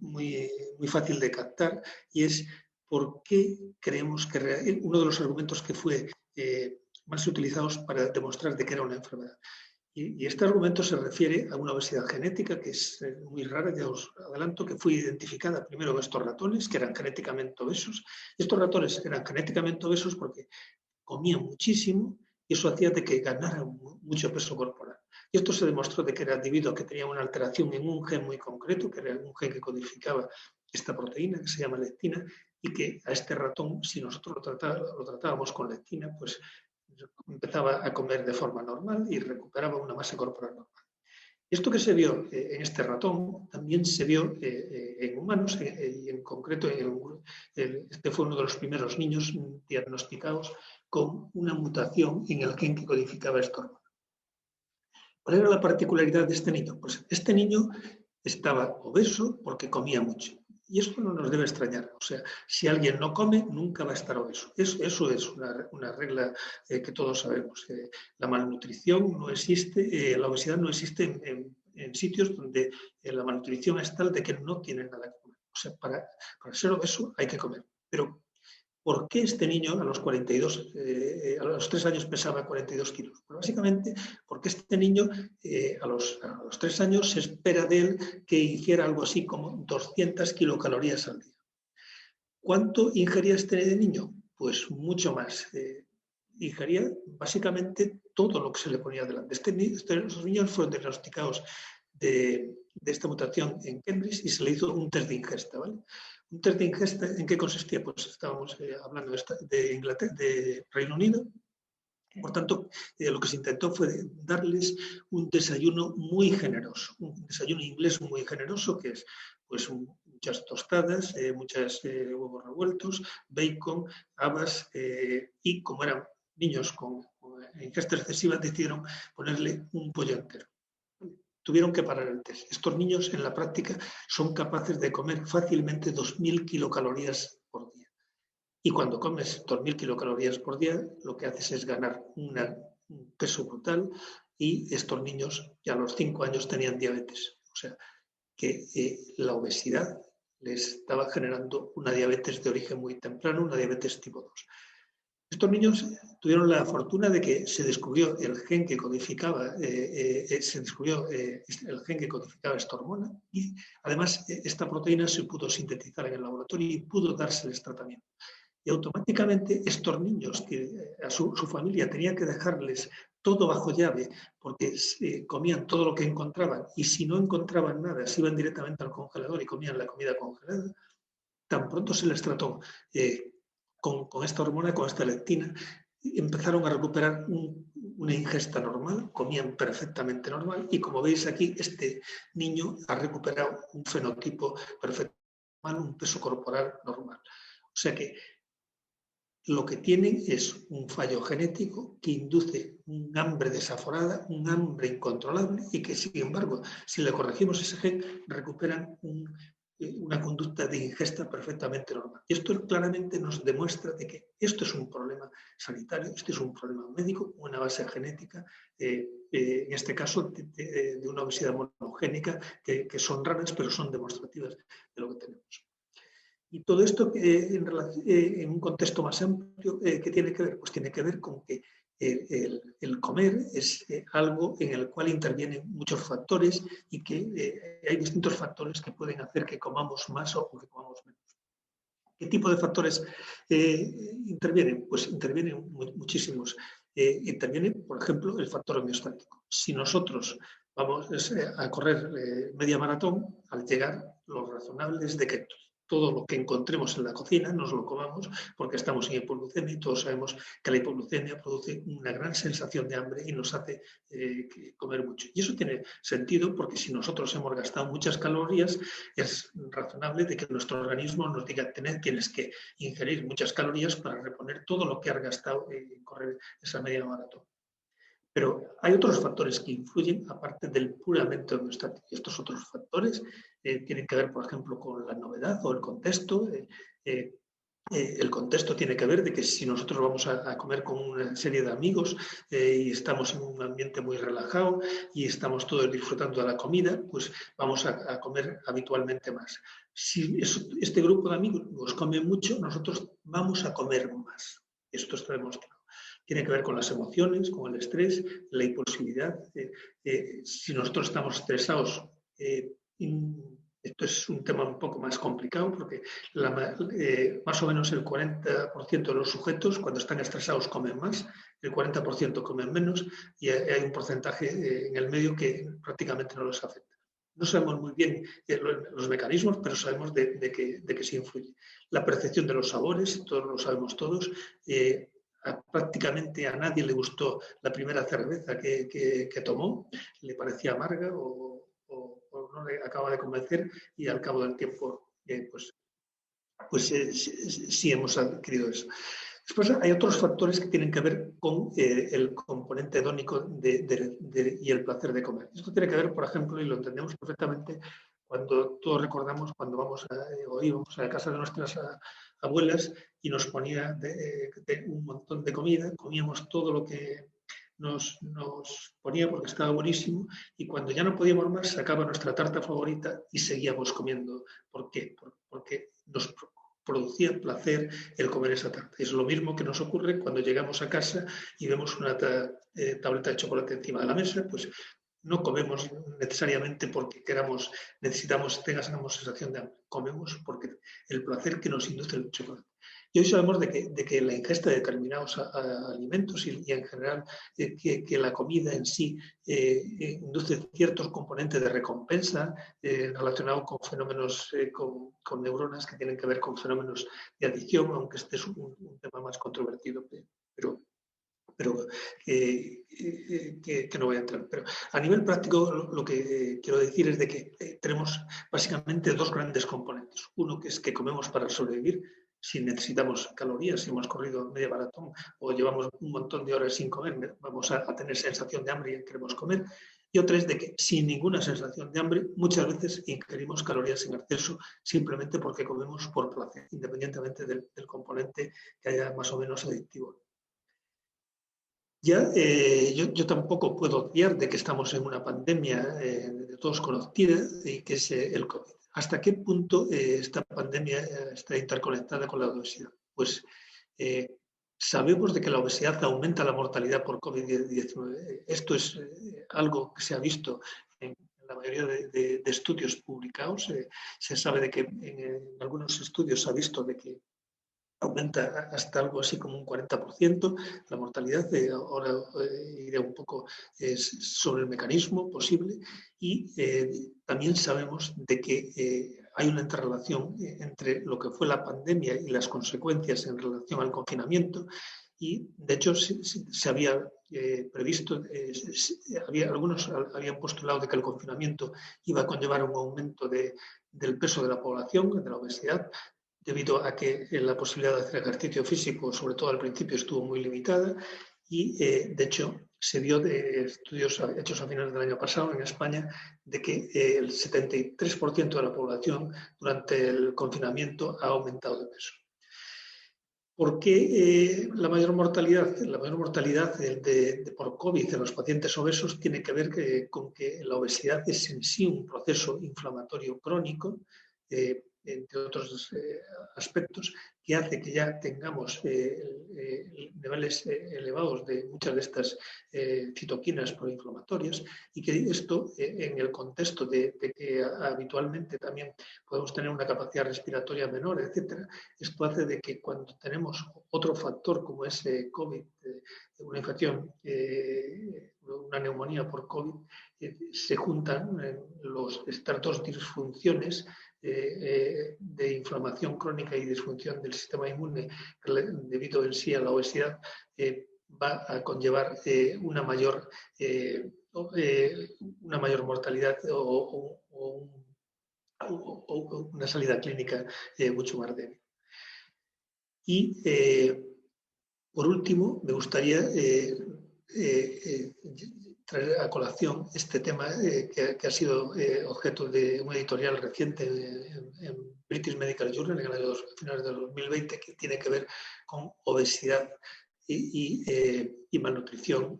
fácil de captar, y es por qué creemos que uno de los argumentos que fue más utilizados para demostrar de que era una enfermedad. Y este argumento se refiere a una obesidad genética que es muy rara, ya os adelanto, que fue identificada primero en estos ratones, que eran genéticamente obesos. Estos ratones eran genéticamente obesos porque comían muchísimo y eso hacía de que ganaran mucho peso corporal. Y esto se demostró de que era debido a que tenía una alteración en un gen muy concreto, que era un gen que codificaba esta proteína que se llama lectina, y que a este ratón, si nosotros lo tratábamos con lectina, pues empezaba a comer de forma normal y recuperaba una masa corporal normal. Esto que se vio en este ratón también se vio en humanos, y en concreto este fue uno de los primeros niños diagnosticados con una mutación en el gen que codificaba esta hormona. ¿Cuál era la particularidad de este niño? Pues este niño estaba obeso porque comía mucho. Y esto no nos debe extrañar. O sea, si alguien no come, nunca va a estar obeso. Eso es una regla que todos sabemos. La malnutrición no existe, la obesidad no existe en sitios donde la malnutrición es tal de que no tienen nada que comer. O sea, para ser obeso hay que comer. Pero ¿por qué este niño a los 3 años pesaba 42 kilos? Pues básicamente porque este niño a los 3 años se espera de él que hiciera algo así como 200 kilocalorías al día. ¿Cuánto ingería este niño? Pues mucho más. Ingería básicamente todo lo que se le ponía delante. Estos niños fueron diagnosticados de esta mutación en Cambridge y se le hizo un test de ingesta, ¿vale? Un test de ingesta, ¿en qué consistía? Pues estábamos hablando de Inglaterra, de Reino Unido. Por tanto, lo que se intentó fue darles un desayuno muy generoso, un desayuno inglés muy generoso, que es pues muchas tostadas, muchos huevos revueltos, bacon, habas, y como eran niños con ingesta excesiva, decidieron ponerle un pollo entero. Tuvieron que parar el test. Estos niños en la práctica son capaces de comer fácilmente 2.000 kilocalorías por día. Y cuando comes 2.000 kilocalorías por día, lo que haces es ganar un peso brutal, y estos niños ya a los 5 años tenían diabetes. O sea, que la obesidad les estaba generando una diabetes de origen muy temprano, una diabetes tipo 2. Estos niños tuvieron la fortuna de que se descubrió el gen que codificaba, esta hormona, y además esta proteína se pudo sintetizar en el laboratorio y pudo dárseles tratamiento. Y automáticamente estos niños, que a su familia tenía que dejarles todo bajo llave porque comían todo lo que encontraban, y si no encontraban nada se iban directamente al congelador y comían la comida congelada, tan pronto se les trató con esta hormona, con esta lectina, empezaron a recuperar una ingesta normal, comían perfectamente normal, y como veis aquí, este niño ha recuperado un fenotipo perfecto normal, un peso corporal normal. O sea que lo que tienen es un fallo genético que induce un hambre desaforada, un hambre incontrolable, y que, sin embargo, si le corregimos ese gen, recuperan una conducta de ingesta perfectamente normal. Y esto claramente nos demuestra de que esto es un problema sanitario, este es un problema médico, una base genética, en este caso de una obesidad monogénica, que son raras, pero son demostrativas de lo que tenemos. Y todo esto en un contexto más amplio, ¿qué tiene que ver? Pues tiene que ver con que el comer es algo en el cual intervienen muchos factores, y que hay distintos factores que pueden hacer que comamos más o que comamos menos. ¿Qué tipo de factores intervienen? Pues intervienen muchísimos. Interviene, por ejemplo, el factor homeostático. Si nosotros vamos a correr media maratón, al llegar, lo razonable es de que todo lo que encontremos en la cocina nos lo comamos, porque estamos en hipoglucemia, y todos sabemos que la hipoglucemia produce una gran sensación de hambre y nos hace comer mucho. Y eso tiene sentido, porque si nosotros hemos gastado muchas calorías, es razonable de que nuestro organismo nos diga: tienes que ingerir muchas calorías para reponer todo lo que has gastado en correr esa media maratón. Pero hay otros factores que influyen, aparte del puramente homeostático. Y estos otros factores tienen que ver, por ejemplo, con la novedad o el contexto. El contexto tiene que ver de que si nosotros vamos a comer con una serie de amigos y estamos en un ambiente muy relajado y estamos todos disfrutando de la comida, pues vamos a comer habitualmente más. Si este grupo de amigos come mucho, nosotros vamos a comer más. Esto está demostrado. Tiene que ver con las emociones, con el estrés, la impulsividad. Si nosotros estamos estresados, esto es un tema un poco más complicado, porque más o menos el 40% de los sujetos, cuando están estresados, comen más, el 40% comen menos, y hay un porcentaje en el medio que prácticamente no los afecta. No sabemos muy bien los mecanismos, pero sabemos de que sí influye. La percepción de los sabores, todos lo sabemos todos. Prácticamente a nadie le gustó la primera cerveza que tomó, le parecía amarga o no le acaba de convencer, y al cabo del tiempo sí hemos adquirido eso. Después hay otros factores que tienen que ver con el componente hedónico y el placer de comer. Esto tiene que ver, por ejemplo, y lo entendemos perfectamente, cuando todos recordamos cuando íbamos a la casa de nuestras abuelas y nos ponía un montón de comida, comíamos todo lo que nos ponía porque estaba buenísimo, y cuando ya no podíamos más sacaba nuestra tarta favorita y seguíamos comiendo. ¿Por qué? Porque nos producía placer el comer esa tarta. Es lo mismo que nos ocurre cuando llegamos a casa y vemos una tableta de chocolate encima de la mesa, pues no comemos necesariamente porque tengamos sensación de hambre. Comemos porque el placer que nos induce el chocolate. Y hoy sabemos de que la ingesta de determinados alimentos y en general que la comida en sí induce ciertos componentes de recompensa relacionados con fenómenos, con neuronas que tienen que ver con fenómenos de adicción, aunque este es un tema más controvertido, pero que no voy a entrar. Pero a nivel práctico lo que quiero decir es de que tenemos básicamente dos grandes componentes. Uno que es que comemos para sobrevivir, si necesitamos calorías, si hemos corrido media maratón o llevamos un montón de horas sin comer, vamos a tener sensación de hambre y queremos comer. Y otra es de que sin ninguna sensación de hambre, muchas veces ingerimos calorías en exceso simplemente porque comemos por placer, independientemente del componente que haya más o menos adictivo. Ya, yo tampoco puedo obviar de que estamos en una pandemia de todos conocida y que es el COVID. ¿Hasta qué punto esta pandemia está interconectada con la obesidad? Pues sabemos de que la obesidad aumenta la mortalidad por COVID-19. Esto es algo que se ha visto en la mayoría de estudios publicados. Se sabe de que en algunos estudios se ha visto de que aumenta hasta algo así como un 40% la mortalidad. Ahora iré un poco sobre el mecanismo posible y también sabemos de que hay una interrelación entre lo que fue la pandemia y las consecuencias en relación al confinamiento y de hecho se había previsto, algunos habían postulado de que el confinamiento iba a conllevar un aumento del peso de la población, de la obesidad, debido a que la posibilidad de hacer ejercicio físico, sobre todo al principio, estuvo muy limitada y, de hecho, se vio de estudios hechos a finales del año pasado en España de que el 73% de la población durante el confinamiento ha aumentado de peso. ¿Por qué la mayor mortalidad? La mayor mortalidad por COVID en los pacientes obesos tiene que ver con que la obesidad es en sí un proceso inflamatorio crónico, entre otros aspectos, que hace que ya tengamos niveles elevados de muchas de estas citoquinas proinflamatorias y que esto, en el contexto de que habitualmente también podemos tener una capacidad respiratoria menor, etcétera, esto hace de que cuando tenemos otro factor como es COVID, una infección, una neumonía por COVID, se juntan estas dos disfunciones de inflamación crónica y disfunción del sistema inmune debido en sí a la obesidad, va a conllevar una mayor mortalidad o una salida clínica mucho más débil. Y por último, me gustaría traer a colación este tema que ha sido objeto de un editorial reciente en British Medical Journal en el año finales de 2020, que tiene que ver con obesidad y malnutrición,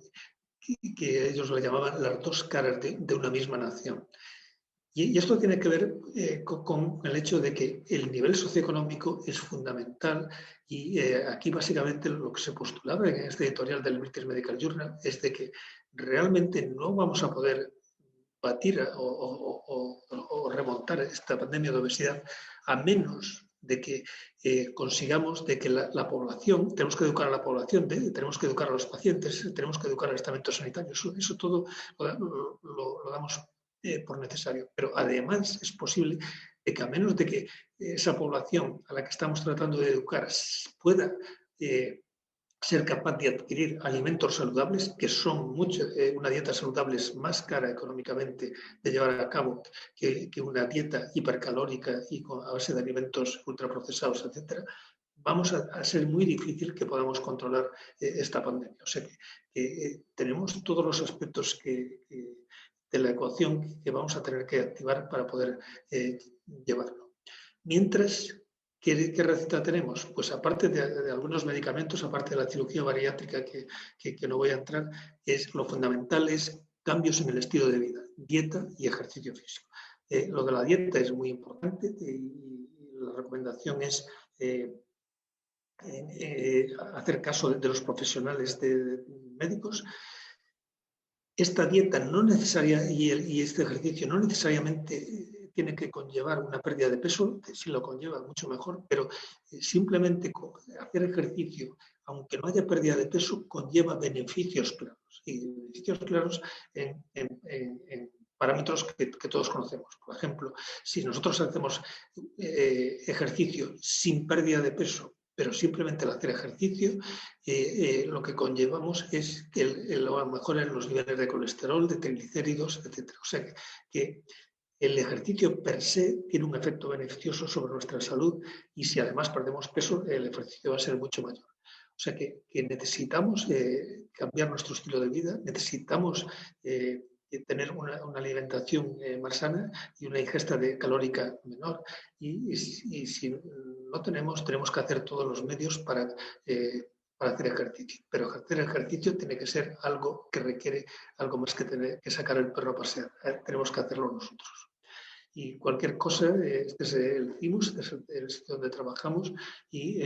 que ellos lo llamaban las dos caras de una misma nación. Y esto tiene que ver con el hecho de que el nivel socioeconómico es fundamental y aquí básicamente lo que se postulaba en este editorial del British Medical Journal es de que realmente no vamos a poder batir o remontar esta pandemia de obesidad a menos de que consigamos de que la población, tenemos que educar a la población, tenemos que educar a los pacientes, tenemos que educar al estamento sanitario. Eso todo lo damos por necesario. Pero además es posible de que a menos de que esa población a la que estamos tratando de educar pueda ser capaz de adquirir alimentos saludables, que son una dieta saludable es más cara económicamente de llevar a cabo que una dieta hipercalórica y a base de alimentos ultraprocesados, etcétera, vamos a ser muy difícil que podamos controlar esta pandemia. O sea que tenemos todos los aspectos de la ecuación que vamos a tener que activar para poder llevarlo. Mientras ¿Qué receta tenemos? Pues aparte de algunos medicamentos, aparte de la cirugía bariátrica que no voy a entrar, lo fundamental es cambios en el estilo de vida, dieta y ejercicio físico. Lo de la dieta es muy importante y la recomendación es hacer caso de los profesionales médicos. Esta dieta no necesaria y este ejercicio no necesariamente tiene que conllevar una pérdida de peso, que si lo conlleva mucho mejor, pero simplemente hacer ejercicio, aunque no haya pérdida de peso, conlleva beneficios claros. Y beneficios claros en parámetros que todos conocemos. Por ejemplo, si nosotros hacemos ejercicio sin pérdida de peso, pero simplemente al hacer ejercicio lo que conllevamos es que mejoren los niveles de colesterol, de triglicéridos, etc. O sea que el ejercicio per se tiene un efecto beneficioso sobre nuestra salud y si además perdemos peso, el ejercicio va a ser mucho mayor. O sea que necesitamos cambiar nuestro estilo de vida, necesitamos tener una alimentación más sana y una ingesta calórica menor. Y si no tenemos que hacer todos los medios para hacer ejercicio. Pero hacer ejercicio tiene que ser algo que requiere algo más que sacar el perro a pasear. Tenemos que hacerlo nosotros. Y cualquier cosa, este es el CIMUS, este es el sitio donde trabajamos y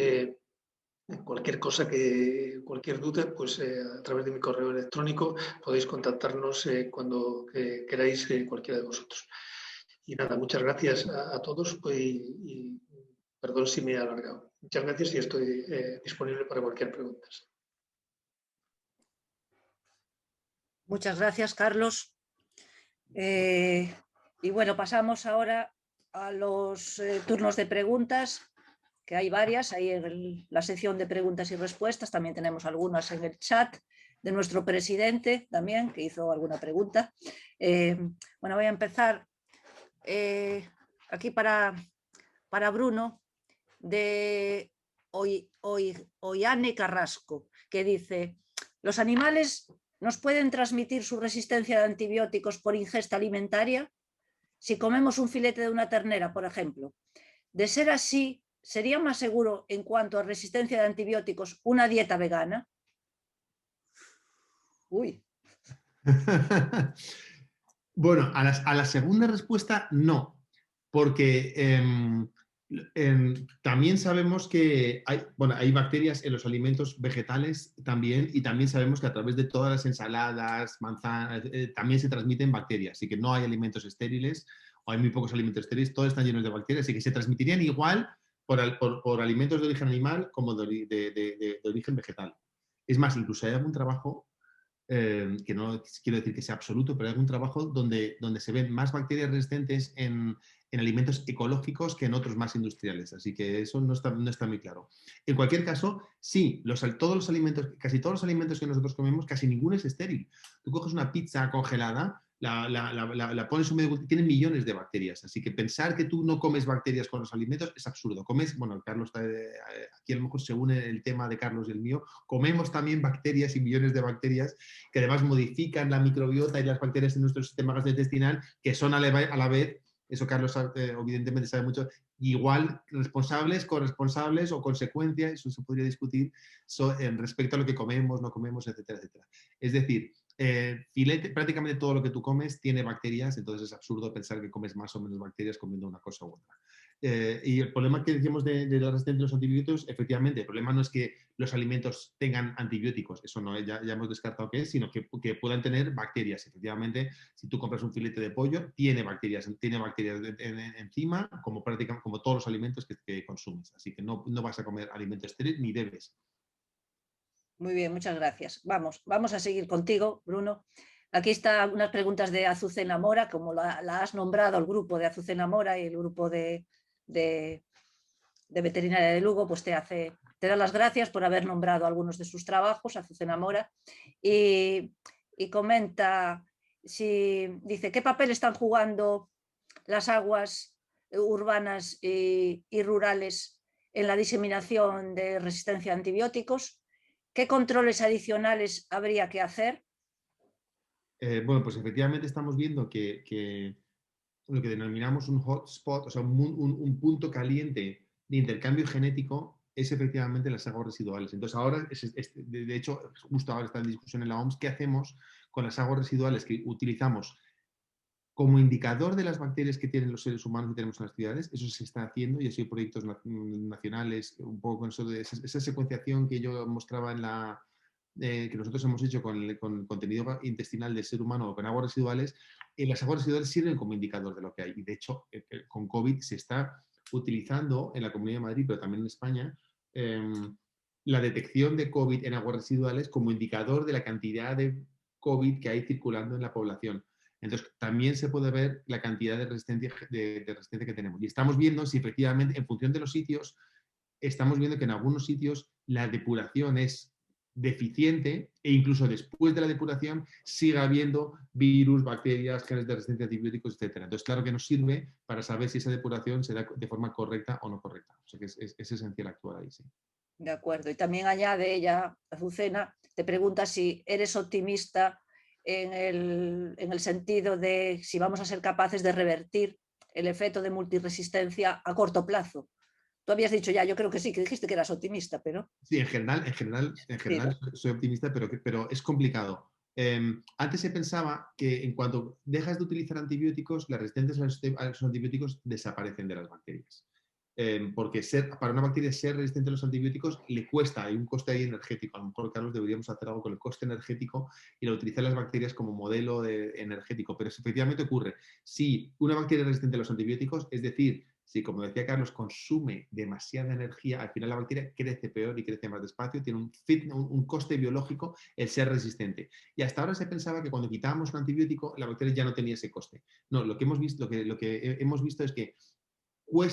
cualquier cosa, cualquier duda, pues a través de mi correo electrónico podéis contactarnos cuando queráis cualquiera de vosotros. Y nada, muchas gracias a todos pues, y perdón si me he alargado. Muchas gracias y estoy disponible para cualquier pregunta. Muchas gracias, Carlos. Y bueno, pasamos ahora a los turnos de preguntas, que hay varias, ahí en la sección de preguntas y respuestas, también tenemos algunas en el chat de nuestro presidente también, que hizo alguna pregunta. Bueno, voy a empezar aquí para Bruno, de Ollane Carrasco, que dice: ¿los animales nos pueden transmitir su resistencia de antibióticos por ingesta alimentaria? Si comemos un filete de una ternera, por ejemplo. De ser así, ¿sería más seguro en cuanto a resistencia de antibióticos una dieta vegana? Uy. Bueno, a la segunda respuesta no, porque también sabemos que hay bacterias en los alimentos vegetales también, y también sabemos que a través de todas las ensaladas, manzanas, también se transmiten bacterias, así que no hay alimentos estériles, o hay muy pocos alimentos estériles, todos están llenos de bacterias, así que se transmitirían igual por alimentos de origen animal como de origen vegetal. Es más, incluso hay algún trabajo, que no quiero decir que sea absoluto, pero hay algún trabajo donde se ven más bacterias resistentes en alimentos ecológicos que en otros más industriales, así que eso no está muy claro. En cualquier caso, sí, casi todos los alimentos que nosotros comemos, casi ninguno es estéril. Tú coges una pizza congelada, la pones un medio, tiene millones de bacterias, así que pensar que tú no comes bacterias con los alimentos es absurdo. Bueno, Carlos está aquí, a lo mejor según el tema de Carlos y el mío, comemos también bacterias y millones de bacterias que además modifican la microbiota y las bacterias en nuestro sistema gastrointestinal, que son a la vez, eso Carlos evidentemente sabe mucho, igual responsables, corresponsables o consecuencias, eso se podría discutir respecto a lo que comemos, no comemos, etcétera, etcétera. Es decir, filete, prácticamente todo lo que tú comes tiene bacterias, entonces es absurdo pensar que comes más o menos bacterias comiendo una cosa u otra. Y el problema que decíamos de la resistencia de los antibióticos, efectivamente, el problema no es que los alimentos tengan antibióticos, eso no, ya hemos descartado que es, sino que puedan tener bacterias. Efectivamente, si tú compras un filete de pollo, tiene bacterias encima, como todos los alimentos que consumes. Así que no vas a comer alimentos estériles ni debes. Muy bien, muchas gracias. Vamos a seguir contigo, Bruno. Aquí están unas preguntas de Azucena Mora, como la has nombrado, el grupo de Azucena Mora y el grupo de Veterinaria de Lugo, pues te da las gracias por haber nombrado algunos de sus trabajos, Azucena Mora, y comenta, dice, ¿qué papel están jugando las aguas urbanas y rurales en la diseminación de resistencia a antibióticos? ¿Qué controles adicionales habría que hacer? Bueno, pues efectivamente estamos viendo que lo que denominamos un hotspot, o sea, un punto caliente de intercambio genético es efectivamente las aguas residuales. Entonces ahora, de hecho, justo ahora está en discusión en la OMS, ¿qué hacemos con las aguas residuales que utilizamos como indicador de las bacterias que tienen los seres humanos que tenemos en las ciudades? Eso se está haciendo y ha sido proyectos nacionales, un poco con eso de esa secuenciación que yo mostraba en la... que nosotros hemos hecho con contenido intestinal del ser humano o con aguas residuales, las aguas residuales sirven como indicador de lo que hay. Y de hecho, con COVID se está utilizando en la Comunidad de Madrid, pero también en España, la detección de COVID en aguas residuales como indicador de la cantidad de COVID que hay circulando en la población. Entonces, también se puede ver la cantidad de resistencia que tenemos. Y estamos viendo si efectivamente, en función de los sitios, estamos viendo que en algunos sitios la depuración es deficiente e incluso después de la depuración sigue habiendo virus, bacterias, genes de resistencia a antibióticos, etc. Entonces, claro que nos sirve para saber si esa depuración se da de forma correcta o no correcta. O sea que es esencial actuar ahí, sí. De acuerdo. Y también añade ella, Azucena, te pregunta si eres optimista en el sentido de si vamos a ser capaces de revertir el efecto de multiresistencia a corto plazo. Tú habías dicho ya, yo creo que sí, que dijiste que eras optimista, pero... Sí, en general soy optimista, pero es complicado. Antes se pensaba que en cuanto dejas de utilizar antibióticos, las resistencias a los antibióticos desaparecen de las bacterias. Porque para una bacteria ser resistente a los antibióticos le cuesta, hay un coste ahí energético. A lo mejor, Carlos, deberíamos hacer algo con el coste energético y utilizar las bacterias como modelo energético. Pero efectivamente ocurre. Si una bacteria es resistente a los antibióticos, es decir, si, como decía Carlos, consume demasiada energía, al final la bacteria crece peor y crece más despacio, tiene un coste biológico el ser resistente. Y hasta ahora se pensaba que cuando quitábamos un antibiótico, la bacteria ya no tenía ese coste. No, lo que hemos visto es que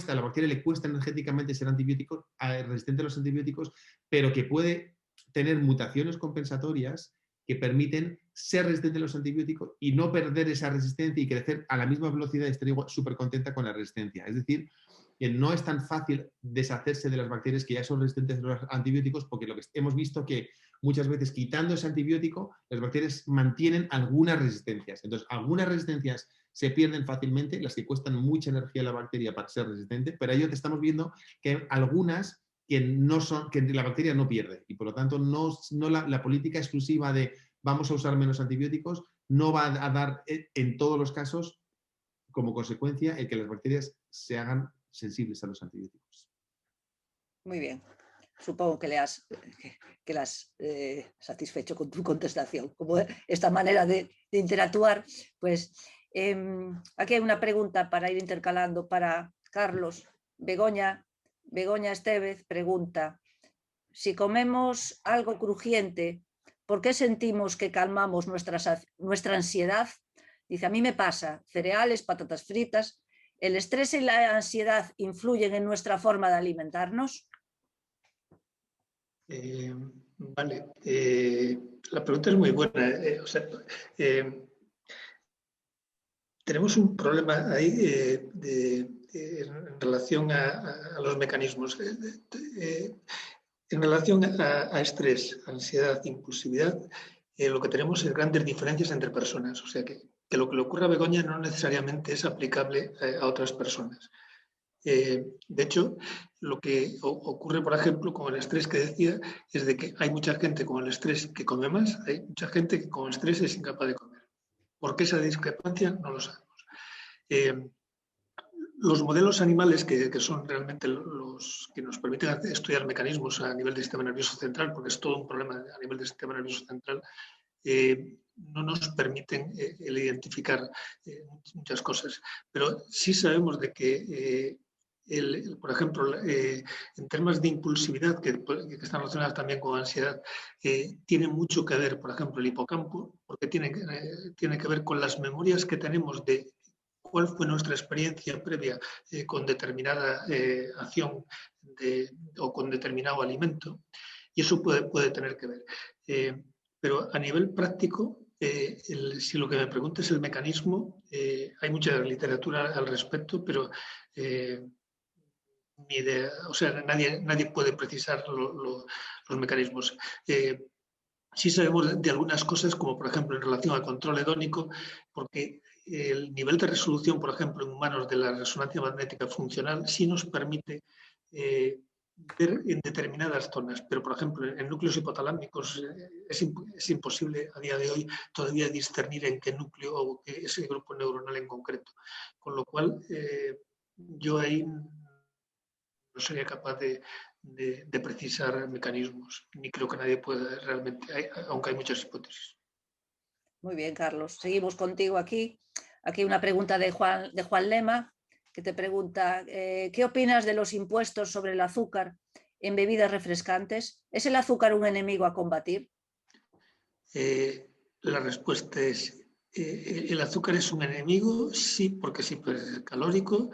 a la bacteria le cuesta energéticamente ser resistente a los antibióticos, pero que puede tener mutaciones compensatorias que permiten ser resistente a los antibióticos y no perder esa resistencia y crecer a la misma velocidad y estar súper contenta con la resistencia. Es decir, que no es tan fácil deshacerse de las bacterias que ya son resistentes a los antibióticos, porque lo que hemos visto que muchas veces quitando ese antibiótico, las bacterias mantienen algunas resistencias. Entonces, algunas resistencias se pierden fácilmente, las que cuestan mucha energía a la bacteria para ser resistente, pero ahí estamos viendo que hay algunas que la bacteria no pierde y por lo tanto la política exclusiva de vamos a usar menos antibióticos no va a dar en todos los casos como consecuencia el que las bacterias se hagan sensibles a los antibióticos. Muy bien. Supongo que le has satisfecho con tu contestación. Como esta manera de interactuar, pues aquí hay una pregunta para ir intercalando para Carlos. Begoña Estevez pregunta: si comemos algo crujiente, ¿por qué sentimos que calmamos nuestra ansiedad? Dice, a mí me pasa, cereales, patatas fritas. ¿El estrés y la ansiedad influyen en nuestra forma de alimentarnos? Vale, la pregunta es muy buena. Tenemos un problema ahí en relación a los mecanismos. En relación a estrés, ansiedad, impulsividad, lo que tenemos es grandes diferencias entre personas. O sea que lo que le ocurre a Begoña no necesariamente es aplicable a otras personas. De hecho, lo que ocurre, por ejemplo, con el estrés que decía, es de que hay mucha gente con el estrés que come más, hay mucha gente que con estrés es incapaz de comer. ¿Por qué esa discrepancia? No lo sabemos. Los modelos animales que son realmente los que nos permiten estudiar mecanismos a nivel del sistema nervioso central, porque es todo un problema a nivel del sistema nervioso central, no nos permiten el identificar muchas cosas. Pero sí sabemos de que, por ejemplo, en temas de impulsividad, que están relacionadas también con ansiedad, tiene mucho que ver, por ejemplo, el hipocampo, porque tiene que ver con las memorias que tenemos de cuál fue nuestra experiencia previa con determinada acción o con determinado alimento, y eso puede tener que ver. Pero a nivel práctico, si lo que me preguntas es el mecanismo, hay mucha literatura al respecto, pero ni idea, o sea, nadie puede precisar los mecanismos. Sí sabemos de algunas cosas, como por ejemplo en relación al control hedónico, porque el nivel de resolución, por ejemplo, en humanos de la resonancia magnética funcional sí nos permite ver en determinadas zonas, pero por ejemplo en núcleos hipotalámicos es imposible a día de hoy todavía discernir en qué núcleo o qué ese grupo neuronal en concreto, con lo cual yo ahí no sería capaz de precisar mecanismos, ni creo que nadie pueda realmente, aunque hay muchas hipótesis. Muy bien, Carlos. Seguimos contigo aquí. Aquí una pregunta de Juan Lema, que te pregunta, ¿qué opinas de los impuestos sobre el azúcar en bebidas refrescantes? ¿Es el azúcar un enemigo a combatir? La respuesta es, ¿el azúcar es un enemigo? Sí, porque es hipercalórico,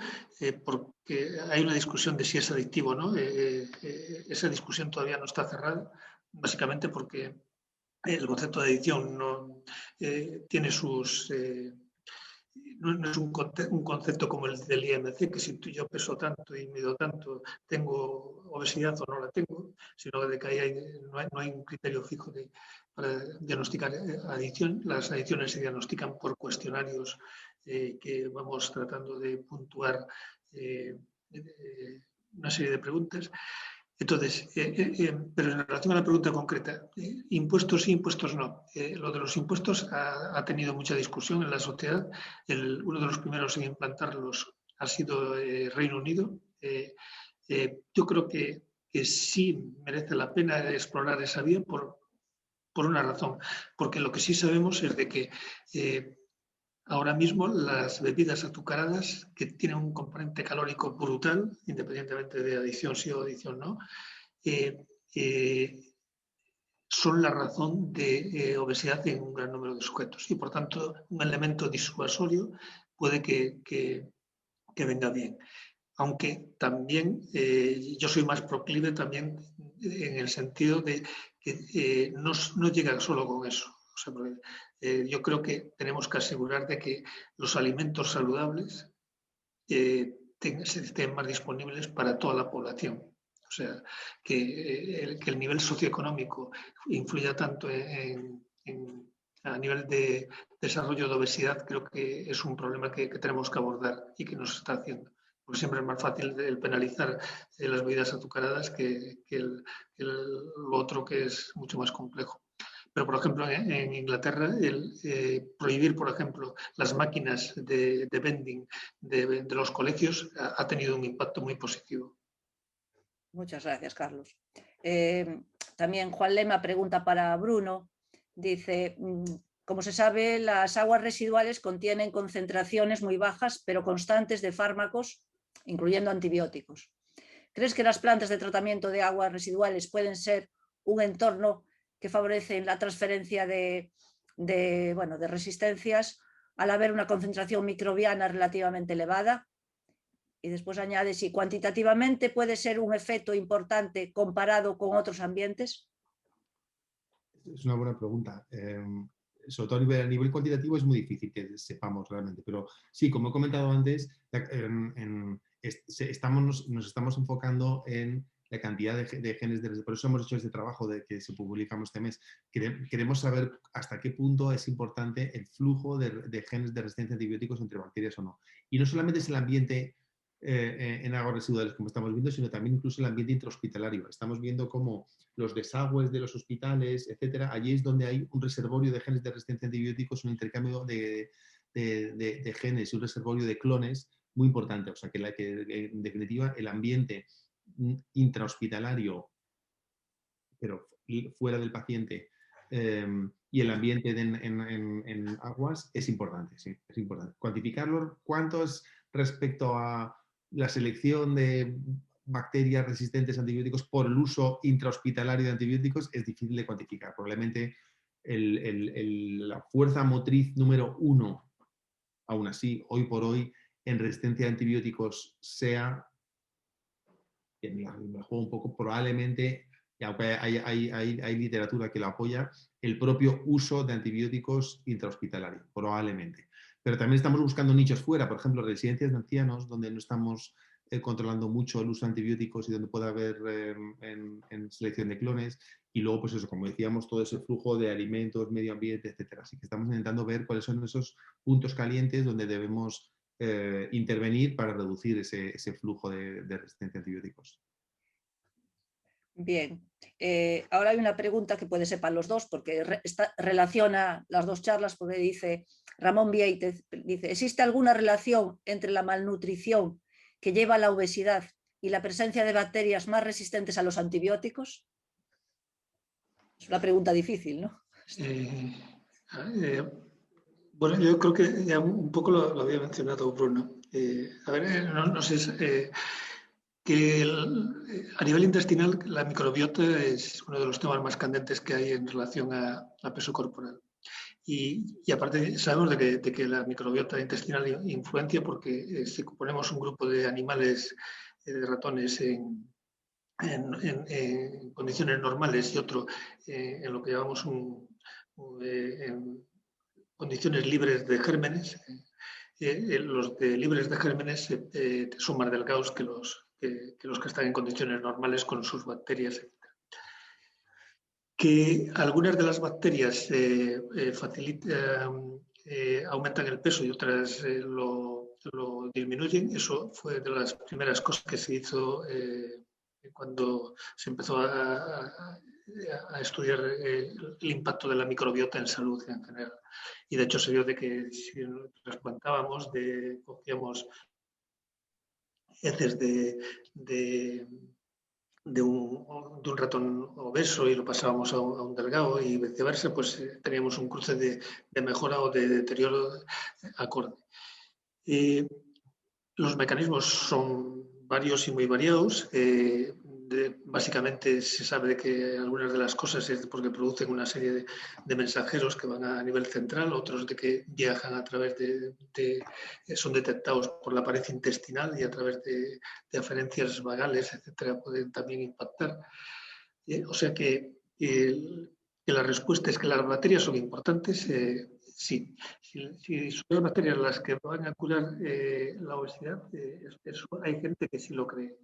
porque hay una discusión de si es adictivo o no. Esa discusión todavía no está cerrada, básicamente porque el concepto de adicción no tiene sus... no es un concepto como el del IMC, que si yo peso tanto y mido tanto, tengo obesidad o no la tengo, sino de que ahí no hay un criterio fijo para diagnosticar adicción. Las adicciones se diagnostican por cuestionarios que vamos tratando de puntuar una serie de preguntas. Entonces, pero en relación a la pregunta concreta, impuestos sí, impuestos no. Lo de los impuestos ha tenido mucha discusión en la sociedad. Uno de los primeros en implantarlos ha sido Reino Unido. Yo creo que sí merece la pena explorar esa vía por una razón, porque lo que sí sabemos es de que ahora mismo las bebidas azucaradas, que tienen un componente calórico brutal, independientemente de adicción sí o adicción no, son la razón de obesidad en un gran número de sujetos y por tanto un elemento disuasorio puede que venga bien. Aunque también yo soy más proclive también en el sentido de que no llega solo con eso. O sea, yo creo que tenemos que asegurar de que los alimentos saludables estén más disponibles para toda la población. O sea, que el nivel socioeconómico influya tanto a nivel de desarrollo de obesidad, creo que es un problema que tenemos que abordar y que nos está haciendo. Porque siempre es más fácil el penalizar las bebidas azucaradas que lo otro, que es mucho más complejo. Pero, por ejemplo, en Inglaterra, prohibir, por ejemplo, las máquinas de vending de los colegios ha tenido un impacto muy positivo. Muchas gracias, Carlos. También Juan Lema pregunta para Bruno. Dice, como se sabe, las aguas residuales contienen concentraciones muy bajas, pero constantes de fármacos, incluyendo antibióticos. ¿Crees que las plantas de tratamiento de aguas residuales pueden ser un entorno que favorece la transferencia de resistencias al haber una concentración microbiana relativamente elevada? Y después añade si cuantitativamente puede ser un efecto importante comparado con otros ambientes. Es una buena pregunta. Sobre todo a nivel cuantitativo es muy difícil que sepamos realmente, pero sí, como he comentado antes, nos estamos enfocando en la cantidad de genes, por eso hemos hecho este trabajo de que se publicamos este mes. Queremos saber hasta qué punto es importante el flujo de genes de resistencia a antibióticos entre bacterias o no. Y no solamente es el ambiente en aguas residuales, como estamos viendo, sino también incluso el ambiente intrahospitalario. Estamos viendo cómo los desagües de los hospitales, etcétera, allí es donde hay un reservorio de genes de resistencia a antibióticos, un intercambio de genes y un reservorio de clones muy importante. O sea, que en definitiva el ambiente intrahospitalario, pero fuera del paciente, y el ambiente en aguas es importante, sí, es importante. Cuantificarlo, cuántos respecto a la selección de bacterias resistentes a antibióticos por el uso intrahospitalario de antibióticos es difícil de cuantificar. Probablemente la fuerza motriz número 1, aún así, hoy por hoy, en resistencia a antibióticos sea, y me juego un poco, probablemente, aunque hay literatura que lo apoya, el propio uso de antibióticos intrahospitalario, probablemente. Pero también estamos buscando nichos fuera, por ejemplo, residencias de ancianos, donde no estamos controlando mucho el uso de antibióticos y donde puede haber en selección de clones. Y luego, pues eso, como decíamos, todo ese flujo de alimentos, medio ambiente, etcétera. Así que estamos intentando ver cuáles son esos puntos calientes donde debemos intervenir para reducir ese flujo de resistencia a antibióticos. Bien. Ahora hay una pregunta que puede ser para los dos, porque relaciona las dos charlas, porque dice Ramón Vieitez, dice, ¿existe alguna relación entre la malnutrición que lleva a la obesidad y la presencia de bacterias más resistentes a los antibióticos? Es una pregunta difícil, ¿no? Bueno, yo creo que ya un poco lo había mencionado Bruno. A ver, no sé, que a nivel intestinal la microbiota es uno de los temas más candentes que hay en relación a peso corporal. Y aparte sabemos de que la microbiota intestinal influencia porque si ponemos un grupo de animales, de ratones en condiciones normales y otro en lo que llamamos en condiciones libres de gérmenes, los de libres de gérmenes son más delgados que los que están en condiciones normales con sus bacterias, etc. Que algunas de las bacterias aumentan el peso y otras lo disminuyen. Eso fue de las primeras cosas que se hizo cuando se empezó a estudiar el impacto de la microbiota en salud en general. Y de hecho se vio de que si trasplantábamos, cogíamos heces de un ratón obeso y lo pasábamos a un delgado y viceversa, pues teníamos un cruce de mejora o de deterioro acorde. Los mecanismos son varios y muy variados. Básicamente se sabe que algunas de las cosas es porque producen una serie de mensajeros que van a nivel central, otros de que viajan a través son detectados por la pared intestinal y a través de aferencias vagales, etcétera, pueden también impactar. O sea que la respuesta es que las bacterias son importantes. Sí, si son las bacterias las que van a curar la obesidad, eso hay gente que sí lo cree.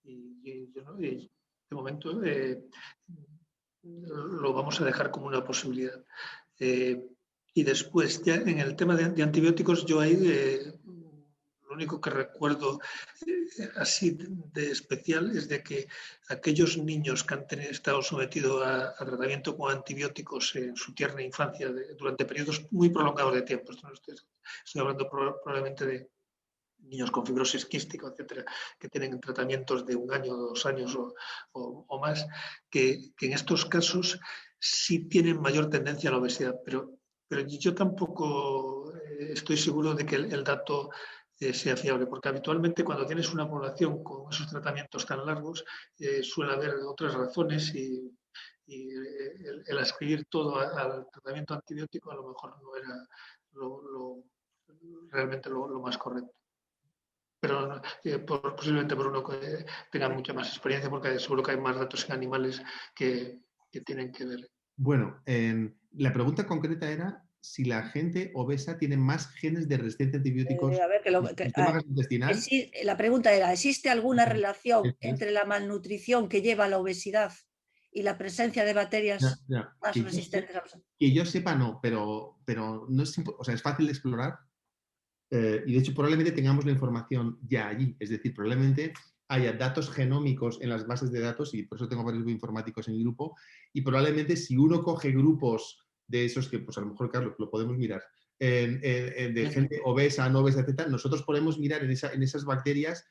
Y de momento lo vamos a dejar como una posibilidad. Y después, ya en el tema de antibióticos, yo ahí lo único que recuerdo así de especial es de que aquellos niños que han estado sometidos a tratamiento con antibióticos en su tierna infancia durante periodos muy prolongados de tiempo, estoy hablando probablemente de niños con fibrosis quística, etcétera, que tienen tratamientos de 1 año, 2 años o más, que en estos casos sí tienen mayor tendencia a la obesidad, pero yo tampoco estoy seguro de que el dato sea fiable, porque habitualmente cuando tienes una población con esos tratamientos tan largos suele haber otras razones y el ascribir todo al tratamiento antibiótico a lo mejor no era realmente lo más correcto. Pero posiblemente Bruno tenga mucha más experiencia porque seguro que hay más datos en animales que tienen que ver. Bueno, la pregunta concreta era si la gente obesa tiene más genes de resistencia a antibióticos A ver, en el sistema gastrointestinal. La pregunta era, ¿existe alguna relación entre la malnutrición que lleva a la obesidad y la presencia de bacterias más resistentes a los antibióticos? Que yo sepa, no, pero no es, o sea, es fácil de explorar. Y de hecho probablemente tengamos la información ya allí, es decir, probablemente haya datos genómicos en las bases de datos y por eso tengo varios bioinformáticos en mi grupo y probablemente si uno coge grupos de esos que pues a lo mejor, Carlos, lo podemos mirar, de gente obesa, no obesa, etc., nosotros podemos mirar en esas bacterias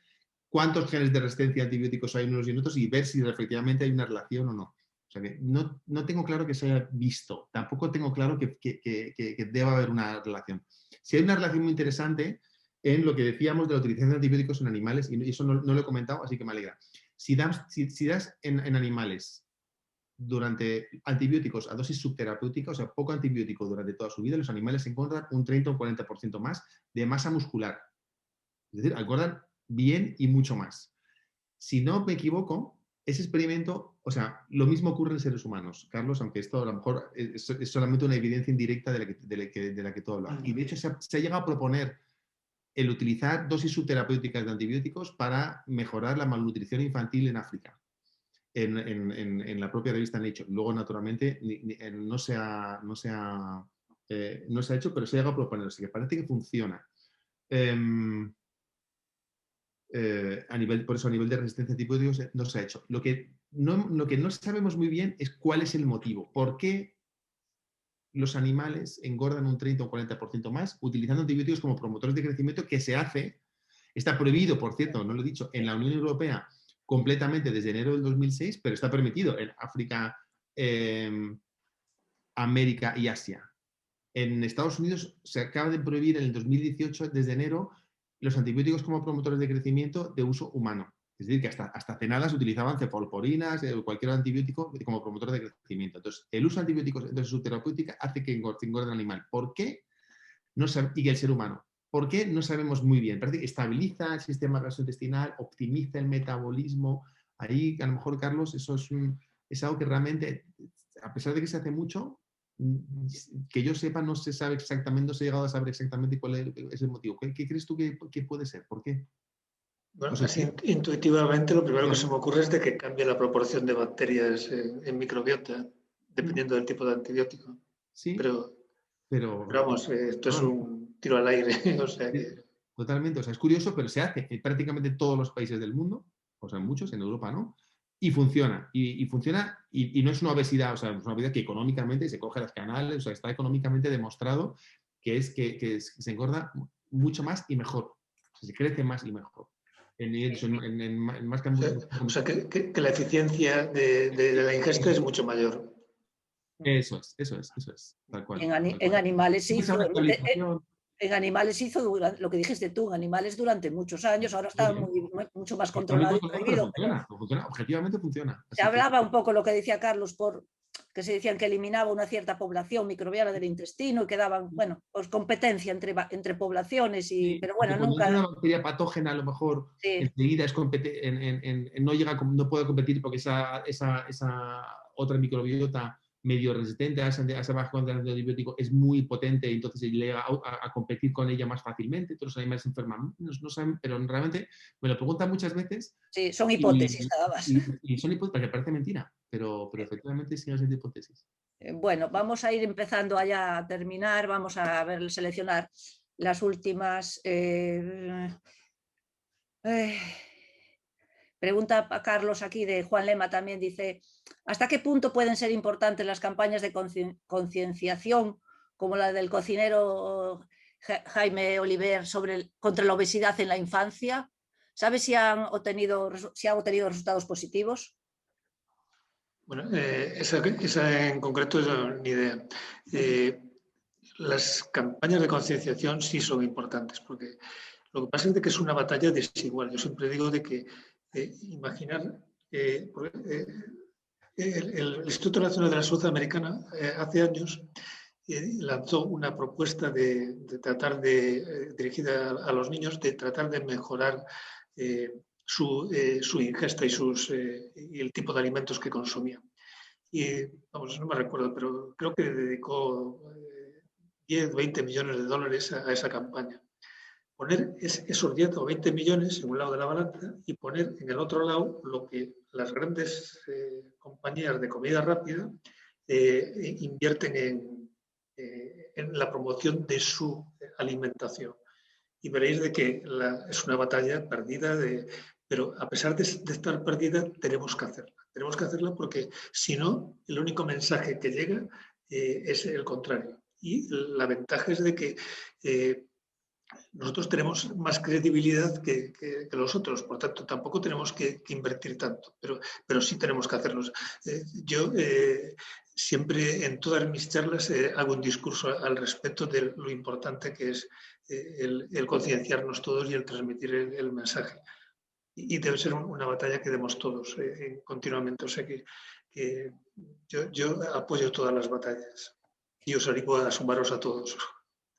cuántos genes de resistencia a antibióticos hay en unos y en otros y ver si efectivamente hay una relación o no. O sea que no tengo claro que se haya visto, tampoco tengo claro que deba haber una relación. Si hay una relación muy interesante en lo que decíamos de la utilización de antibióticos en animales, y eso no lo he comentado, así que me alegra. Si das en animales durante antibióticos a dosis subterapéutica, o sea, poco antibiótico durante toda su vida, los animales encuentran un 30 o un 40% más de masa muscular. Es decir, engordan bien y mucho más. Si no me equivoco, ese experimento, o sea, lo mismo ocurre en seres humanos, Carlos, aunque esto a lo mejor es solamente una evidencia indirecta de la que tú hablas. Y de hecho se ha llegado a proponer el utilizar dosis subterapéuticas de antibióticos para mejorar la malnutrición infantil en África, en la propia revista Nature. Luego, naturalmente, no se ha hecho, pero se ha llegado a proponer, así que parece que funciona. Por eso a nivel de resistencia a antibióticos no se ha hecho. Lo que lo que no sabemos muy bien es cuál es el motivo. ¿Por qué los animales engordan un 30 o 40% más utilizando antibióticos como promotores de crecimiento, que se hace, está prohibido, por cierto, no lo he dicho, en la Unión Europea completamente desde enero del 2006, pero está permitido en África, América y Asia. En Estados Unidos se acaba de prohibir en el 2018, desde enero, los antibióticos como promotores de crecimiento de uso humano. Es decir, que hasta hace nada se utilizaban cefaloporinas, cualquier antibiótico como promotor de crecimiento. Entonces, el uso de antibióticos en su terapéutica hace que engorde el animal. ¿Por qué? No sabe, y que el ser humano. ¿Por qué? No sabemos muy bien. Parece que estabiliza el sistema gastrointestinal, optimiza el metabolismo. Ahí, a lo mejor, Carlos, eso es algo que realmente, a pesar de que se hace mucho, que yo sepa, no se sabe exactamente, no se ha llegado a saber exactamente cuál es el motivo. ¿Qué crees tú que puede ser? ¿Por qué? Bueno, O sea, así intuitivamente lo primero que se me ocurre es de que cambia la proporción de bacterias en microbiota, dependiendo del tipo de antibiótico. sí, Pero pero vamos, esto es un tiro al aire, o sea que... totalmente, o sea, es curioso, pero se hace en prácticamente todos los países del mundo, o sea, en muchos, en Europa no, y funciona, y funciona, y no es una obesidad, o sea, es una obesidad que económicamente se coge las canales, o sea, está económicamente demostrado que se engorda mucho más y mejor, o sea, se crece más y mejor. En más O sea que la eficiencia de la ingesta es mucho mayor. Eso es, tal cual. En animales se Mucha hizo, actualización. en animales hizo lo que dijiste tú, en animales durante muchos años, ahora está mucho más controlado y prohibido. Funciona, objetivamente funciona. Se hablaba un poco lo que decía Carlos, que se decían que eliminaba una cierta población microbiana del intestino y que daban, bueno, pues competencia entre poblaciones, pero bueno, cuando nunca... entra una bacteria patógena, a lo mejor enseguida no llega, no puede competir porque esa otra microbiota medio resistente a esa baja concentración de antibiótico es muy potente y entonces llega a competir con ella más fácilmente. Todos los animales se enferman, no saben, pero realmente me lo preguntan muchas veces. Sí, son hipótesis nada más. Y son hipótesis, porque parece mentira, pero efectivamente siguen siendo hipótesis. Bueno, vamos a ir empezando allá a terminar, vamos a ver, seleccionar las últimas. Pregunta a Carlos aquí de Juan Lema también, dice, ¿hasta qué punto pueden ser importantes las campañas de concienciación como la del cocinero Jaime Oliver contra la obesidad en la infancia? ¿Sabes si ha obtenido resultados positivos? Bueno, esa en concreto ni idea. Las campañas de concienciación sí son importantes, porque lo que pasa es de que es una batalla desigual. Yo siempre digo de que imaginar... el Instituto Nacional de la Salud Americana hace años lanzó una propuesta de tratar de, dirigida a los niños, de tratar de mejorar su ingesta y el tipo de alimentos que consumían. Y, vamos, no me recuerdo, pero creo que dedicó 10, 20 millones de dólares a esa campaña. Poner esos 10 o 20 millones en un lado de la balanza y poner en el otro lado lo que las grandes compañías de comida rápida invierten en la promoción de su alimentación. Y veréis de que es una batalla perdida, pero a pesar de estar perdida, tenemos que hacerla. Tenemos que hacerla porque si no, el único mensaje que llega es el contrario. Y la ventaja es de que nosotros tenemos más credibilidad que los otros, por tanto, tampoco tenemos que invertir tanto, pero sí tenemos que hacerlos. Yo siempre en todas mis charlas hago un discurso al respecto de lo importante que es el concienciarnos todos y el transmitir el mensaje. Y debe ser una batalla que demos todos continuamente. O sea que yo apoyo todas las batallas y os animo a sumaros a todos.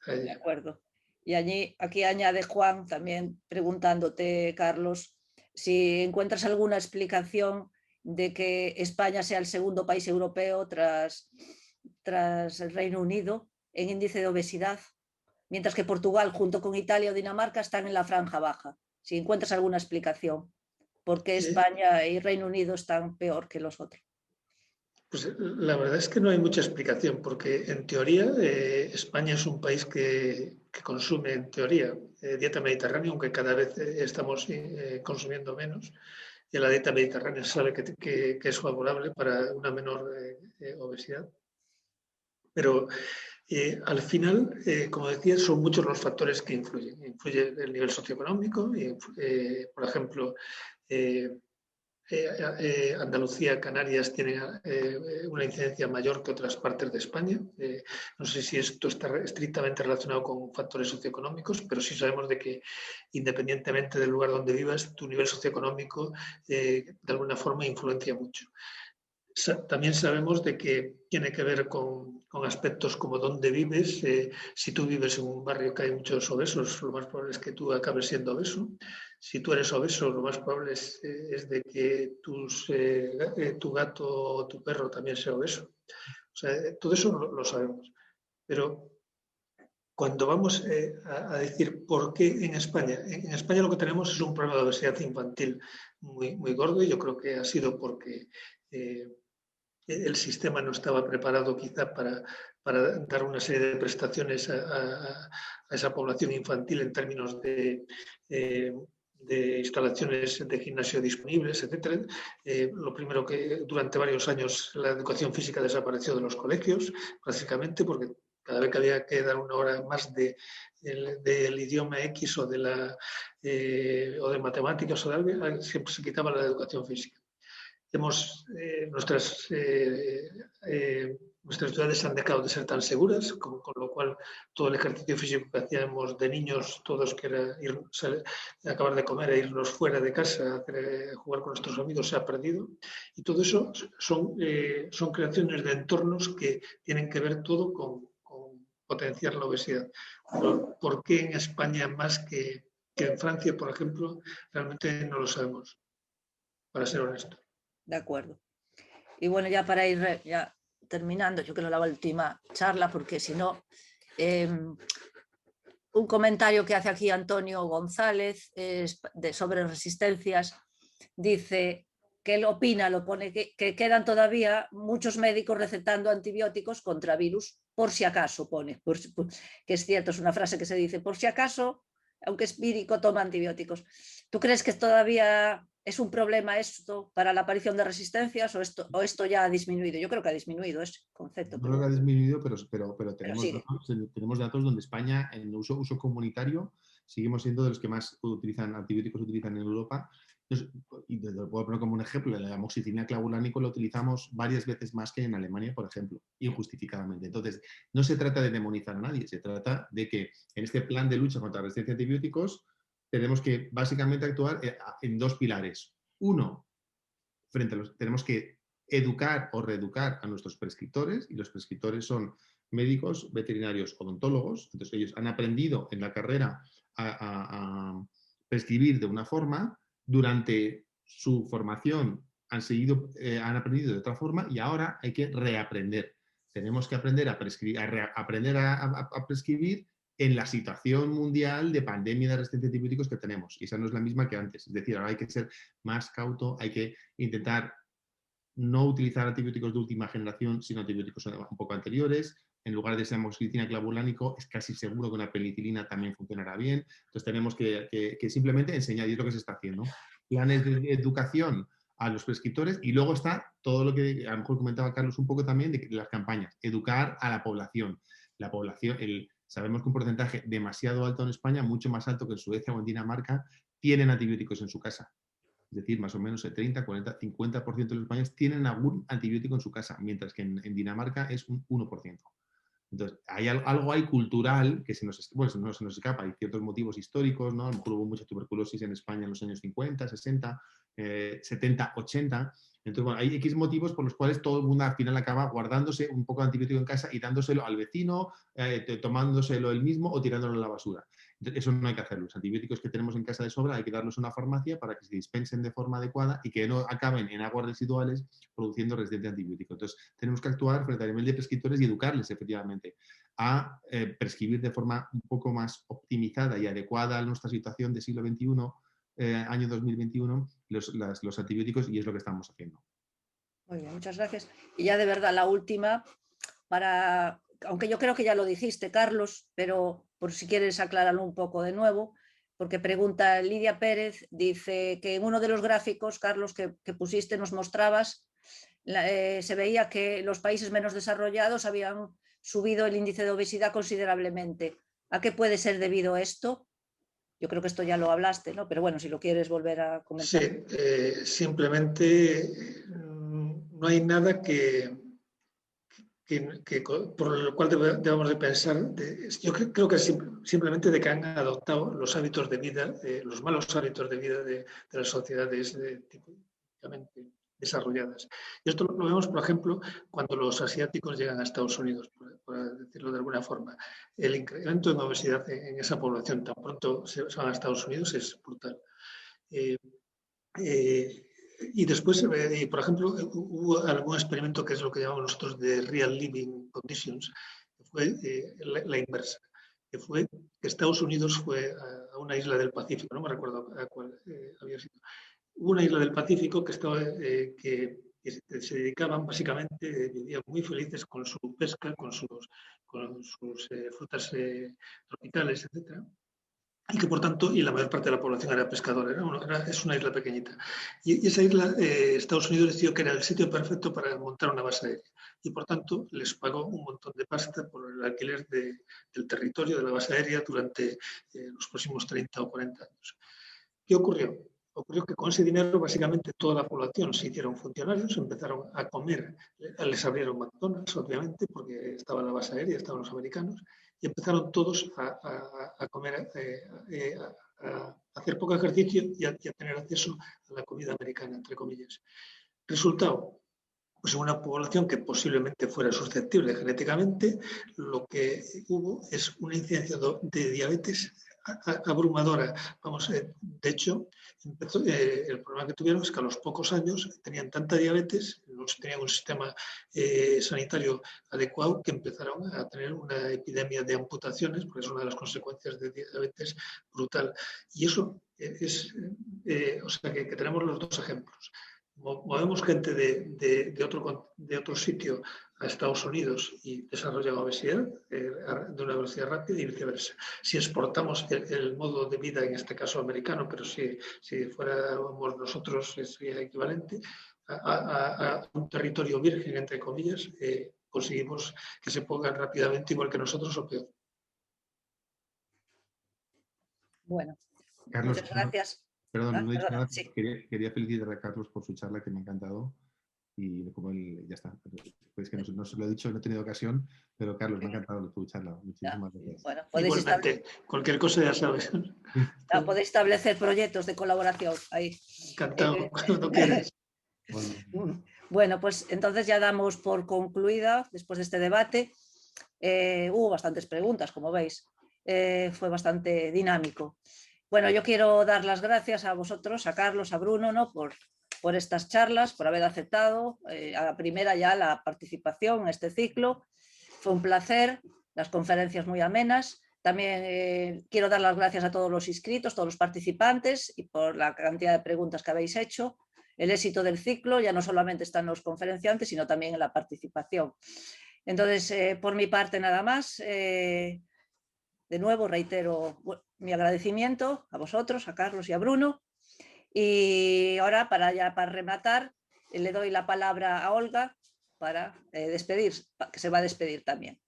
De acuerdo. Y aquí añade Juan también preguntándote, Carlos, si encuentras alguna explicación de que España sea el segundo país europeo tras el Reino Unido en índice de obesidad, mientras que Portugal junto con Italia o Dinamarca están en la franja baja. Si encuentras alguna explicación, ¿por qué España y Reino Unido están peor que los otros? Pues la verdad es que no hay mucha explicación, porque en teoría España es un país que consume, en teoría, dieta mediterránea, aunque cada vez estamos consumiendo menos. la dieta mediterránea se sabe que es favorable para una menor obesidad. Pero al final, como decía, son muchos los factores que influyen. Influye el nivel socioeconómico, por ejemplo, Andalucía, Canarias tienen una incidencia mayor que otras partes de España. No sé si esto está estrictamente relacionado con factores socioeconómicos, pero sí sabemos de que independientemente del lugar donde vivas, tu nivel socioeconómico de alguna forma influencia mucho. También sabemos de que tiene que ver con aspectos como dónde vives. Si tú vives en un barrio que hay muchos obesos, lo más probable es que tú acabes siendo obeso. Si tú eres obeso, lo más probable es de que tu gato o tu perro también sea obeso. O sea, todo eso lo sabemos. Pero cuando vamos a decir por qué en España lo que tenemos es un problema de obesidad infantil muy, muy gordo, y yo creo que ha sido porque el sistema no estaba preparado quizá para dar una serie de prestaciones a esa población infantil en términos de instalaciones de gimnasio disponibles, etc. Lo primero que durante varios años la educación física desapareció de los colegios, básicamente porque cada vez que había que dar una hora más del idioma X o de matemáticas o de algo, siempre se quitaba la educación física. Nuestras ciudades han dejado de ser tan seguras, con lo cual todo el ejercicio físico que hacíamos de niños, todos, que era acabar de comer e irnos fuera de casa, jugar con nuestros amigos, se ha perdido. Y todo eso son creaciones de entornos que tienen que ver todo con potenciar la obesidad. ¿Por qué en España más que en Francia, por ejemplo? Realmente no lo sabemos, para ser honesto. De acuerdo. Y bueno, ya para ir ya terminando, yo creo la última charla, porque si no, un comentario que hace aquí Antonio González sobre resistencias, dice que él opina, lo pone, que quedan todavía muchos médicos recetando antibióticos contra virus, por si acaso, pone, que es cierto, es una frase que se dice, por si acaso, aunque es vírico, toma antibióticos. ¿Tú crees que todavía es un problema esto para la aparición de resistencias o esto ya ha disminuido? Yo creo que ha disminuido ese concepto. Yo creo que ha disminuido, pero tenemos datos donde España, en uso comunitario, seguimos siendo de los que más antibióticos utilizan en Europa. Y te lo puedo poner como un ejemplo, la amoxicilina clavulánico lo utilizamos varias veces más que en Alemania, por ejemplo, injustificadamente. Entonces, no se trata de demonizar a nadie, se trata de que en este plan de lucha contra la resistencia a antibióticos tenemos que básicamente actuar en dos pilares. Uno, tenemos que educar o reeducar a nuestros prescriptores, y los prescriptores son médicos, veterinarios, odontólogos. Entonces ellos han aprendido en la carrera a prescribir de una forma, durante su formación han aprendido de otra forma, y ahora hay que reaprender. Tenemos que aprender a prescribir en la situación mundial de pandemia de resistencia a antibióticos que tenemos. Y esa no es la misma que antes. Es decir, ahora hay que ser más cauto, hay que intentar no utilizar antibióticos de última generación, sino antibióticos un poco anteriores. En lugar de ese amoxicilina clavulánico, es casi seguro que una penicilina también funcionará bien. Entonces tenemos que simplemente enseñar, y es lo que se está haciendo. Planes de educación a los prescriptores, y luego está todo lo que a lo mejor comentaba Carlos un poco también de las campañas. Educar a la población. Sabemos que un porcentaje demasiado alto en España, mucho más alto que en Suecia o en Dinamarca, tienen antibióticos en su casa. Es decir, más o menos el 30, 40, 50% de los españoles tienen algún antibiótico en su casa, mientras que en Dinamarca es un 1%. Entonces, hay algo cultural que no se nos escapa. Hay ciertos motivos históricos, ¿no? A lo mejor hubo mucha tuberculosis en España en los años 50, 60, 70, 80. Entonces, bueno, hay X motivos por los cuales todo el mundo al final acaba guardándose un poco de antibiótico en casa y dándoselo al vecino, tomándoselo él mismo o tirándolo a la basura. Entonces, eso no hay que hacerlo. Los antibióticos que tenemos en casa de sobra hay que darlos a una farmacia para que se dispensen de forma adecuada y que no acaben en aguas residuales produciendo resistencia a antibióticos. Entonces, tenemos que actuar frente al nivel de prescriptores y educarles efectivamente a prescribir de forma un poco más optimizada y adecuada a nuestra situación de siglo XXI, año 2021, los antibióticos, y es lo que estamos haciendo. Muy bien, muchas gracias. Y ya de verdad la última, aunque yo creo que ya lo dijiste, Carlos, pero por si quieres aclararlo un poco de nuevo, porque pregunta Lidia Pérez, dice que en uno de los gráficos, Carlos, que pusiste, nos mostrabas, se veía que los países menos desarrollados habían subido el índice de obesidad considerablemente. ¿A qué puede ser debido esto? Yo creo que esto ya lo hablaste, ¿no? Pero bueno, si lo quieres volver a comentar. Sí, simplemente no hay nada por lo cual debamos de pensar. Yo creo que es simplemente de que han adoptado los hábitos de vida, los malos hábitos de vida de las sociedades típicamente desarrolladas. Y esto lo vemos, por ejemplo, cuando los asiáticos llegan a Estados Unidos, por decirlo de alguna forma. El incremento en obesidad en esa población tan pronto se van a Estados Unidos es brutal. Y después, por ejemplo, hubo algún experimento que es lo que llamamos nosotros de Real Living Conditions, que fue la inversa, que fue que Estados Unidos fue a una isla del Pacífico, no me recuerdo a cuál había sido. Hubo una isla del Pacífico que se dedicaban básicamente, vivían muy felices con su pesca, con sus frutas tropicales, etcétera. Y que por tanto, y la mayor parte de la población era pescadora, es una isla pequeñita. Y esa isla, Estados Unidos decidió que era el sitio perfecto para montar una base aérea. Y por tanto, les pagó un montón de pasta por el alquiler del territorio de la base aérea durante los próximos 30 o 40 años. ¿Qué ocurrió? Ocurrió que con ese dinero básicamente toda la población se hicieron funcionarios, empezaron a comer, les abrieron McDonald's, obviamente, porque estaba la base aérea, estaban los americanos, y empezaron todos a comer, a hacer poco ejercicio y a tener acceso a la comida americana, entre comillas. Resultado, pues en una población que posiblemente fuera susceptible genéticamente, lo que hubo es una incidencia de diabetes abrumadora. De hecho, el problema que tuvieron es que a los pocos años tenían tanta diabetes, no tenían un sistema sanitario adecuado, que empezaron a tener una epidemia de amputaciones, porque es una de las consecuencias de diabetes brutal. Y eso o sea que tenemos los dos ejemplos. Movemos gente de otro sitio a Estados Unidos y desarrollan obesidad de una velocidad rápida y viceversa. Si exportamos el modo de vida, en este caso americano, pero si fuéramos nosotros sería equivalente, a un territorio virgen, entre comillas, conseguimos que se pongan rápidamente igual que nosotros o peor. Bueno, Carlos, muchas gracias. Perdón, no he dicho nada. Sí. Quería felicitar a Carlos por su charla, que me ha encantado. Y como él, ya está. Es que no se lo he dicho, no he tenido ocasión, pero Carlos, me ha encantado tu charla. Muchísimas gracias. Bueno, igualmente, cualquier cosa ya sabes. Podéis establecer proyectos de colaboración ahí. Encantado, cuando quieras. Bueno, pues entonces ya damos por concluida, después de este debate. Hubo bastantes preguntas, como veis. Fue bastante dinámico. Bueno, yo quiero dar las gracias a vosotros, a Carlos, a Bruno, ¿no? por estas charlas, por haber aceptado a la primera ya la participación en este ciclo. Fue un placer, las conferencias muy amenas. También quiero dar las gracias a todos los inscritos, todos los participantes, y por la cantidad de preguntas que habéis hecho. El éxito del ciclo ya no solamente está en los conferenciantes, sino también en la participación. Entonces, por mi parte nada más. De nuevo reitero mi agradecimiento a vosotros, a Carlos y a Bruno. Y ahora, para rematar, le doy la palabra a Olga para despedir, que se va a despedir también.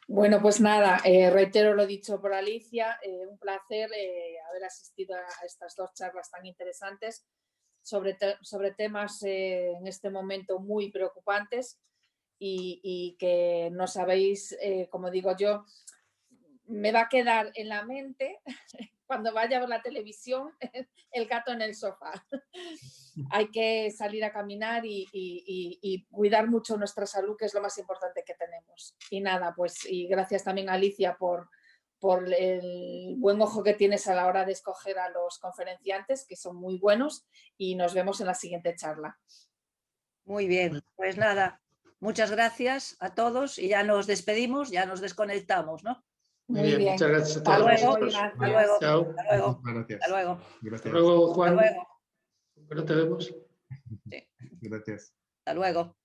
Bueno, pues nada, reitero lo dicho por Alicia, un placer haber asistido a estas dos charlas tan interesantes sobre temas en este momento muy preocupantes y que no sabéis, como digo yo, me va a quedar en la mente cuando vaya a ver la televisión el gato en el sofá. Hay que salir a caminar y cuidar mucho nuestra salud, que es lo más importante que tenemos. Y nada, pues y gracias también a Alicia por el buen ojo que tienes a la hora de escoger a los conferenciantes, que son muy buenos, y nos vemos en la siguiente charla. Muy bien, pues nada, muchas gracias a todos y ya nos despedimos, ya nos desconectamos, ¿no? Muy bien, muchas gracias a todos. Hasta luego. Hasta luego. Chao. Gracias. Hasta luego. Gracias. Hasta luego, Juan. Hasta luego. No te vemos. Sí. Gracias. Hasta luego.